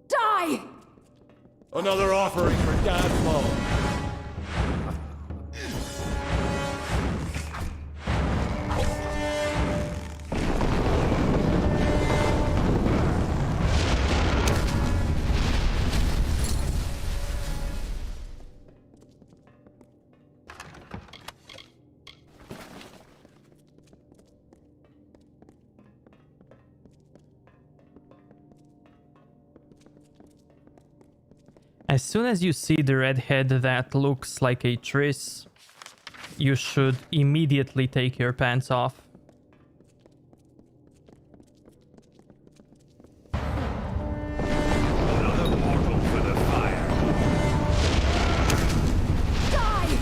Die! Another offering for Gadfall. As soon as you see the redhead that looks like a Triss, you should immediately take your pants off. Another mortal for the fire. Die!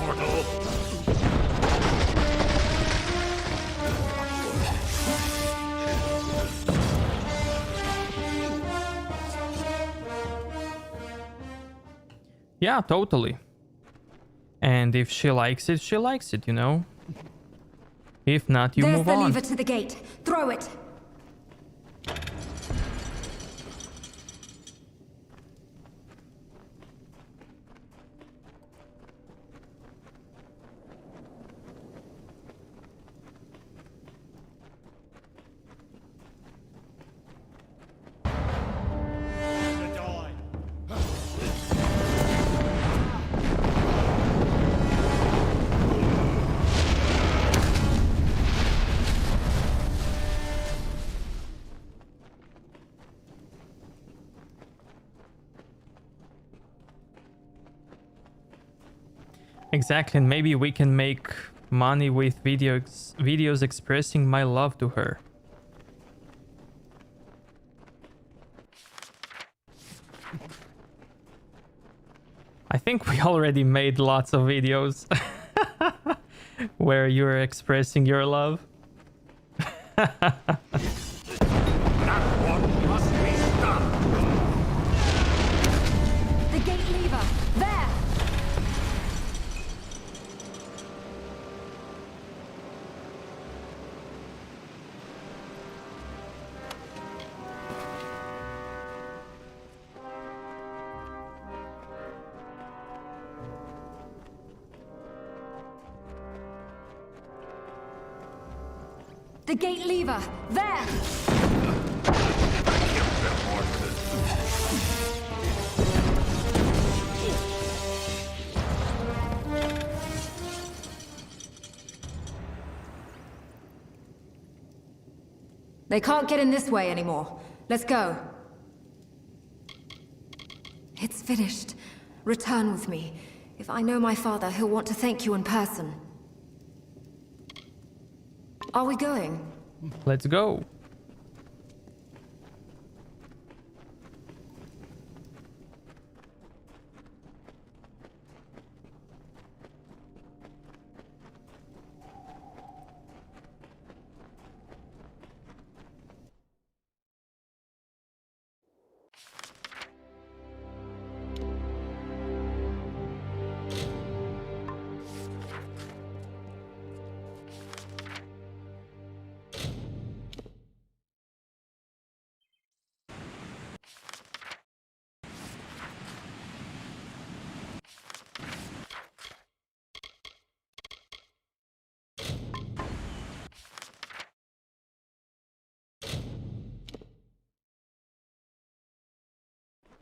mortal! Yeah, totally. And if she likes it, she likes it, you know? If not, you There's move the on. lever to the gate. Throw it. Exactly, and maybe we can make money with videos expressing my love to her. I think we already made lots of videos where you're expressing your love. The gate lever. There. The gate lever. There. They can't get in this way anymore. Let's go. It's finished. Return with me. If I know my father, he'll want to thank you in person. Are we going? Let's go.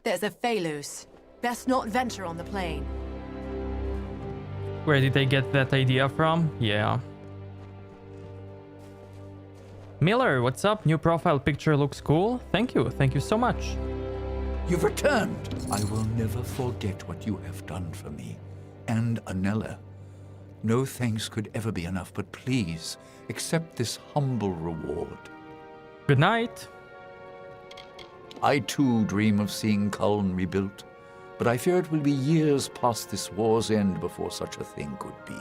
There's a Phalus. Best not venture on the plain. Where did they get that idea from? Yeah. Miller, what's up? New profile picture looks cool. Thank you. Thank you so much. You've returned. I will never forget what you have done for me. And Anella. No thanks could ever be enough, but please, accept this humble reward. Good night. I too dream of seeing Culn rebuilt, but I fear it will be years past this war's end before such a thing could be.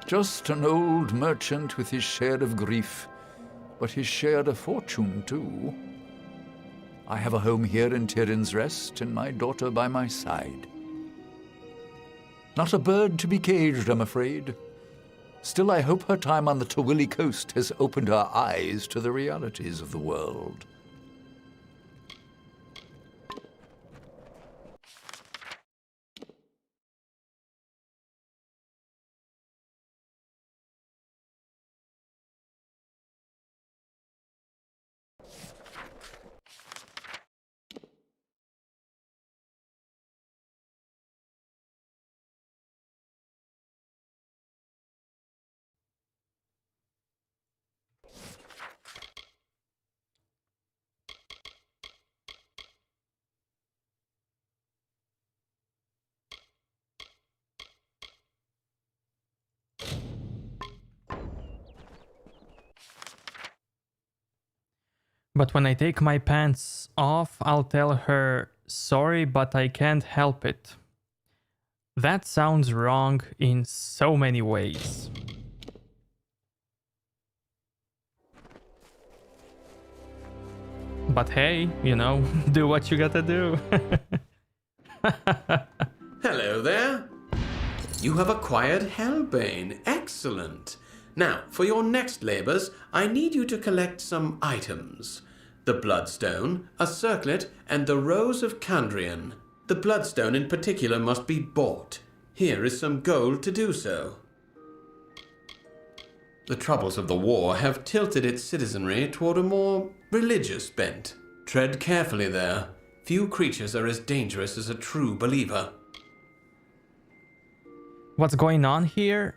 Just an old merchant with his share of grief, but his share of fortune too. I have a home here in Tyrion's Rest, and my daughter by my side. Not a bird to be caged, I'm afraid. Still, I hope her time on the Tawili coast has opened her eyes to the realities of the world. But when I take my pants off, I'll tell her, sorry, but I can't help it. That sounds wrong in so many ways. But hey, you know, do what you gotta do. Hello there. You have acquired Hellbane. Excellent. Now, for your next labors, I need you to collect some items. The Bloodstone, a circlet, and the Rose of Candrian. The Bloodstone in particular must be bought. Here is some gold to do so. The troubles of the war have tilted its citizenry toward a more religious bent. Tread carefully there. Few creatures are as dangerous as a true believer. What's going on here?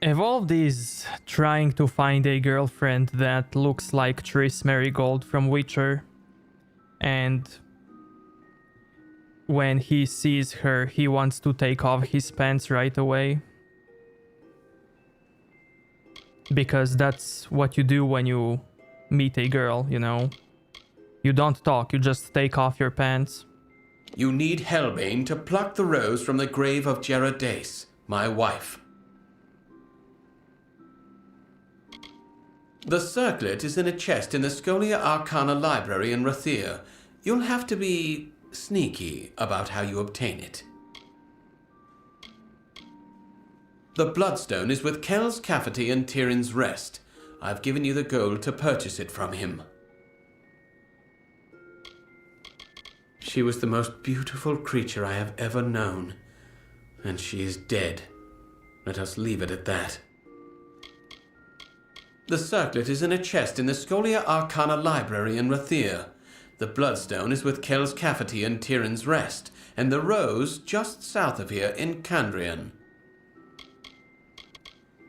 Evolved is trying to find a girlfriend that looks like Triss Merigold from Witcher. And when he sees her, he wants to take off his pants right away. Because that's what you do when you meet a girl, you know. You don't talk, you just take off your pants. You need Hellbane to pluck the rose from the grave of Geradace, my wife. The circlet is in a chest in the Scholia Arcana Library in Rathir. You'll have to be sneaky about how you obtain it. The Bloodstone is with Kel's Cafety and Tyrion's Rest. I've given you the gold to purchase it from him. She was the most beautiful creature I have ever known. And she is dead. Let us leave it at that. The circlet is in a chest in the Scholia Arcana Library in Rathir. The Bloodstone is with Kel's Cafety and Tyrion's Rest, and the Rose just south of here in Candrian.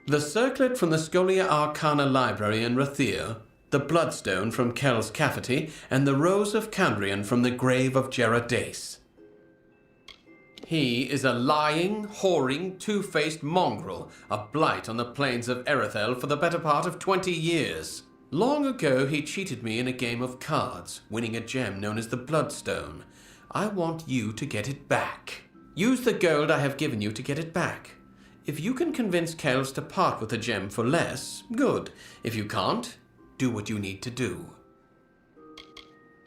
The circlet from the Scholia Arcana Library in Rathir, the Bloodstone from Kel's Cafety, and the Rose of Candrian from the grave of Geradace. He is a lying, whoring, two-faced mongrel, a blight on the plains of Erethel for the better part of 20 years. Long ago he cheated me in a game of cards, winning a gem known as the Bloodstone. I want you to get it back. Use the gold I have given you to get it back. If you can convince Kells to part with the gem for less, good. If you can't, do what you need to do.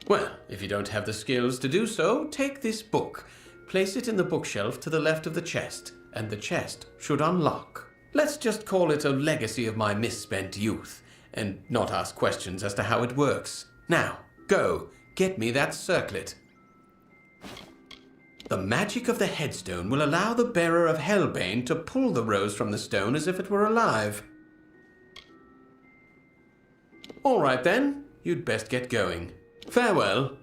Well, if you don't have the skills to do so, take this book. Place it in the bookshelf to the left of the chest, and the chest should unlock. Let's just call it a legacy of my misspent youth, and not ask questions as to how it works. Now, go, get me that circlet. The magic of the headstone will allow the bearer of Hellbane to pull the rose from the stone as if it were alive. All right then, you'd best get going. Farewell.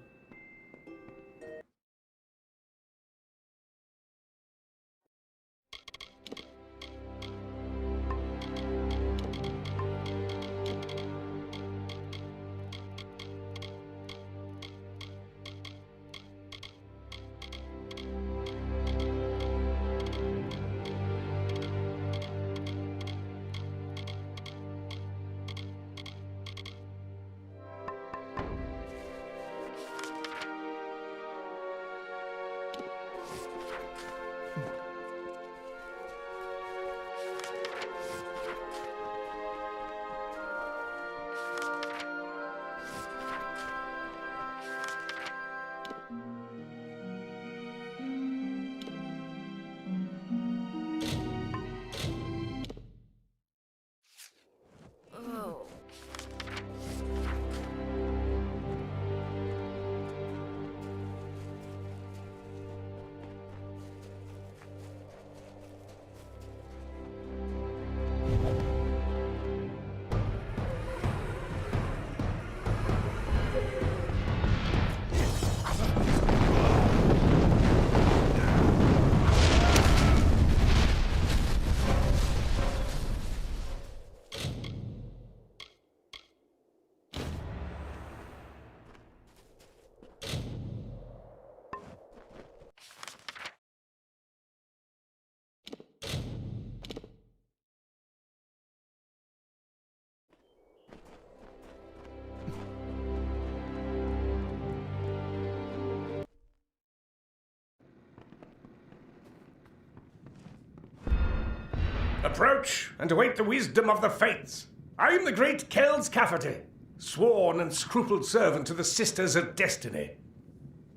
Approach and await the wisdom of the fates. I am the great Kells Cafferty, sworn and scrupled servant to the Sisters of Destiny.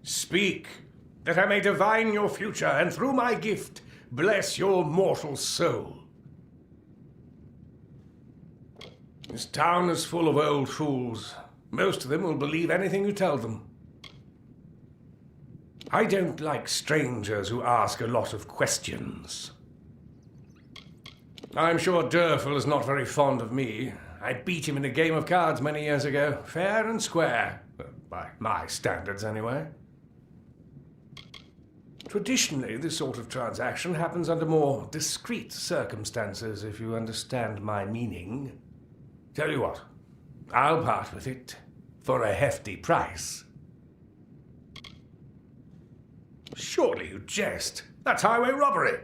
Speak, that I may divine your future, and through my gift, bless your mortal soul. This town is full of old fools. Most of them will believe anything you tell them. I don't like strangers who ask a lot of questions. I'm sure Durfel is not very fond of me. I beat him in a game of cards many years ago, fair and square. By my standards, anyway. Traditionally, this sort of transaction happens under more discreet circumstances, if you understand my meaning. Tell you what, I'll part with it for a hefty price. Surely you jest. That's highway robbery.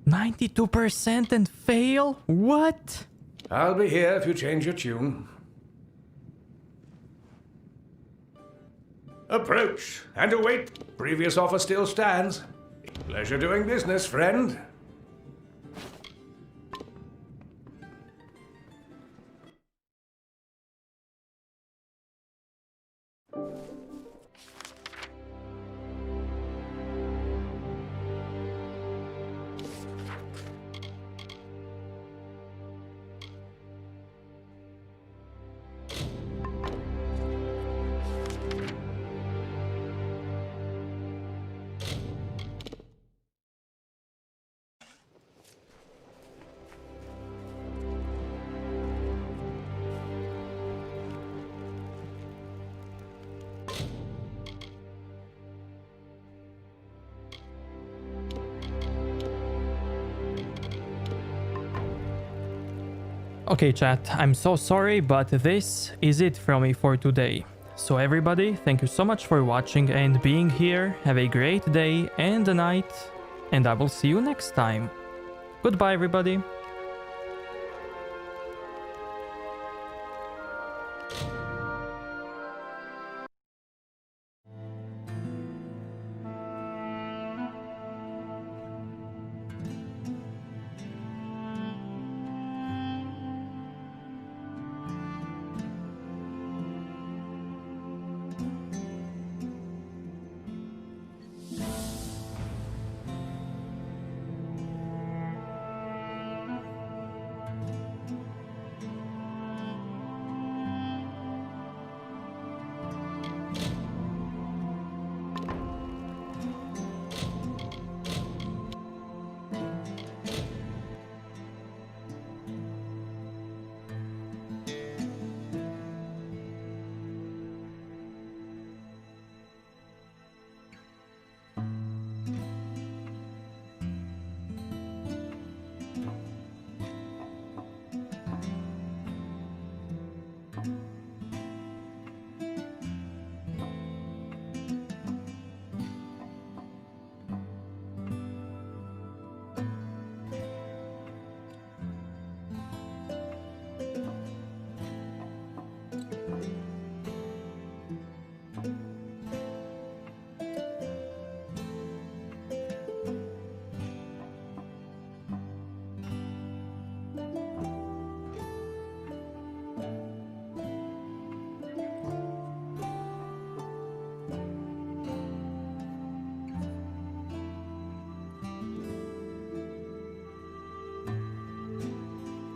92% and fail? What? I'll be here if you change your tune. Approach and await. Previous offer still stands. Pleasure doing business, friend. Okay, chat, I'm so sorry, but this is it from me for today. So everybody, thank you so much for watching and being here. Have a great day and a night, and I will see you next time. Goodbye, everybody.